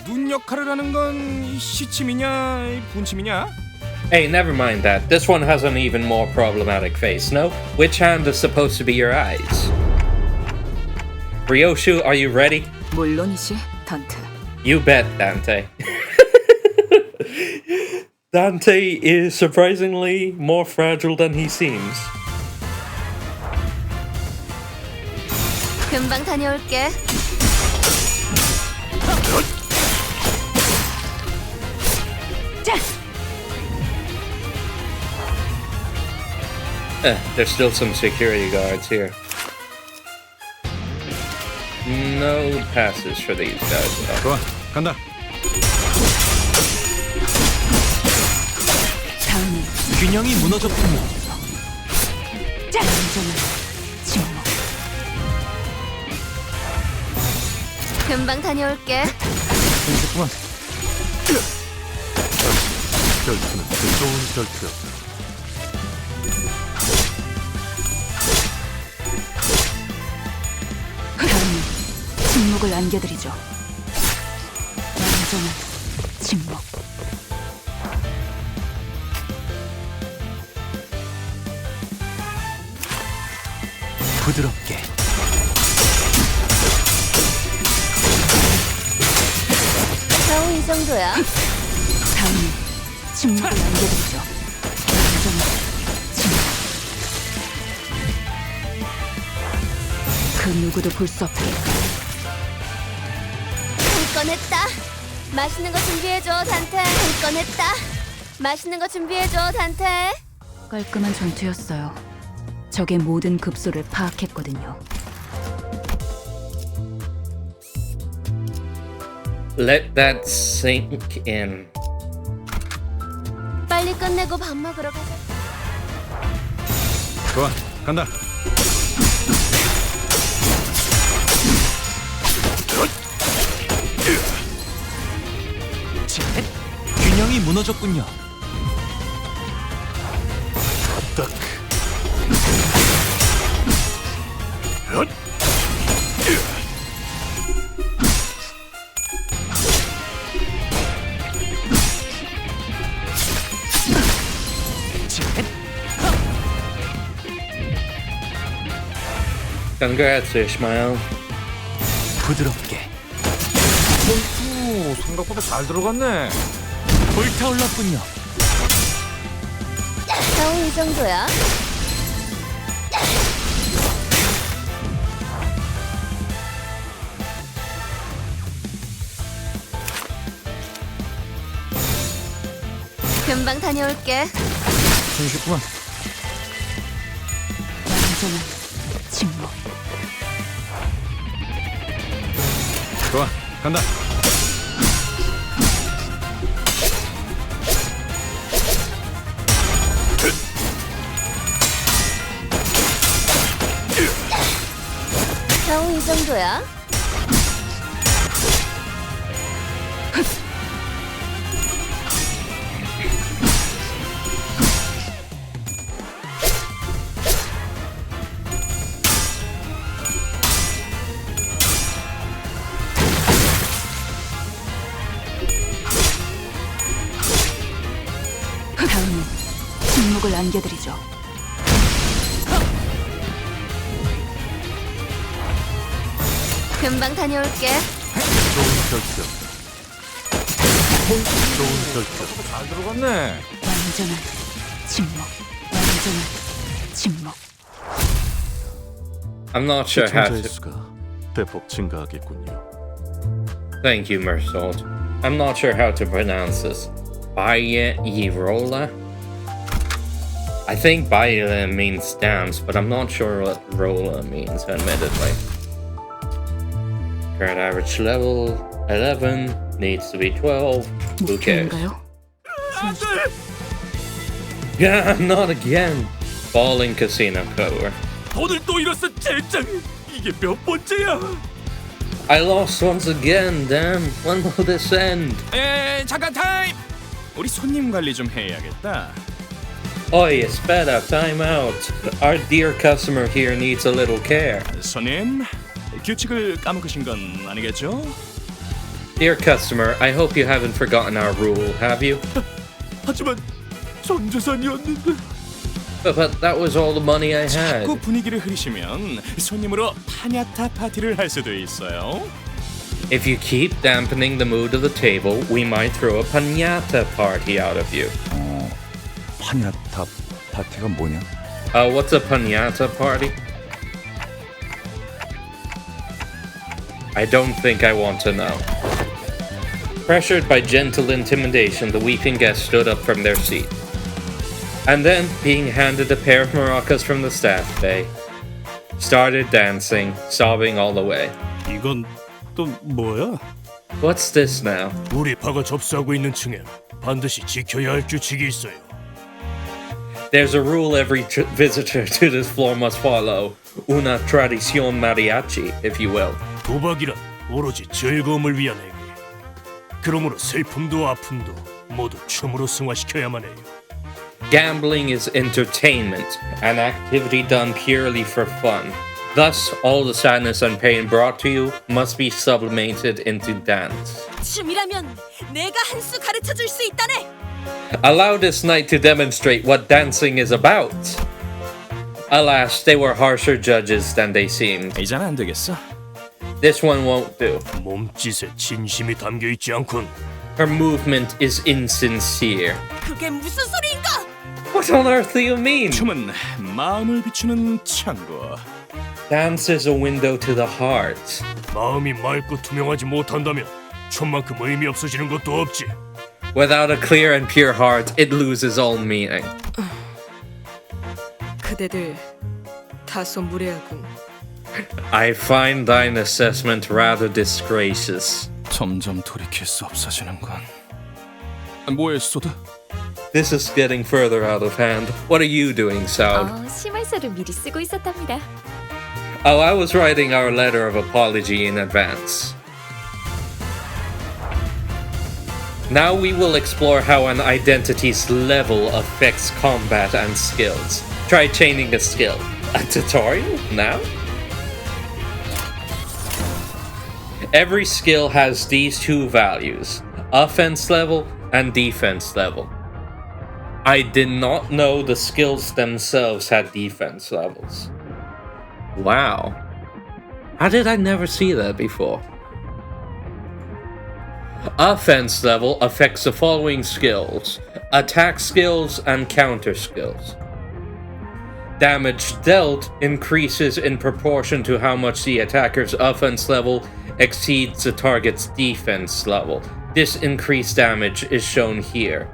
눈 역할을 하는 건 시침이냐 분침이냐? Hey, never mind that. This one has an even more problematic face, no? Which hand is supposed to be your eyes? Ryoshu, are you ready? 물론이지, 단테. You bet, Dante. Dante is surprisingly more fragile than he seems. 금방 다녀올게. 자. There's still some security guards here. No passes for these guys. 좋아, 간다. 다음은 균형이 무너졌군요. 자. 침묵. 금방 다녀올게. 잠시만. 결투는 그 좋은 결투였다. 다음은 침묵. 침묵을 안겨드리죠. 완전한 침묵. 부드럽게. 겨우 이 정도야. 다음은 침묵을 안겨드리죠. 완전한 침묵. 그 누구도 볼 수 없게. 한 건 했다. 맛있는 거 준비해줘, 단테. 한 건 했다. 맛있는 거 준비해줘, 단테. 깔끔한 전투였어요. 적의 모든 급소를 파악했거든요. Let that sink in. 빨리 끝내고 밥 먹으러 가자. 좋아, 간다. 균형이 무너졌군요. 딱. Congrats, Ishmael. 부드럽게. 오, 생각보다 잘 들어갔네. 불타올랐군요. 겨우 이 정도야. 금방 다녀올게. 손쉽구만. 완전한 침묵. 좋아, 간다. 겨우 이 정도야. 다음은 침묵을 안겨드리죠. 금방 다녀올게. 좋은 결정. 좋은 결정. 잘 들어갔네. 완전한 침묵. 완전한 침묵. I'm not sure how 시청자의 to. 수가 대폭 증가하겠군요. Thank you, Mersault. I'm not sure how to pronounce this. Bayerola? I think Baye means dance, but I'm not sure what rolla means, admittedly. Current average level 11, needs to be 12. Who cares? Yeah, not again. Falling casino cover. 오늘 또 잃었어, 젠장. 이게 몇 번째야? I lost once again, damn. When will this end? 잠깐 타임. 우리 손님 관리 좀 해야겠다. Oi, Espada, time out. Our dear customer here needs a little care. 손님, 규칙을 까먹으신 건 아니겠죠? Dear customer, I hope you haven't forgotten our rule, have you? 하지만 전 재산이었는데. But that was all the money I had. 자꾸 분위기를 흐리시면 손님으로 파냐타 파티를 할 수도 있어요. If you keep dampening the mood of the table, we might throw a piñata party out of you. 파냐타 파티가 뭐냐? What's a piñata party? I don't think I want to know. Pressured by gentle intimidation, the weeping guests stood up from their seat. And then, being handed a pair of maracas from the staff, they started dancing, sobbing all the way. 이건 또 뭐야? What's this now? 우리 파가 접수하고 있는 층엔 반드시 지켜야 할 규칙이 있어요. There's a rule every visitor to this floor must follow. Una tradición mariachi, if you will. 도박이란 오로지 즐거움을 위한 행위. 그러므로 슬픔도 아픔도 모두 춤으로 승화시켜야만 해요. Gambling is entertainment, an activity done purely for fun. Thus, all the sadness and pain brought to you must be sublimated into dance. 춤이라면 내가 한 수 가르쳐 줄 수 있다네. Allow this night to demonstrate what dancing is about. Alas, they were harsher judges than they seemed. 이제는 안 되겠어. This one won't do. 몸짓에 진심이 담겨 있지 않군. Her movement is insincere. 그게 무슨 소리인가? What on earth do you mean? 춤은 마음을 비추는 창고. Dance is a window to the heart. 마음이 맑고 투명하지 못한다면 춤만큼 의미 없어지는 것도 없지. Without a clear and pure heart, it loses all meaning. 그대들 다소 무례하군. I find thine assessment rather disgracious. 점점 돌이킬 수 없어지는군. 뭐해, 소드? This is getting further out of hand. What are you doing, Saud? 심할서를 미리 쓰고 있었답니다. Oh, I was writing our letter of apology in advance. Now we will explore how an identity's level affects combat and skills. Try chaining a skill. A tutorial? Now? Every skill has these two values, offense level and defense level. I did not know the skills themselves had defense levels. Wow. How did I never see that before? Offense level affects the following skills: attack skills and counter skills. Damage dealt increases in proportion to how much the attacker's offense level exceeds the target's defense level. This increased damage is shown here.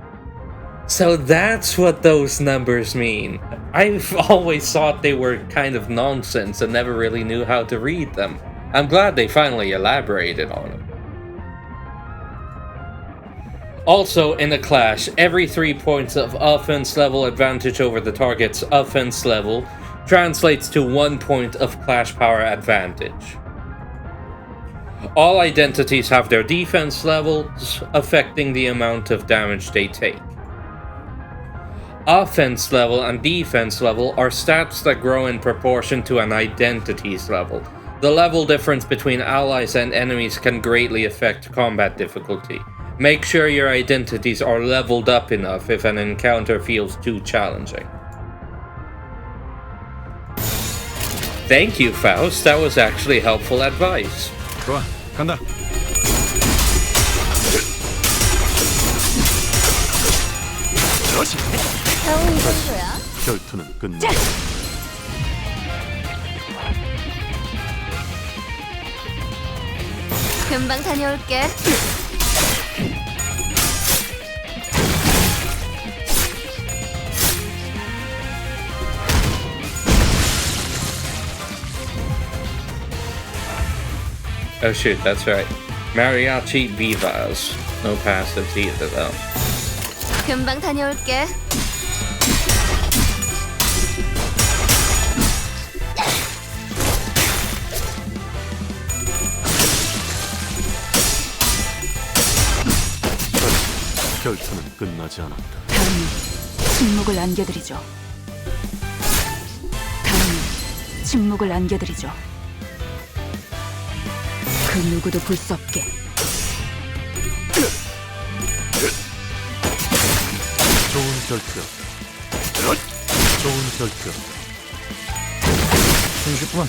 So that's what those numbers mean. I've always thought they were kind of nonsense and never really knew how to read them. I'm glad they finally elaborated on it. Also, in a clash, every 3 points of offense level advantage over the target's offense level translates to 1 point of clash power advantage. All identities have their defense levels affecting the amount of damage they take. Offense level and defense level are stats that grow in proportion to an identity's level. The level difference between allies and enemies can greatly affect combat difficulty. Make sure your identities are leveled up enough if an encounter feels too challenging. Thank you, Faust. That was actually helpful advice. 좋아, 간다. 겨우 이 정도야? 결투는 끝나. 금방 다녀올게. Oh shoot, that's right. Mariachi Vivas. No passives either though. 금방 다녀올게. 결투는 끝나지 않았다. 다음은 침묵을 안겨드리죠. 다음은 침묵을 안겨드리죠. 그 누구도 볼 수 없게. 좋은 결투였다. 좋은 결투였다. 30분.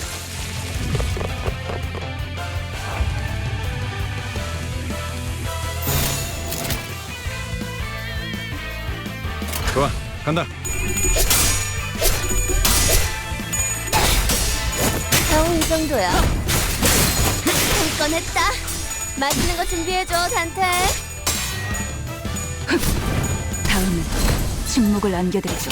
좋아, 간다. 겨우 이 정도야. 한 건 했다. 맛있는 거 준비해줘, 단테. 다음은 침묵을 안겨드리죠.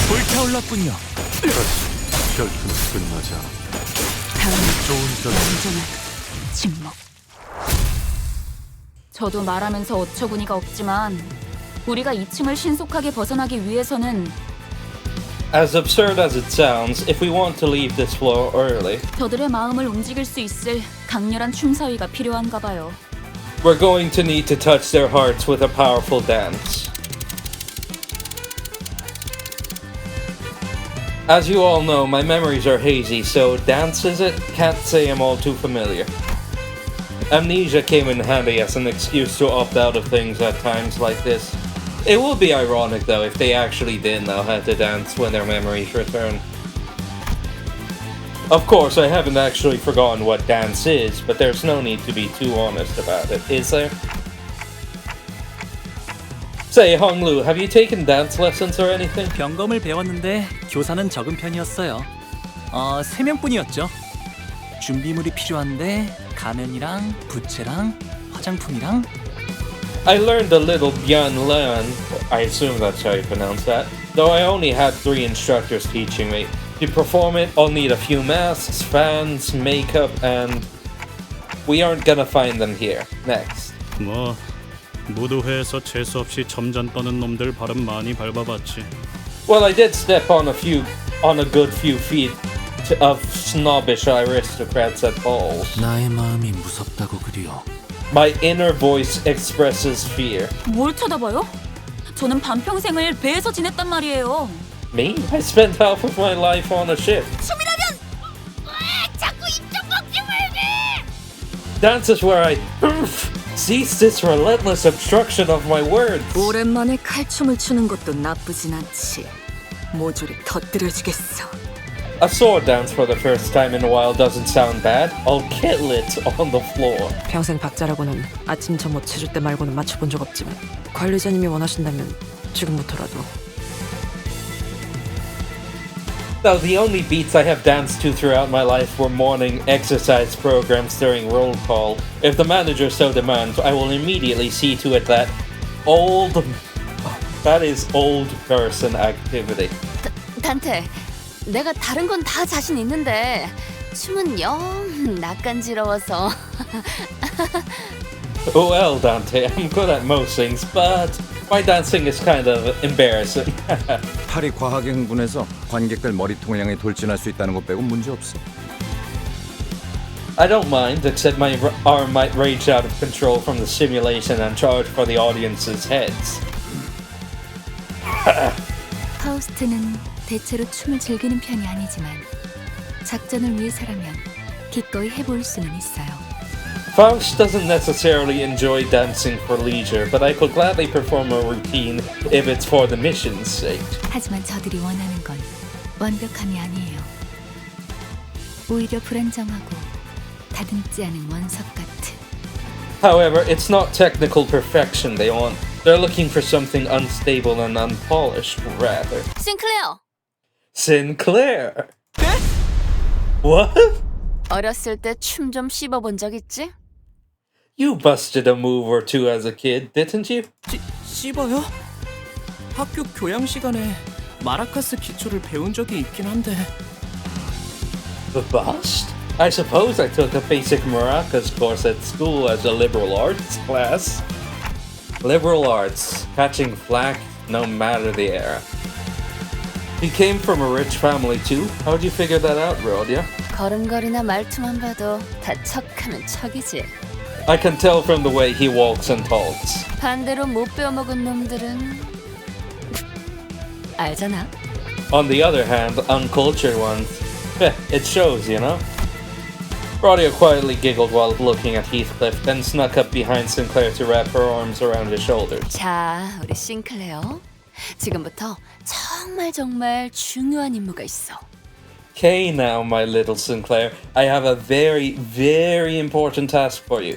불타올랐군요. 결투는 끝나지 않았다. 다음은 좋은 결투. 완전한 침묵. 저도 말하면서 어처구니가 없지만 우리가 2층을 신속하게 벗어나기 위해서는 As absurd as it sounds, if we want to leave this floor early, 저들의 마음을 움직일 수 있을 강렬한 춤사위가 필요한가 봐요. we're going to need to touch their hearts with a powerful dance. As you all know, my memories are hazy, so dance is it? Can't say I'm all too familiar. Amnesia came in handy as an excuse to opt out of things at times like this. It would be ironic though if they actually did know how to dance when their memories return. Of course, I haven't actually forgotten what dance is, but there's no need to be too honest about it, is there? Say, Honglu, have you taken dance lessons or anything? 병검을 배웠는데 교사는 적은 편이었어요. 3명뿐이었죠. 준비물이 필요한데 가면이랑 부채랑 화장품이랑. I learned a little Bian Lan, I assume that's how you pronounce that, though I only had 3 instructors teaching me. To perform it, I'll need a few masks, fans, makeup, and we aren't gonna find them here. Next. 뭐 무도회에서 재수 없이 점잔 떠는 놈들 발음 많이 밟아봤지. Well, I did step on a good few feet of snobbish aristocrats at balls. 나의 마음이 무섭다고 그리워. My inner voice expresses fear. 뭘 쳐다봐요? 저는 반평생을 배에서 지냈단 말이에요. Me? I spent half of my life on a ship. 춤이라면 왜 자꾸 입좀 먹지 말게. Dance is where I cease this relentless obstruction of my words. 오랜만에 칼춤을 추는 것도 나쁘진 않지. 모조리 터뜨려주겠어. A sword dance for the first time in a while doesn't sound bad. I'll kill it on the floor. 평생 박자라고는 아침 점호 쳐줄 때 말고는 맞춰본 적 없지만 관리자님이 원하신다면 지금부터라도. Now, the only beats I have danced to throughout my life were morning exercise programs during roll call. If the manager so demands, I will immediately see to it that is old person activity. 단테, 내가 다른 건 다 자신 있는데 춤은 영 낯간지러워서. Well, Dante, I'm good at most things, but my dancing is kind of embarrassing. 팔이 과하게 흥분해서 관객들 머리통을 향해 돌진할 수 있다는 것 빼고 문제 없어. I don't mind, except my arm might rage out of control from the simulation and charge for the audience's heads. 파우스트는 대체로 춤을 즐기는 편이 아니지만 작전을 위해서라면 기꺼이 해볼 수는 있어요. Faust doesn't necessarily enjoy dancing for leisure, but I could gladly perform a routine if it's for the mission's sake. 하지만 저들이 원하는 건 완벽함이 아니에요. 오히려 불안정하고 다듬지 않은 원석 같은. However, it's not technical perfection they want. They're looking for something unstable and unpolished, rather. 싱클레어! Sinclair! What? 어렸을 때 춤 좀 씹어본 적 있지? You busted a move or two as a kid, didn't you? 씹어요? 학교 교양 시간에 마라카스 기초를 배운 적이 있긴 한데. The bust? I suppose I took a basic maracas course at school as a liberal arts class. Liberal arts, catching flack no matter the era. You came from a rich family too? How'd you figure that out, Rhodia? 걸음걸이나 말투만 봐도 다 척하면 척이지. I can tell from the way he walks and talks. 반대로 못 배워먹은 놈들은 알잖아. On the other hand, uncultured ones, it shows, you know? Rhodia quietly giggled while looking at Heathcliff, then snuck up behind Sinclair to wrap her arms around his shoulders. 자, 우리 싱클레어. 지금부터 정말 중요한 임무가 있어. Okay now, my little Sinclair, I have a very, very important task for you.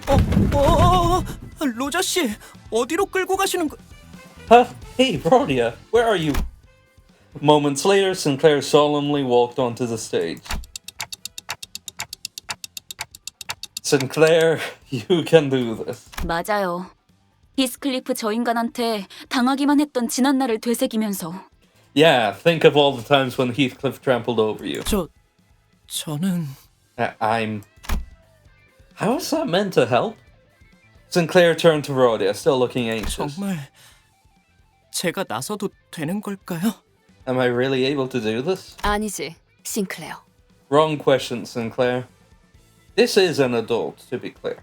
로저 씨, 어디로 끌고 가시는 거? Huh? Hey, Rhodia, where are you? Moments later, Sinclair solemnly walked onto the stage. Sinclair, you can do this. 맞아요. 히스클리프 저 인간한테 당하기만 했던 지난날을 되새기면서. Yeah, think of all the times when Heathcliff trampled over you. 저는... I'm... How is that meant to help? Sinclair turned to Rhodia, still looking anxious. 정말 제가 나서도 되는 걸까요? Am I really able to do this? 아니지, 싱클레어. Wrong question, Sinclair. This is an adult, to be clear.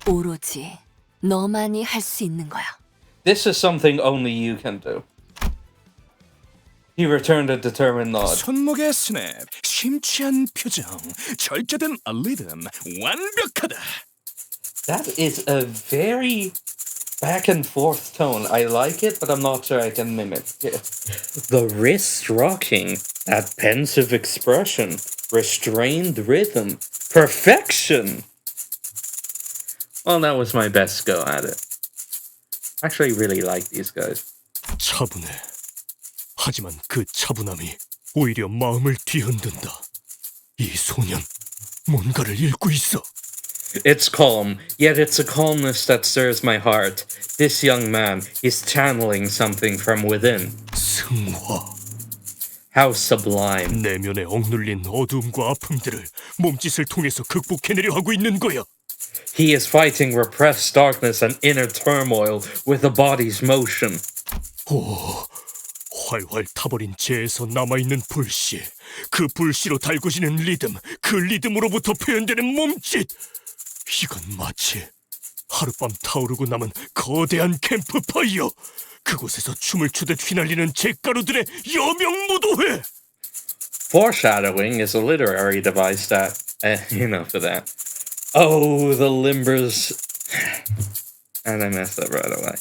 오로지 너만이 할 수 있는 거야. This is something only you can do. He returned a determined nod. 손목의 스냅, 심취한 표정, 절제된 리듬, 완벽하다. That is a very back and forth tone. I like it, but I'm not sure I can mimic it. The wrist rocking, that pensive expression, restrained rhythm, perfection. Well, that was my best go at it. Actually, really like these guys. 차분해. 하지만 그 차분함이 오히려 마음을 뒤흔든다. 이 소년 뭔가를 읽고 있어. It's calm, yet it's a calmness that stirs my heart. This young man is channeling something from within. 승화. How sublime. 내면에 억눌린 어둠과 아픔들을 몸짓을 통해서 극복해내려 하고 있는 거야. He is fighting repressed darkness and inner turmoil with the body's motion. 오, 활활 타버린 재에서 남아있는 불씨. 그 불씨로 달궈지는 리듬, 그 리듬으로부터 표현되는 몸짓. 이건 마치 하룻밤 타오르고 남은 거대한 캠프파이어. 그곳에서 춤을 추듯 휘날리는 잿가루들의 여명무도회. Foreshadowing is a literary device that, for that. Oh, the limbers. And I messed up right away.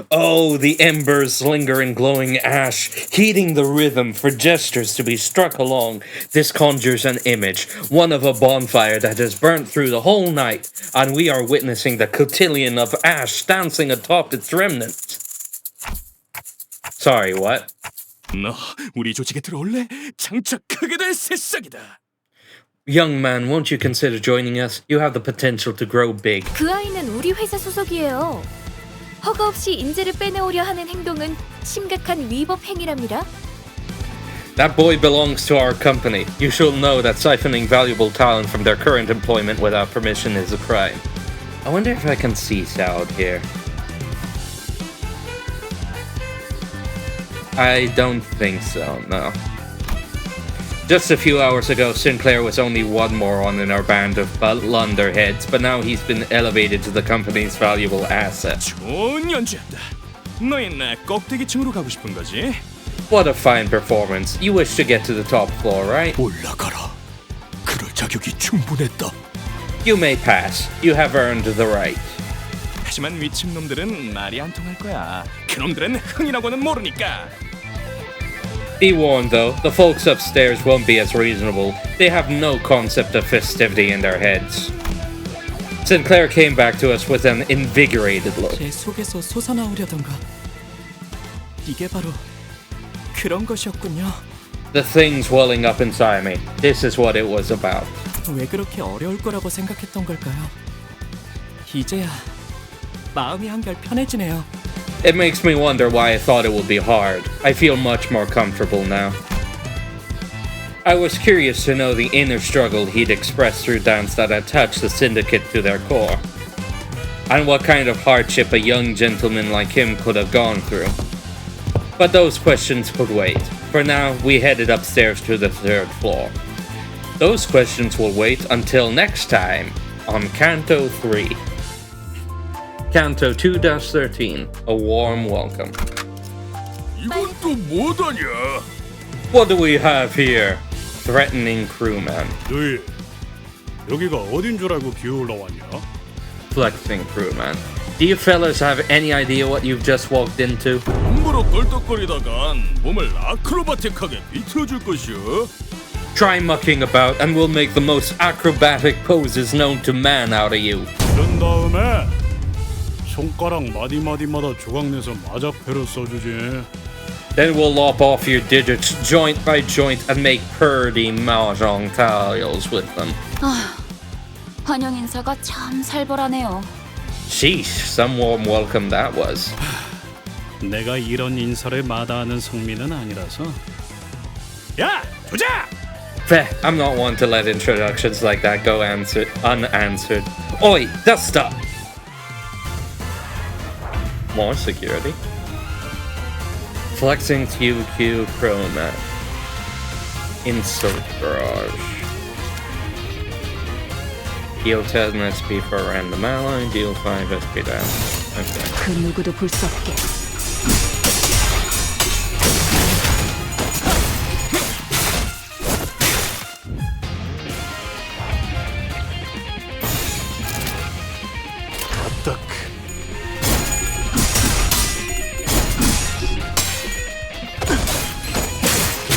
Oh, the embers linger in glowing ash, heating the rhythm for gestures to be struck along. This conjures an image, one of a bonfire that has burnt through the whole night, and we are witnessing the cotillion of ash dancing atop its remnants. Sorry, what? 너 우리 조직에 들어올래? 장착하게 될 새싹이다. Young man, won't you consider joining us? You have the potential to grow big. 그 아이는 우리 회사 소속이에요. 허가 없이 인재를 빼내오려 하는 행동은 심각한 위법 행위랍니다. That boy belongs to our company. You should know that siphoning valuable talent from their current employment without permission is a crime. I wonder if I can see Sal here. I don't think so, no. Just a few hours ago, Sinclair was only one moron in our band of blunderheads, but now he's been elevated to the company's valuable asset. 좋은 연주한다. 너희 나 꼭대기층으로 가고 싶은 거지? What a fine performance. You wish to get to the top floor, right? 올라가라. 그럴 자격이 충분했다. You may pass. You have earned the right. 하지만 위층 놈들은 말이 안 통할 거야. 그놈들은 흥이라고는 모르니까. Be warned though, the folks upstairs won't be as reasonable. They have no concept of festivity in their heads. Sinclair came back to us with an invigorated look. 제 속에서 솟아나오려던가. 이게 바로 그런 것이었군요. The things welling up inside me. This is what it was about. 왜 그렇게 어려울 거라고 생각했던 걸까요? 이제야 마음이 한결 편해지네요. It makes me wonder why I thought it would be hard. I feel much more comfortable now. I was curious to know the inner struggle he'd expressed through dance that had touched the syndicate to their core. And what kind of hardship a young gentleman like him could have gone through. But those questions could wait. For now, we headed upstairs to the 3rd floor. Those questions will wait until next time on Canto 3. Canto 2-13, A Warm Welcome. 이건 또 뭐더냐? What do we have here? Threatening crewman. 너희 여기가 어딘 줄 알고 기어올라 왔냐? Flexing crewman. Do you fellas have any idea what you've just walked into? 함부로 껄떡거리다간 몸을 아크로바틱하게 비틀어줄 것이오. Try mucking about and we'll make the most acrobatic poses known to man out of you. 그런 다음에 손가락 마디마디마다 조각내서 마작패로 써주지. Then we'll lop off your digits joint by joint and make purdy mahjong tiles with them. 아, 환영 인사가 참 살벌하네요. Sheesh, some warm welcome that was. 내가 이런 인사를 마다하는 성민은 아니라서. 야, 조자! Feh, I'm not one to let introductions like that go unanswered. Oi, dust up! More security. Reflecting QQ Chromat. Insert Barrage. Deal 10 SP for a random ally, deal 5 SP down. Okay. 그 누구도 볼 수 없게.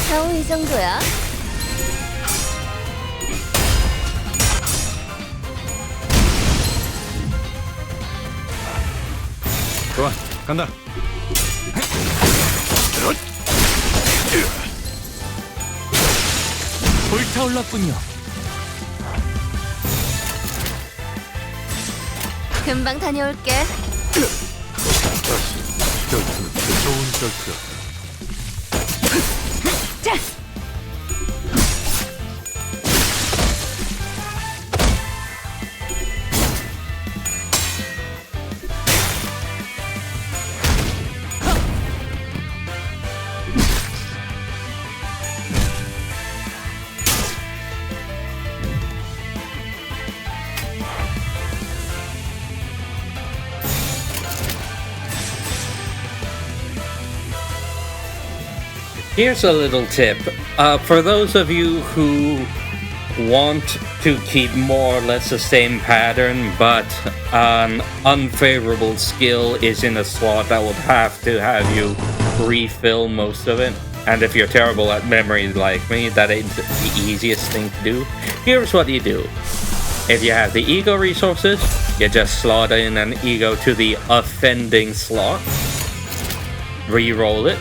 겨우 이 정도야. 좋아, 간다. 불타올랐군요. 금방 다녀올게. 결투는 좋은 결투였다. 자! Here's a little tip. For those of you who want to keep more or less the same pattern, but an unfavorable skill is in a slot that would have to have you refill most of it, and if you're terrible at memory like me, that ain't the easiest thing to do. Here's what you do. If you have the ego resources, you just slot in an ego to the offending slot, re-roll it,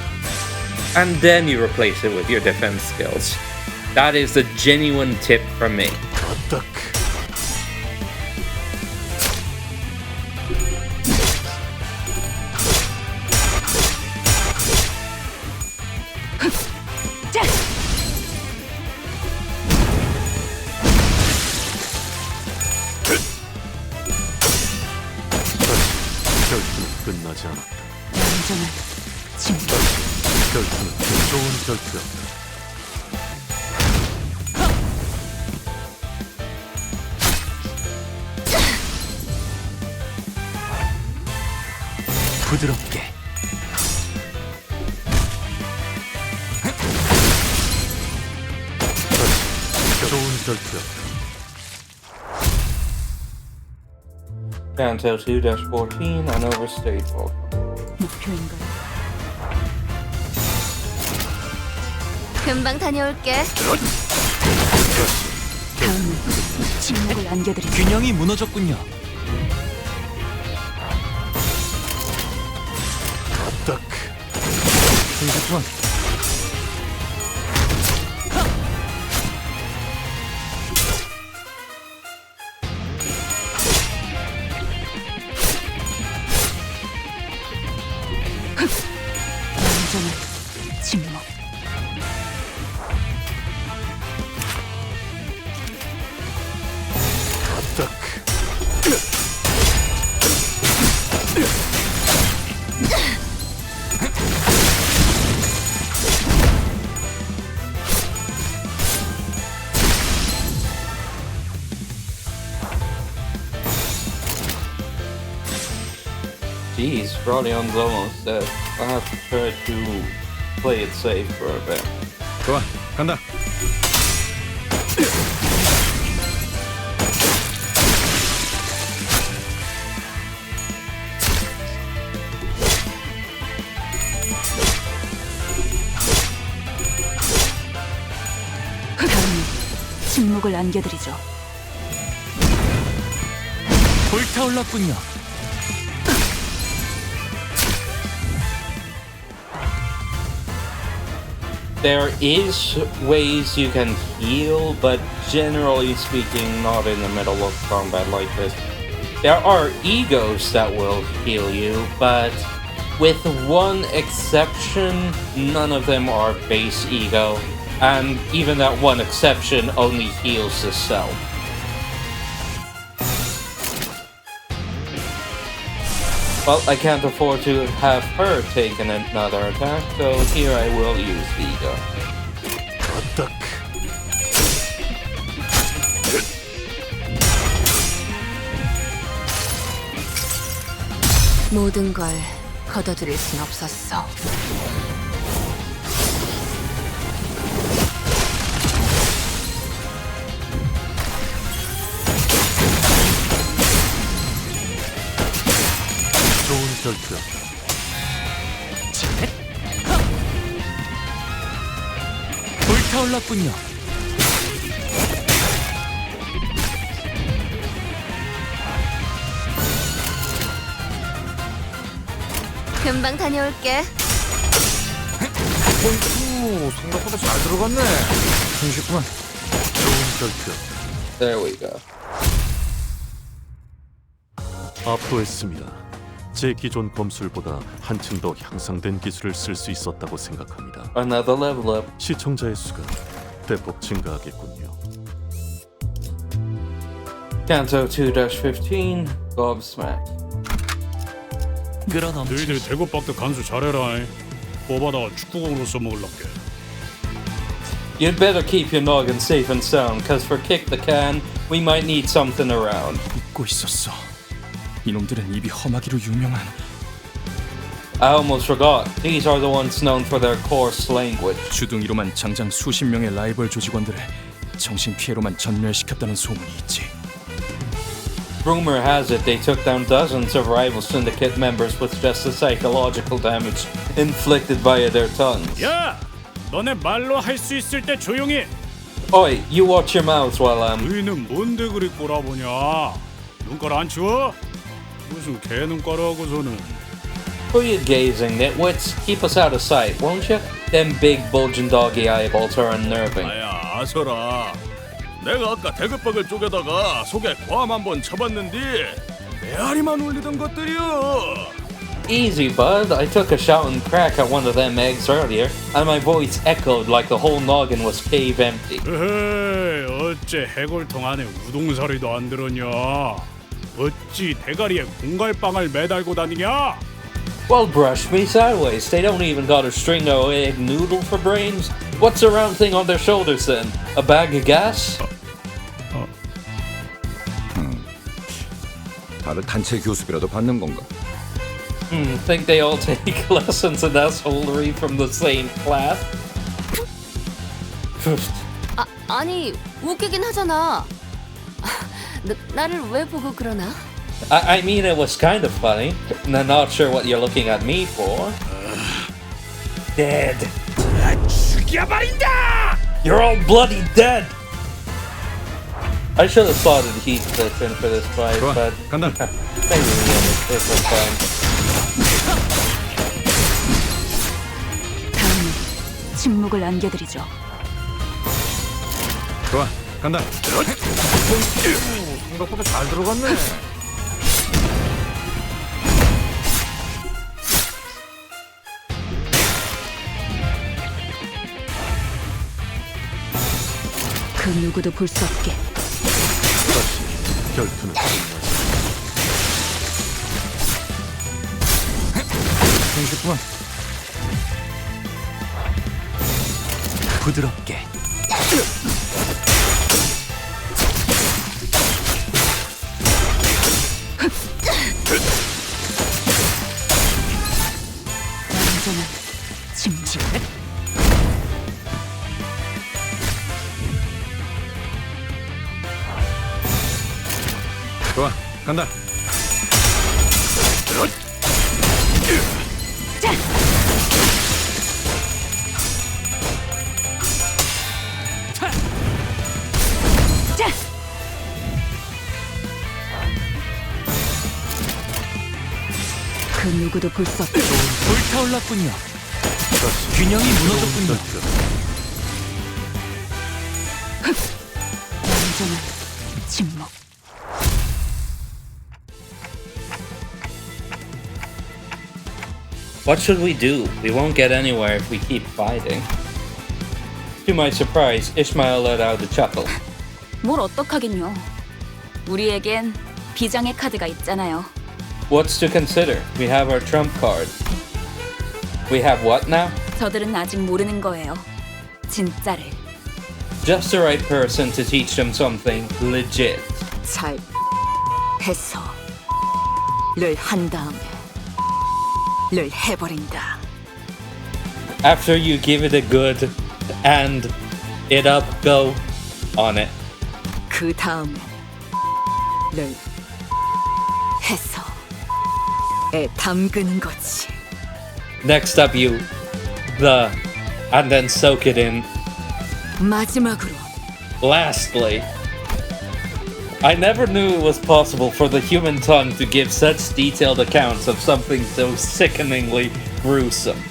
and then you replace it with your defense skills. That is the genuine tip from me. 결투는 끝나지 않았다. 완전한 침묵. 결투는 좋은 결투였다. 부드럽게. 좋은 결투였다. Downtail 2-14 and overstate welcome. 목표인가요? 금방 다녀올게. 다음은 침묵을 안겨드리죠. 균형이 무너졌군요. 승부권. 완전한 침묵. Jeez, Rodion's almost dead. I have to try to play it safe for a bit. 좋아, 간다. 다음은 침묵을 안겨드리죠. 불타올랐군요. There is ways you can heal, but generally speaking, not in the middle of combat like this. There are egos that will heal you, but with one exception, none of them are base ego, and even that one exception only heals the self. Well, I can't afford to have her take another attack, so here I will use Vega. 모든 걸 거둬들일 순 없었어. 좋은 결정. 불타올랐군요. 금방 다녀올게. 생각보다 잘 들어갔네. 손쉽구만. 좋은 결정. There we go. 압도했습니다. 제 기존 검술보다 한층 더 향상된 기술을 쓸 수 있었다고 생각합니다. Another level up. 시청자의 수가 대폭 증가하겠군요. Kanto 2-15, Gobsmack. 끌어넘치. 너희들 대구박도 간수 잘해라. 뽑아다가 축구공으로 써먹을랍게. You'd better keep your noggin safe and sound, cause for kick the can, we might need something around. 잊고 있었어. 이놈들은 입이 험하기로 유명한. I almost forgot. These are the ones known for their coarse language. 주둥이로만 장장 수십 명의 라이벌 조직원들을 정신 피해로만 전멸시켰다는 소문이 있지. Rumor has it they took down dozens of rival syndicate members with just the psychological damage inflicted via their tongues. 야, 너네 말로 할 수 있을 때 조용히. Oi, you watch your mouth while I'm. 너희는 뭔데 그리 꼬라보냐? 눈깔 안 치워? 무슨 개 눈깔하고서는. Who are you gazing, nitwits? Keep us out of sight, won't you? Them big bulging doggy eyeballs are unnerving. 아야, 아서라. 내가 아까 대급박을 쪼개다가 속에 괌 한번 쳐봤는데 메아리만 울리던 것들이여. Easy, bud. I took a shouting crack at one of them eggs earlier, and my voice echoed like the whole noggin was cave empty. 에헤이, 어째 해골통 안에 우동사리도 안 들었냐? 어찌 대가리에 공갈빵을 매달고 다니냐? Well, brush me sideways. They don't even got a string of egg noodle for brains. What's the round thing on their shoulders then? A bag of gas? 다들 단체 교습이라도 받는 건가? Think they all take lessons in assholery from the same class? 아니 웃기긴 하잖아. 나를 왜 보고 그러나? I mean, it was kind of funny. I'm not sure what you're looking at me for. Dead. 죽여버린다! You're all bloody dead! I should have slotted Heath in for this fight, but maybe it was fine. 다음은 침묵을 안겨드리죠. 좋아, 간다. 생각보다 잘 들어갔네. 그 누구도 볼 수 없게. 결투는 손쉽구만. 부드럽게. 완전한 침묵. 좋아, 간다. 그 누구도 볼 수 없게. 불타올랐군요. 균형이 무너졌군요. 완전한 침묵. What should we do? We won't get anywhere if we keep fighting. To my surprise, Ishmael let out a chuckle. 뭘 어떡하긴요. 우리에겐 비장의 카드가 있잖아요. What's to consider? We have our trump card. We have what now? 저들은 아직 모르는 거예요. 진짜를. Just the right person to teach them something legit. 잘 해서 를 한 다음에 를 해버린다. After you give it a good and it up, go on it. 그 다음에 를 해서 에 담그는 거지. Next up, you and then soak it in. 마지막으로 Lastly, I never knew it was possible for the human tongue to give such detailed accounts of something so sickeningly gruesome.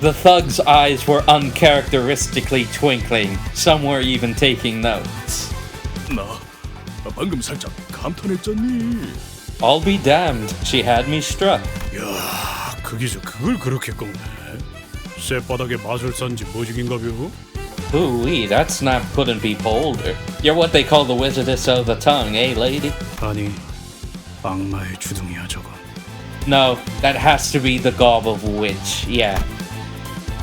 The thug's eyes were uncharacteristically twinkling. Some were even taking notes. 나 방금 살짝 감탄했잖니. I'll be damned, she had me struck. 야, 그 기술 그걸 그렇게 꺾네. 쇳바닥에 마술사인지 뭐지긴가벼? Ooh-wee, that snap couldn't be bolder. You're what they call the wizardess of the tongue, eh, lady? 아니, 악마의 주둥이야 저건. No, that has to be the gob of witch, yeah.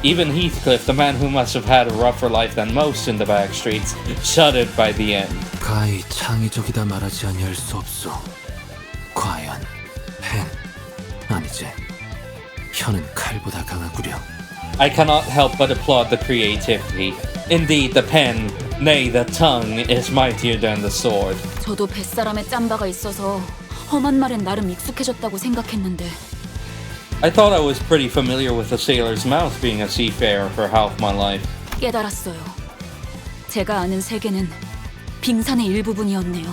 Even Heathcliff, the man who must have had a rougher life than most in the back streets, shuddered by the end. 가히 창의적이다 말하지 아니할 수 없소. 과연 펜 아니지. 혀는 칼보다 강하구려. I cannot help but applaud the creativity. Indeed, the pen, nay, the tongue, is mightier than the sword. 저도 뱃사람에 짬바가 있어서 험한 말엔 나름 익숙해졌다고 생각했는데 I thought I was pretty familiar with the sailor's mouth being a seafarer for half my life. 깨달았어요. 제가 아는 세계는 빙산의 일부분이었네요.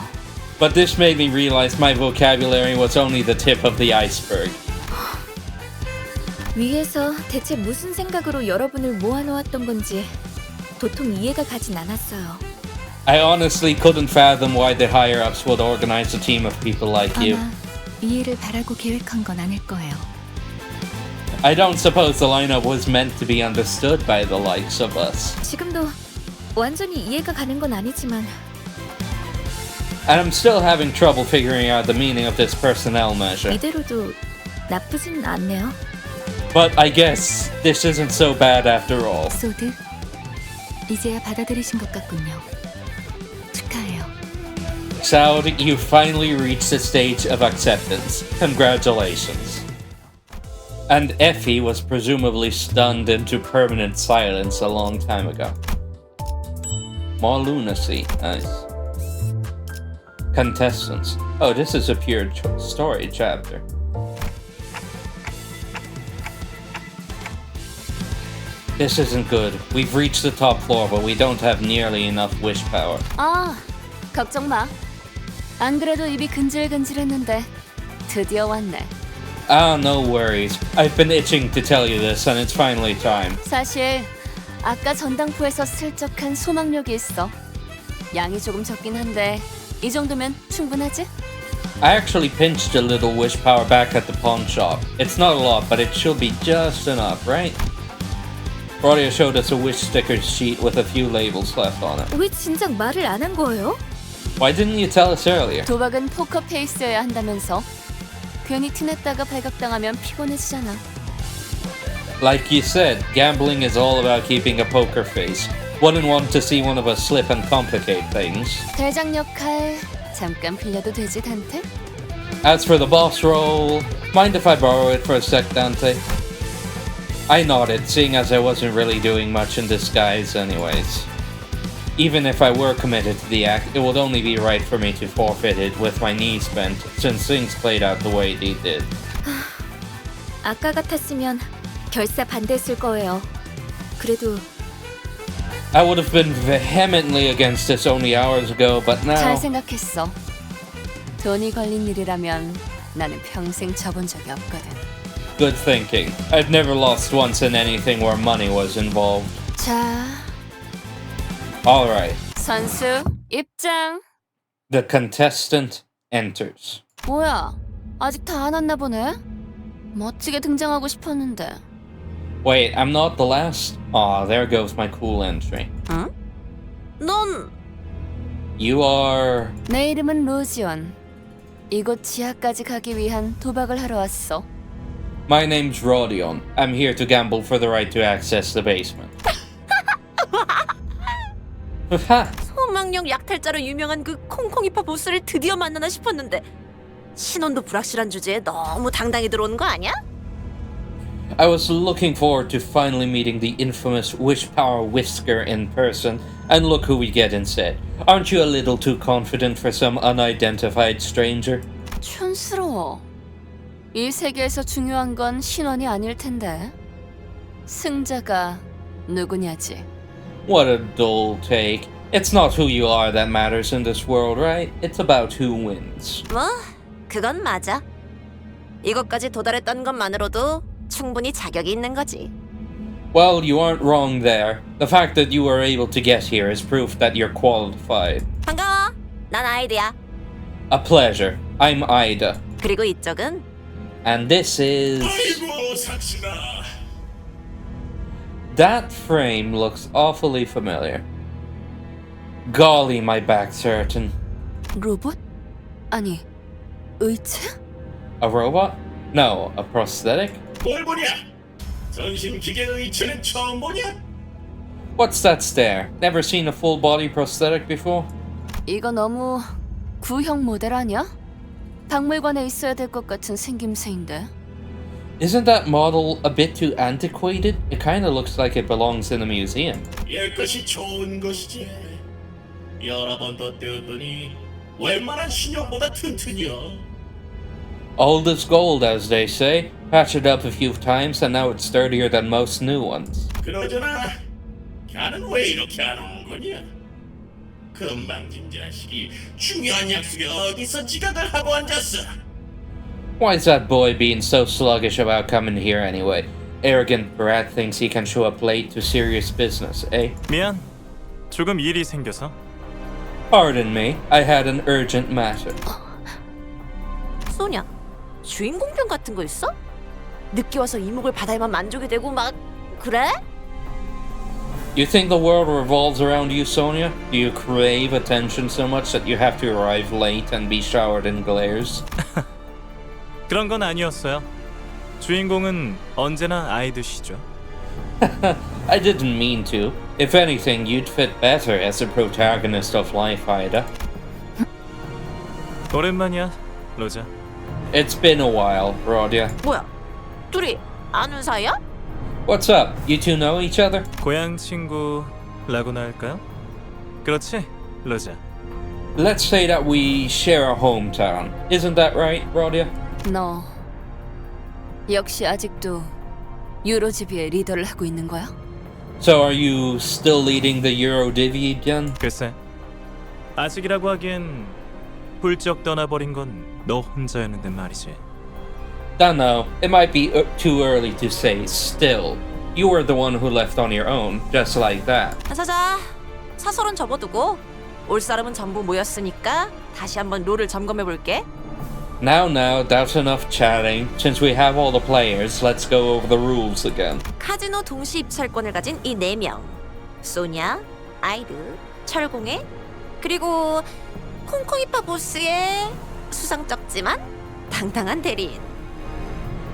But this made me realize my vocabulary was only the tip of the iceberg. 위에서 대체 무슨 생각으로 여러분을 모아놓았던 건지 도통 이해가 가진 않았어요. I honestly couldn't fathom why the higher-ups would organize a team of people like you. 아마 이해를 바라고 계획한 건 아닐 거예요. I don't suppose the lineup was meant to be understood by the likes of us. 지금도 완전히 이해가 가는 건 아니지만 And I'm still having trouble figuring out the meaning of this personnel measure. 이대로도 나쁘진 않네요. But I guess this isn't so bad after all. 소드, 이제야 받아들이신 것 같군요. 축하해요. Saud, you finally reached the stage of acceptance. Congratulations. And Effie was presumably stunned into permanent silence a long time ago. More lunacy, nice. Contestants. Oh, this is a pure story chapter. This isn't good. We've reached the top floor, but we don't have nearly enough wish power. 아, 걱정 마. 안 그래도 입이 근질근질했는데 드디어 왔네. Ah, no worries. I've been itching to tell you this, and it's finally time. 사실 아까 전당포에서 슬쩍한 소망력이 있어. 양이 조금 적긴 한데 이 정도면 충분하지? I actually pinched a little wish power back at the pawn shop. It's not a lot, but it should be just enough, right? Claudia showed us a wish sticker sheet with a few labels left on it. 왜 진작 말을 안 한 거예요? Why didn't you tell us earlier? 도박은 포커 페이스여야 한다면서. 괜히 티냈다가 발각당하면 피곤해지잖아. Like you said, gambling is all about keeping a poker face. Wouldn't want to see one of us slip and complicate things. 대장 역할 잠깐 빌려도 되지, 단테? As for the boss role, mind if I borrow it for a sec, Dante? I nodded, seeing as I wasn't really doing much in disguise anyways. Even if I were committed to the act, it would only be right for me to forfeit it with my knees bent, since things played out the way they did. 아까 같았으면 결사 반대했을 거예요. 그래도 I would have been vehemently against this only hours ago, but 잘 now... 생각했어. 돈이 걸린 일이라면 나는 평생 져본 적이 없거든. Good thinking. I've never lost once in anything where money was involved. 자, Alright, 선수 입장. the contestant enters. 뭐야? 아직 다 안 왔나 보네. 멋지게 등장하고 싶었는데. Wait, I'm not the last? Aw, there goes my cool entry. 응? 넌 You are... 내 이름은 로지원. 이곳 지하까지 가기 위한 도박을 하러 왔어. My name's Rodion. I'm here to gamble for the right to access the basement. 소망력 약탈자로 유명한 그 콩콩이파 보스를 드디어 만나나 싶었는데 신원도 불확실한 주제에 너무 당당히 들어오는 거 아니야? I was looking forward to finally meeting the infamous Wishpower Whisker in person, and look who we get instead. Aren't you a little too confident for some unidentified stranger? 촌스러워. 이 세계에서 중요한 건 신원이 아닐 텐데. 승자가 누구냐지. What a dull take. It's not who you are that matters in this world, right? It's about who wins. 뭐, 그건 맞아. 이것까지 도달했던 것만으로도 충분히 자격이 있는 거지. Well, you aren't wrong there. The fact that you were able to get here is proof that you're qualified. 반가워. 난 아이드야. A pleasure. I'm Ida. 그리고 이쪽은 And this is... 아이고 삭신아. That frame looks awfully familiar. Golly, my back's hurting. 로봇? 아니, 의체? A robot? No, a prosthetic? 뭘 보냐? 전신 기계 의체는 처음 보냐? What's that stare? Never seen a full body prosthetic before? 이거 너무 구형 모델 아니야? 박물관에 있어야 될 것 같은 생김새인데. Isn't that model a bit too antiquated? It kinda looks like it belongs in a museum. 옛것이 좋은 것이지. 여러 번 더 떼었더니 웬만한 신형보다 튼튼이여. Old as gold, as they say. Patched it up a few times and now it's sturdier than most new ones. 그러잖아. 걔는 왜 이렇게 안 오는 거냐? 금방진 자식이 중요한 약속에 어디서 지각을 하고 앉았어? Why's that boy being so sluggish about coming here anyway? Arrogant brat thinks he can show up late to serious business, eh? 미안. 조금 일이 생겨서. Pardon me, I had an urgent matter. 소냐, 주인공병 같은 거 있어? 늦게 와서 이목을 받아야만 만족이 되고 막 그래? You think the world revolves around you, Sonia? Do you crave attention so much that you have to arrive late and be showered in glares? 그런 건 아니었어요. 주인공은 언제나 아이드시죠. I didn't mean to. If anything, you'd fit better as the protagonist of life, Ida. 오랜만이야, 로자. It's been a while, Rodia. 뭐야, 둘이 아는 사이야? What's up? You two know each other? 고향 친구라고나 할까요? 그렇지, 로자. Let's say that we share a hometown. Isn't that right, Rodia? 너 역시 아직도 유로지비의 리더를 하고 있는 거야? So are you still leading the Eurodivision? 글쎄, 아직이라고 하기엔 훌쩍 떠나버린 건 너 혼자였는데 말이지. Don't know. It might be too early to say. Still, you were the one who left on your own, just like that. 자자자, 사설은 접어두고 올 사람은 전부 모였으니까 다시 한번 룰을 점검해 볼게. Now, that's enough chatting. Since we have all the players, let's go over the rules again. 카지노 동시 입찰권을 가진 이 4명. 소냐, 아이드, 철공애, 그리고 콩콩이파 보스의 수상쩍지만 당당한 대리인.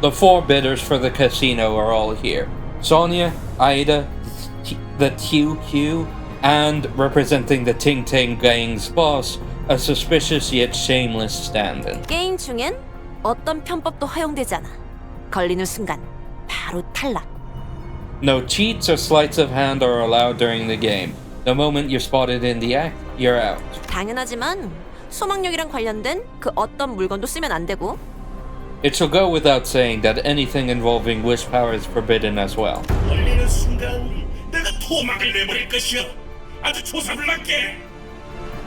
The 4 bidders for the casino are all here. Sonia, Ida, the TQ, and representing the Ting Ting Gang's boss, a suspicious yet shameless stand-in. 게임 중엔 어떤 편법도 허용되지 않아. 걸리는 순간 바로 탈락. No cheats or sleights of hand are allowed during the game. The moment you're spotted in the act, you're out. 당연하지만 소망력이랑 관련된 그 어떤 물건도 쓰면 안 되고. It shall go without saying that anything involving wish power is forbidden as well. 걸리는 순간 내가 토막을 내버릴 것이여. 아주 조사불납게.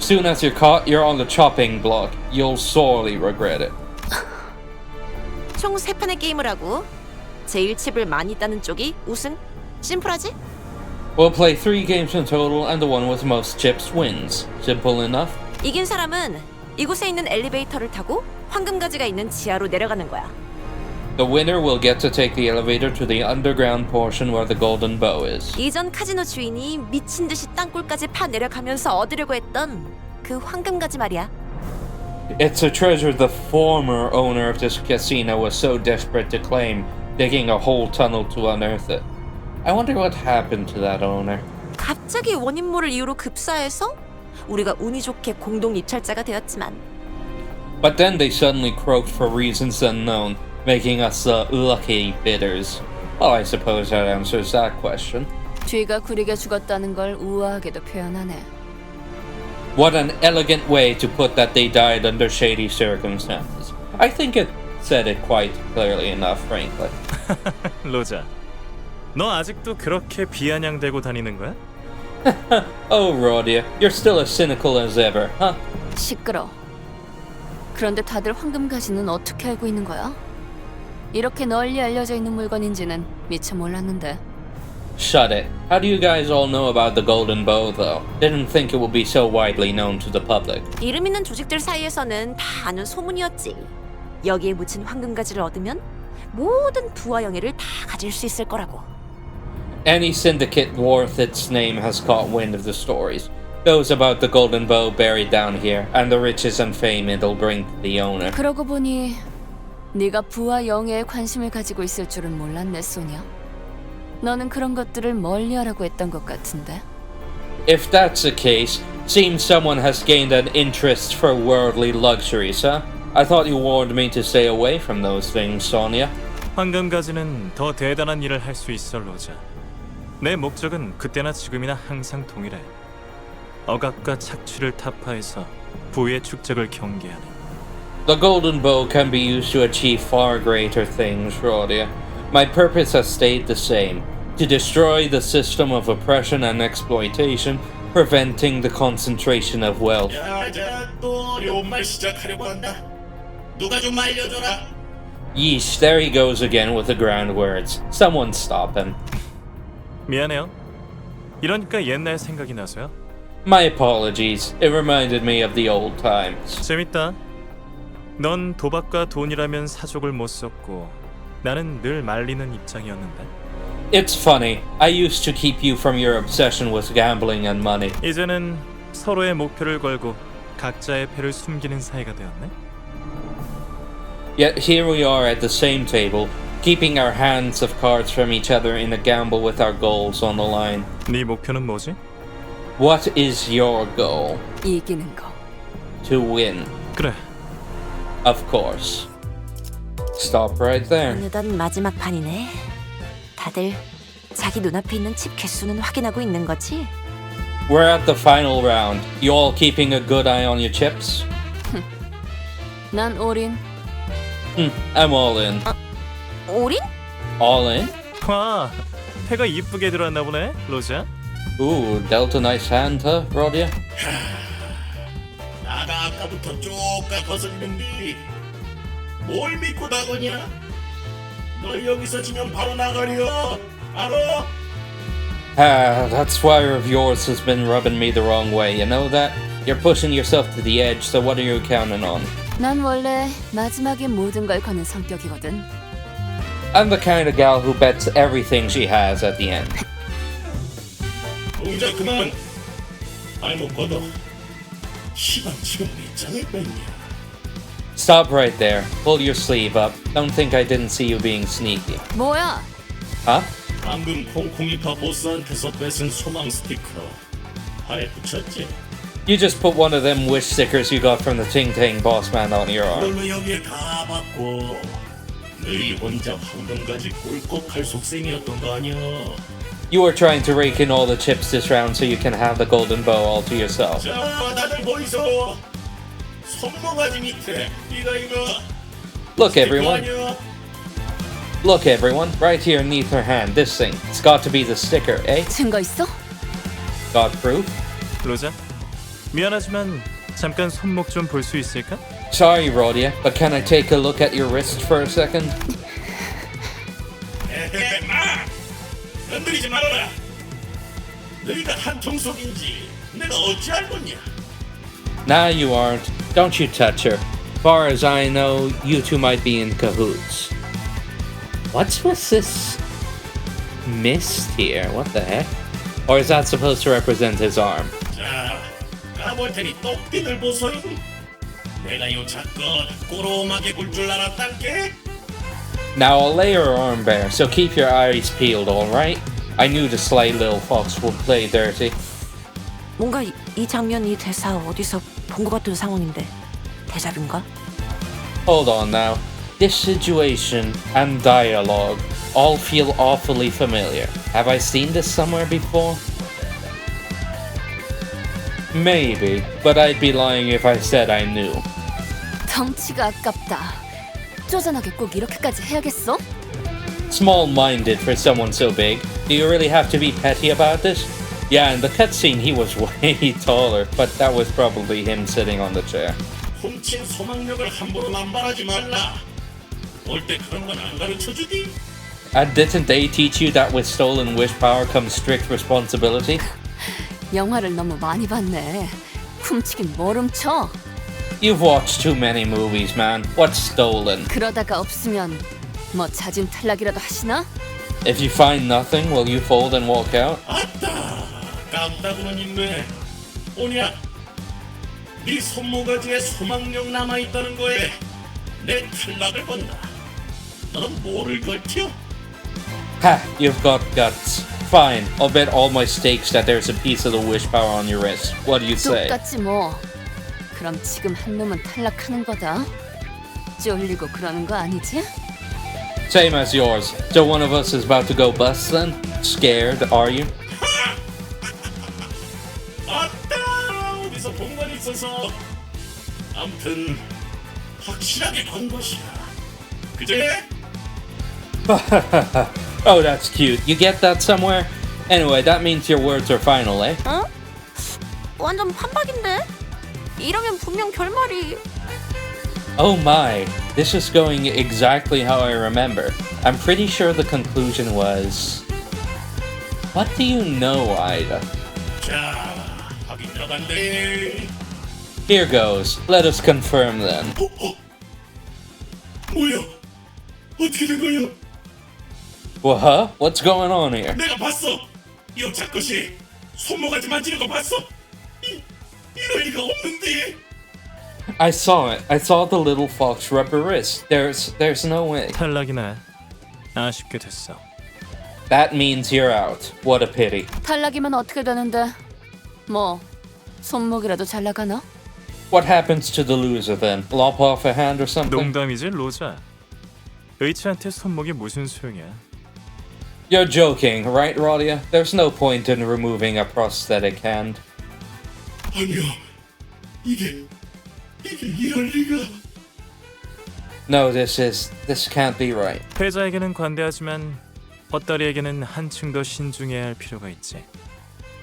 Soon as you're caught, you're on the chopping block. You'll sorely regret it. 총 3판의 게임을 하고 제일 칩을 많이 따는 쪽이 우승. 심플하지? We'll play 3 games in total, and the one with most chips wins. Simple enough. 이긴 사람은 이곳에 있는 엘리베이터를 타고 황금가지가 있는 지하로 내려가는 거야. The winner will get to take the elevator to the underground portion where the golden bow is. 이전 카지노 주인이 미친 듯이 땅굴까지 파 내려가면서 얻으려고 했던 그 황금가지 말이야. It's a treasure the former owner of this casino was so desperate to claim, digging a whole tunnel to unearth it. I wonder what happened to that owner. 갑자기 원인 모를 이유로 급사해서 우리가 운이 좋게 공동 입찰자가 되었지만 But then they suddenly croaked for reasons unknown, making us the lucky bidders. Well, I suppose that answers that question. 뒤가 구리게 죽었다는 걸 우아하게도 표현하네. What an elegant way to put that they died under shady circumstances. I think it said it quite clearly enough, frankly. 로자, 너 아직도 그렇게 비아냥대고 다니는 거야? Oh, Rhodia, you're still as cynical as ever, huh? 시끄러. 그런데 다들 황금가지는 어떻게 알고 있는 거야? 이렇게 널리 알려져 있는 물건인지는 미처 몰랐는데. Shut it. How do you guys all know about the Golden Bow, though? Didn't think it would be so widely known to the public. 이름 있는 조직들 사이에서는 다 아는 소문이었지. 여기에 묻힌 황금가지를 얻으면 모든 부와 영예를 다 가질 수 있을 거라고. Any syndicate worth its name has caught wind of the stories. Those about the Golden Bow buried down here, and the riches and fame it'll bring to the owner. 그러고 보니 네가 부와 영예에 관심을 가지고 있을 줄은 몰랐네, 소냐. 너는 그런 것들을 멀리하라고 했던 것 같은데. If that's the case, seems someone has gained an interest for worldly luxuries, huh? I thought you warned me to stay away from those things, Sonia. 황금가지는 더 대단한 일을 할 수 있어, 로자. 내 목적은 그때나 지금이나 항상 동일해. 억압과 착취를 타파해서 부의 축적을 경계하는. The Golden Bow can be used to achieve far greater things, Rhodia. My purpose has stayed the same. To destroy the system of oppression and exploitation, preventing the concentration of wealth. 또 요말 시작하려고 한다. 누가 좀 알려줘라. Yeesh, there he goes again with the grand words. Someone stop him. 미안해요. 이러니까 옛날 생각이 나서요. My apologies. It reminded me of the old times. 재밌다. 넌 도박과 돈이라면 사족을 못 썼고 나는 늘 말리는 입장이었는데. It's funny. I used to keep you from your obsession with gambling and money. 이제는 서로의 목표를 걸고 각자의 패를 숨기는 사이가 되었네. Yet here we are at the same table, keeping our hands of cards from each other in a gamble with our goals on the line. 네 목표는 뭐지? What is your goal? 이기는 거. To win. 그래. Of course. Stop right there. 어느덧 마지막 판이네. 다들 자기 눈앞에 있는 칩 개수는 확인하고 있는 거지? We're at the final round. You all keeping a good eye on your chips? 난 올인. I'm all in. 올인? All in? 와, 패가 이쁘게 들어왔나 보네, 로자. Ooh, dealt a nice hand, huh, Rhodia? 나가 아까부터 쭉 깎아서 있는데 뭘 믿고 나거냐? 너 여기서 지면 바로 나가려. 알아? Ah, that squire of yours has been rubbing me the wrong way, you know that? You're pushing yourself to the edge, so what are you counting on? 난 원래 마지막에 모든 걸 거는 성격이거든. I'm the kind of gal who bets everything she has at the end. 동작 그만. 발목 걷어. 시방 지금 몇 장을 뺐냐? Stop right there. Pull your sleeve up. Don't think I didn't see you being sneaky. 뭐야? Huh? 방금 콩콩이파 보스한테서 뺏은 소망 스티커 팔에 붙였지? You just put one of them wish stickers you got from the Ting Tang boss man on your arm. 그걸로 여기에 다 받고 너희 혼자 황금까지 꿀꺽할 속셈이었던 거 아니야? You were trying to rake in all the chips this round so you can have the golden bow all to yourself. 자, 다들 보이소? 손모가지 밑에 이거 Look, everyone. Look, everyone. Right here beneath her hand. This thing. It's got to be the sticker, eh? 증거 있어? Got proof? 로자, 미안하지만 잠깐 손목 좀 볼 수 있을까? Sorry, Rhodia, but can I take a look at your wrist for a second? 건드리지 말아라. 너희가 한 통속인지 내가 어찌 알겠냐? Nah, you aren't. Don't you touch her. Far as I know, you two might be in cahoots. What's with this mist here? What the heck? Or is that supposed to represent his arm? 자, 까볼 테니 똑띠들 보소이. 내가 요 작건 꼬로마게 굴 줄 알았단께. Now I'll lay your arm bare, so keep your eyes peeled, alright? I knew the sly little fox would play dirty. 뭔가 이 장면, 이 대사 어디서 본 것 같은 상황인데 대자뷰인가? Hold on now. This situation and dialogue all feel awfully familiar. Have I seen this somewhere before? Maybe, but I'd be lying if I said I knew. 덩치가 아깝다. 쪼잔하게 꼭 이렇게까지 해야겠어? Small-minded for someone so big. Do you really have to be petty about this? Yeah, in the cutscene he was way taller, but that was probably him sitting on the chair. 훔친 소망력을 함부로 남발하지 말라. 올 때 그런 건 안 가르쳐 주디? And didn't they teach you that with stolen wish power comes strict responsibility? 영화를 너무 많이 봤네. 훔치긴 뭘 훔쳐? You've watched too many movies, man. What's stolen? 그러다가 없으면 뭐 자진 탈락이라도 하시나? If you find nothing, will you fold and walk out? 아따, 깜다구는 있네. 오냐, 네 손모가지에 소망력 남아있다는 거에 내 탈락을 본다. 너는 뭐를 걸쳐? Ha, you've got guts. Fine, I'll bet all my stakes that there's a piece of the wish power on your wrist. What do you say? 똑같지 뭐. 그럼 지금 한 놈은 탈락하는 거다. 쫄리고 그러는 거 아니지? Same as yours. So one of us is about to go bust then? Scared, are you? 아따, 어디서 본 건 있어서. 암튼 확실하게 본 것이야. 그제? Oh, that's cute. You get that somewhere? Anyway, that means your words are final, eh? 어? 완전 판박인데? 이러면 분명 결말이... Oh my, this is going exactly how I remember. I'm pretty sure the conclusion was... What do you know, Ida? 자, 확인 들어간대. Here goes. Let us confirm then. 뭐야? 어떻게 된 거야? What? What's going on here? 내가 봤어. 여자 것이 손모가지 만지는 거 봤어. 이럴 리가 없는데. I saw it. I saw the little fox rub her wrist. There's no way. 탈락이네. 아쉽게 됐어. That means you're out. What a pity. 탈락이면 어떻게 되는데? 뭐 손목이라도 잘 나가나? What happens to the loser then? Lop off a hand or something? 농담이지, 로자. 의치한테 손목이 무슨 소용이야? You're joking, right, Rodia? There's no point in removing a prosthetic hand. 아니야. 이게 이럴 리가. No, this can't be right. 패자에게는 관대하지만 헛다리에게는 한층 더 신중해야 할 필요가 있지.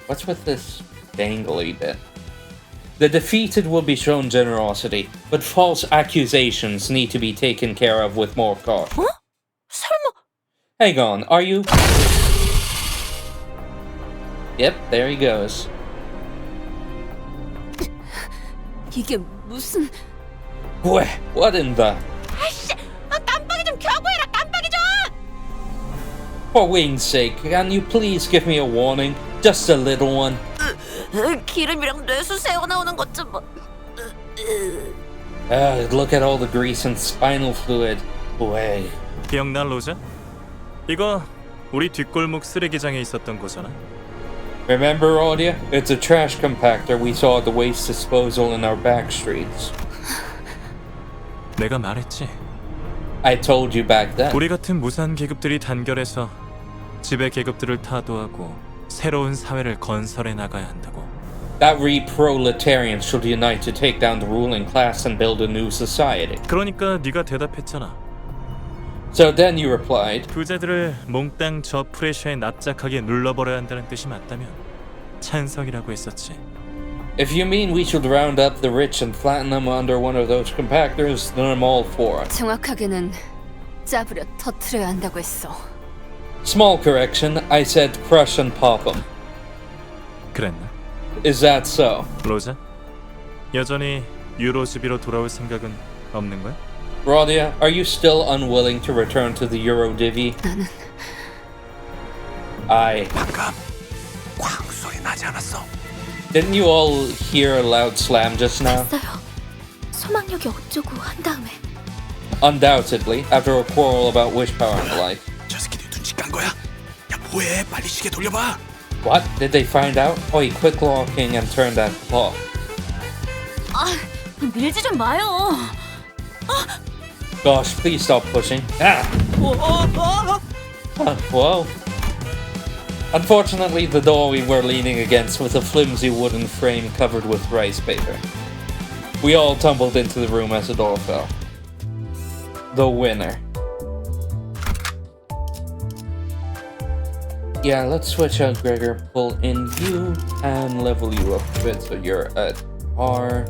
What's with this dangly bit? The defeated will be shown generosity, but false accusations need to be taken care of with more caution. 설마... Hang on, are you... Yep, there he goes. 이게 무슨... What in the... 아이씨! 깜빡이 좀 켜고 해라! 깜빡이 좀! For wing's sake, can you please give me a warning? Just a little one. 기름이랑 뇌수 새어나오는 것 좀 봐. Look at all the grease and spinal fluid. Way. 기억나, 로자? 이거 우리 뒷골목 쓰레기장에 있었던 거잖아. Remember, Audia? It's a trash compactor we saw at the waste disposal in our back streets. 내가 말했지. I told you back then. 우리 같은 무산 계급들이 단결해서 지배 계급들을 타도하고 새로운 사회를 건설해 나가야 한다고. That we proletarians should unite to take down the ruling class and build a new society. 그러니까 네가 대답했잖아. So then you replied, 부자들을 몽땅 저 프레셔에 납작하게 눌러버려야 한다는 뜻이 맞다면 찬성이라고 했었지. if you mean we should round up the rich and flatten them under one of those compactors, then I'm all for it. 정확하게는 짜부려 터트려야 한다고 했어. Small correction, I said crush and pop them. 그랬나? Is that so? 로자? 여전히 유로 수비로 돌아올 생각은 없는 거야? Rodia, are you still unwilling to return to the Euro Divi? 나는... 방금 쾅 소리 나지 않았어? Didn't you all hear a loud slam just now? 봤어요. 소망력이 어쩌고 한 다음에 Undoubtedly, after a quarrel about wish power and the like. 저 새끼들 눈치 깐 거야? 야 뭐해? 빨리 시계 돌려봐. What? Did they find out? Oh, he quick locking and turned that clock. 아, 밀지 좀 마요. Gosh, please stop pushing. Ah! Whoa. Unfortunately, the door we were leaning against was a flimsy wooden frame covered with rice paper. We all tumbled into the room as the door fell. The winner. Yeah, let's switch out Gregor, pull in you, and level you up a bit so you're at R.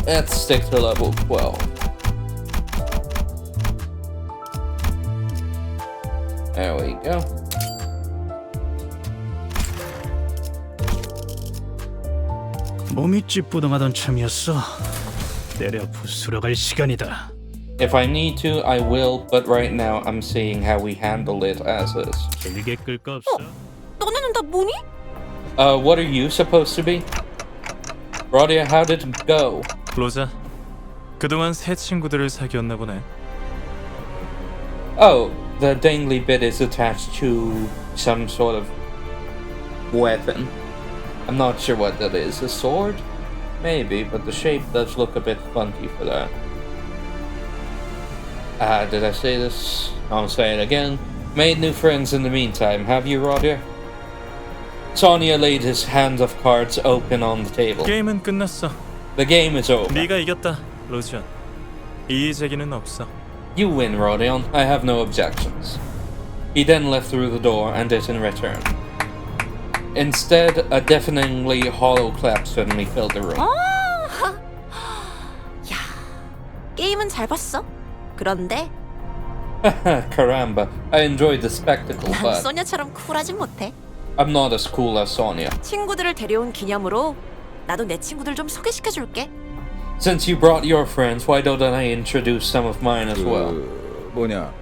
Let's stick to level 12. There we go. 몸이 찌뿌둥하던 참이었어. 때려 부수러 갈 시간이다. If I need to, I will, but right now I'm seeing how we handle it as is. 길게 끌 거 없어. 너네는 다 뭐니? What are you supposed to be? Rodia, how did it go? 로자, 그동안 새 친구들을 사귀었나 보네. Oh, the dangly bit is attached to some sort of weapon. I'm not sure what that is. A sword? Maybe, but the shape does look a bit funky for that. Did I say this? I'll say it again. Made new friends in the meantime, have you, Rodia? Sonia laid his hand of cards open on the table. 게임은 끝났어. The game is over. 네가 이겼다, 로지언. 이의 제기는 없어. You win, Rodion. I have no objections. He then left through the door and didn't return. Instead, a deafeningly hollow clap suddenly filled the room. 야, 게임은 잘 봤어. 그런데 Caramba, I enjoyed the spectacle, 난 but 소녀처럼 쿨하진 못해. I'm not as cool as Sonia. 친구들을 데려온 기념으로 나도 내 친구들 좀 소개시켜줄게. Since you brought your friends, why don't I introduce some of mine as well? 뭐냐?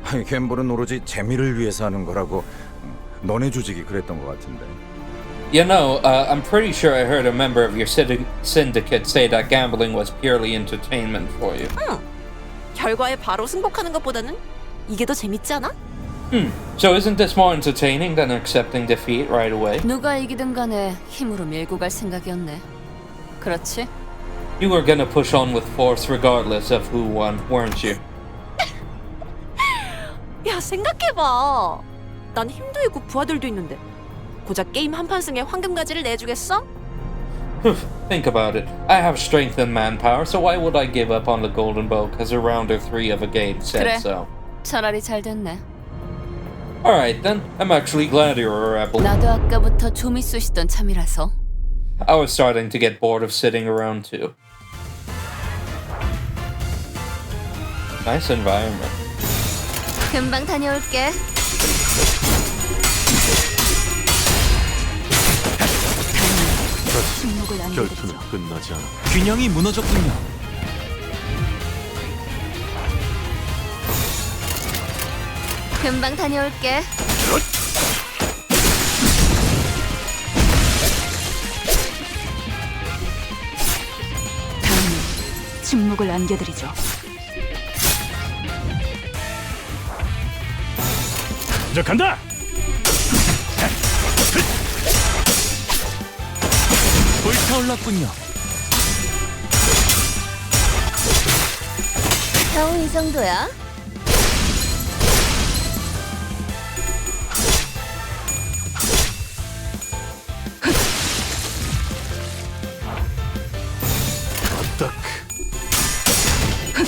아니, 갬블은 오로지 재미를 위해서 하는 거라고 너네 조직이 그랬던 것 같은데. You know, I'm pretty sure I heard a member of your syndicate say that gambling was purely entertainment for you. 응. 결과에 바로 승복하는 것보다는 이게 더 재밌지 않아? So isn't this more entertaining than accepting defeat right away? 누가 이기든 간에 힘으로 밀고 갈 생각이었네. 그렇지? You were gonna push on with force regardless of who won, weren't you? 야, 생각해봐. 난 힘도 있고 부하들도 있는데 고작 게임 한판 승에 황금가지를 내주겠어? Think about it. I have strength and manpower, so why would I give up on the golden bow because a round or 3 of a game said 그래. so? 차라리 잘 됐네. Alright then, I'm actually glad you're a rebel. 나도 아까부터 좀이 쑤시던 참이라서. I was starting to get bored of sitting around too. Nice environment. 금방 다녀올게. 결투는 끝나지 않아. 균형이 무너졌군요. 금방 다녀올게. 다음은 침묵을 안겨드리죠. 먼저 간다. 불타올랐군요. 겨우 이 정도야? 딱. 한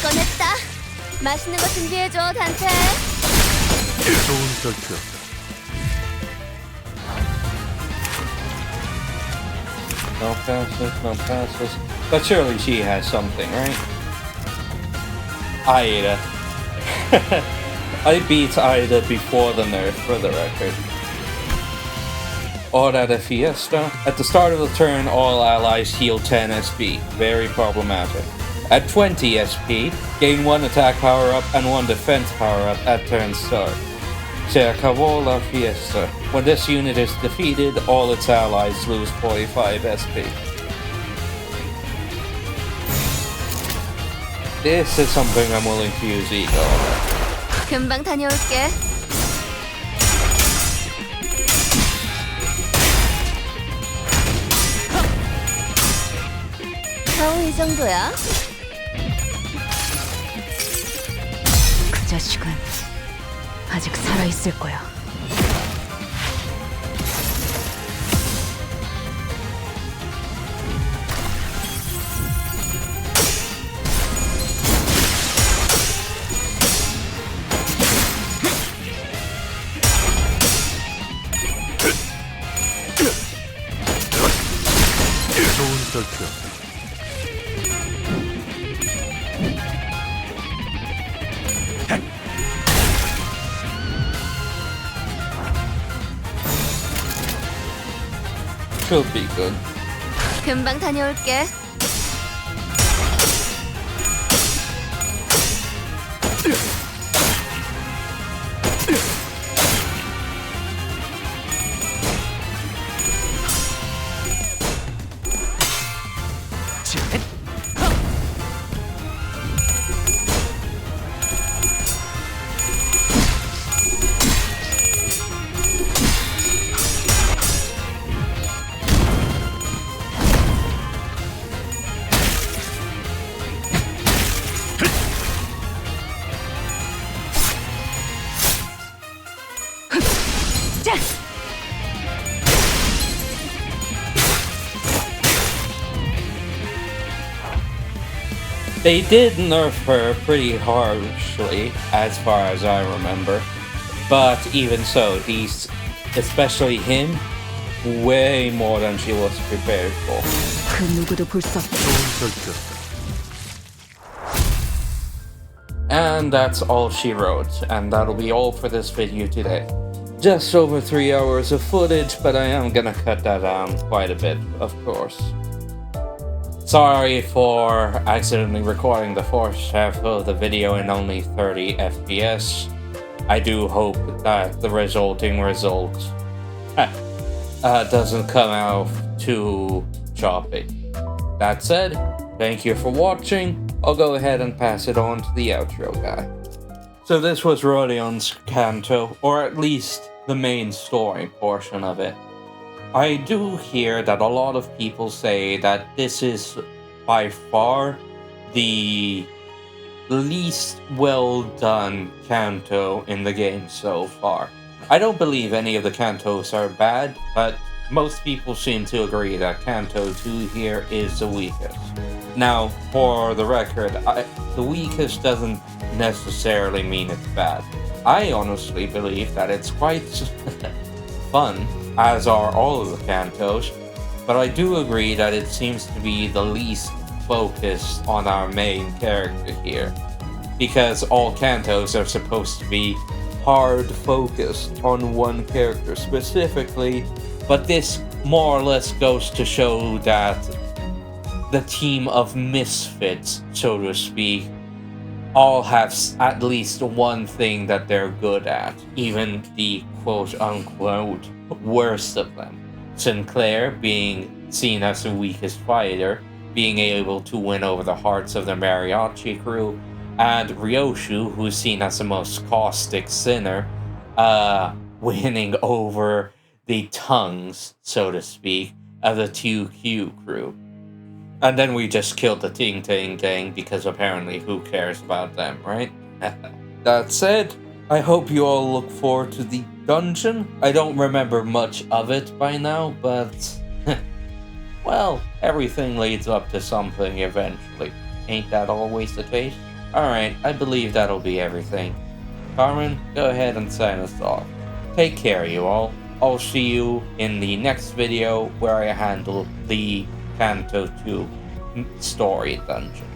건 했다. 맛있는 거 준비해줘, 단테. 좋은 결투였다. No passes, no passes. But surely she has something, right? Aida. I beat Aida before the nerf, for the record. Hora de Fiesta. At the start of the turn, all allies heal 10 SP. Very problematic. At 20 SP, gain 1 attack power up and 1 defense power up at turn start. Se acabó fiesta. When this unit is defeated, all its allies lose 45 SP. This is something I'm willing to use Ego on. 금방 다녀올게. 겨우 이 정도야? 그 자식은 아직 살아있을 거야. 좋은 결투. Should be good. 금방 다녀올게. They did nerf her pretty harshly, as far as I remember. But even so, these, especially him, way more than she was prepared for. 그 누구도 볼 수 없다. And that's all she wrote, and that'll be all for this video today. Just over 3 hours of footage, but I am gonna cut that down quite a bit, of course. Sorry for accidentally recording the first half of the video in only 30 FPS. I do hope that the resulting result doesn't come out too choppy. That said, thank you for watching. I'll go ahead and pass it on to the outro guy. So this was Rodion's Kanto, or at least the main story portion of it. I do hear that a lot of people say that this is by far the least well done Kanto in the game so far. I don't believe any of the Kantos are bad, but most people seem to agree that Kanto 2 here is the weakest. Now, for the record, the weakest doesn't necessarily mean it's bad. I honestly believe that it's quite fun, as are all of the Kantos, but I do agree that it seems to be the least focused on our main character here, because all Kantos are supposed to be hard focused on one character specifically, but this more or less goes to show that the team of misfits, so to speak, all have at least one thing that they're good at, even the quote-unquote worst of them. Sinclair being seen as the weakest fighter, being able to win over the hearts of the mariachi crew, and Ryoshu, who's seen as the most caustic sinner, winning over the tongues, so to speak, of the 2Q crew. And then we just killed the Ting Ting Ting, because apparently who cares about them, right? That said, I hope you all look forward to the dungeon. I don't remember much of it by now, but well, everything leads up to something eventually. Ain't that always the case? Alright, I believe that'll be everything. Carmen, go ahead and sign us off. Take care, you all. I'll see you in the next video where I handle the Kanto 2 story dungeon.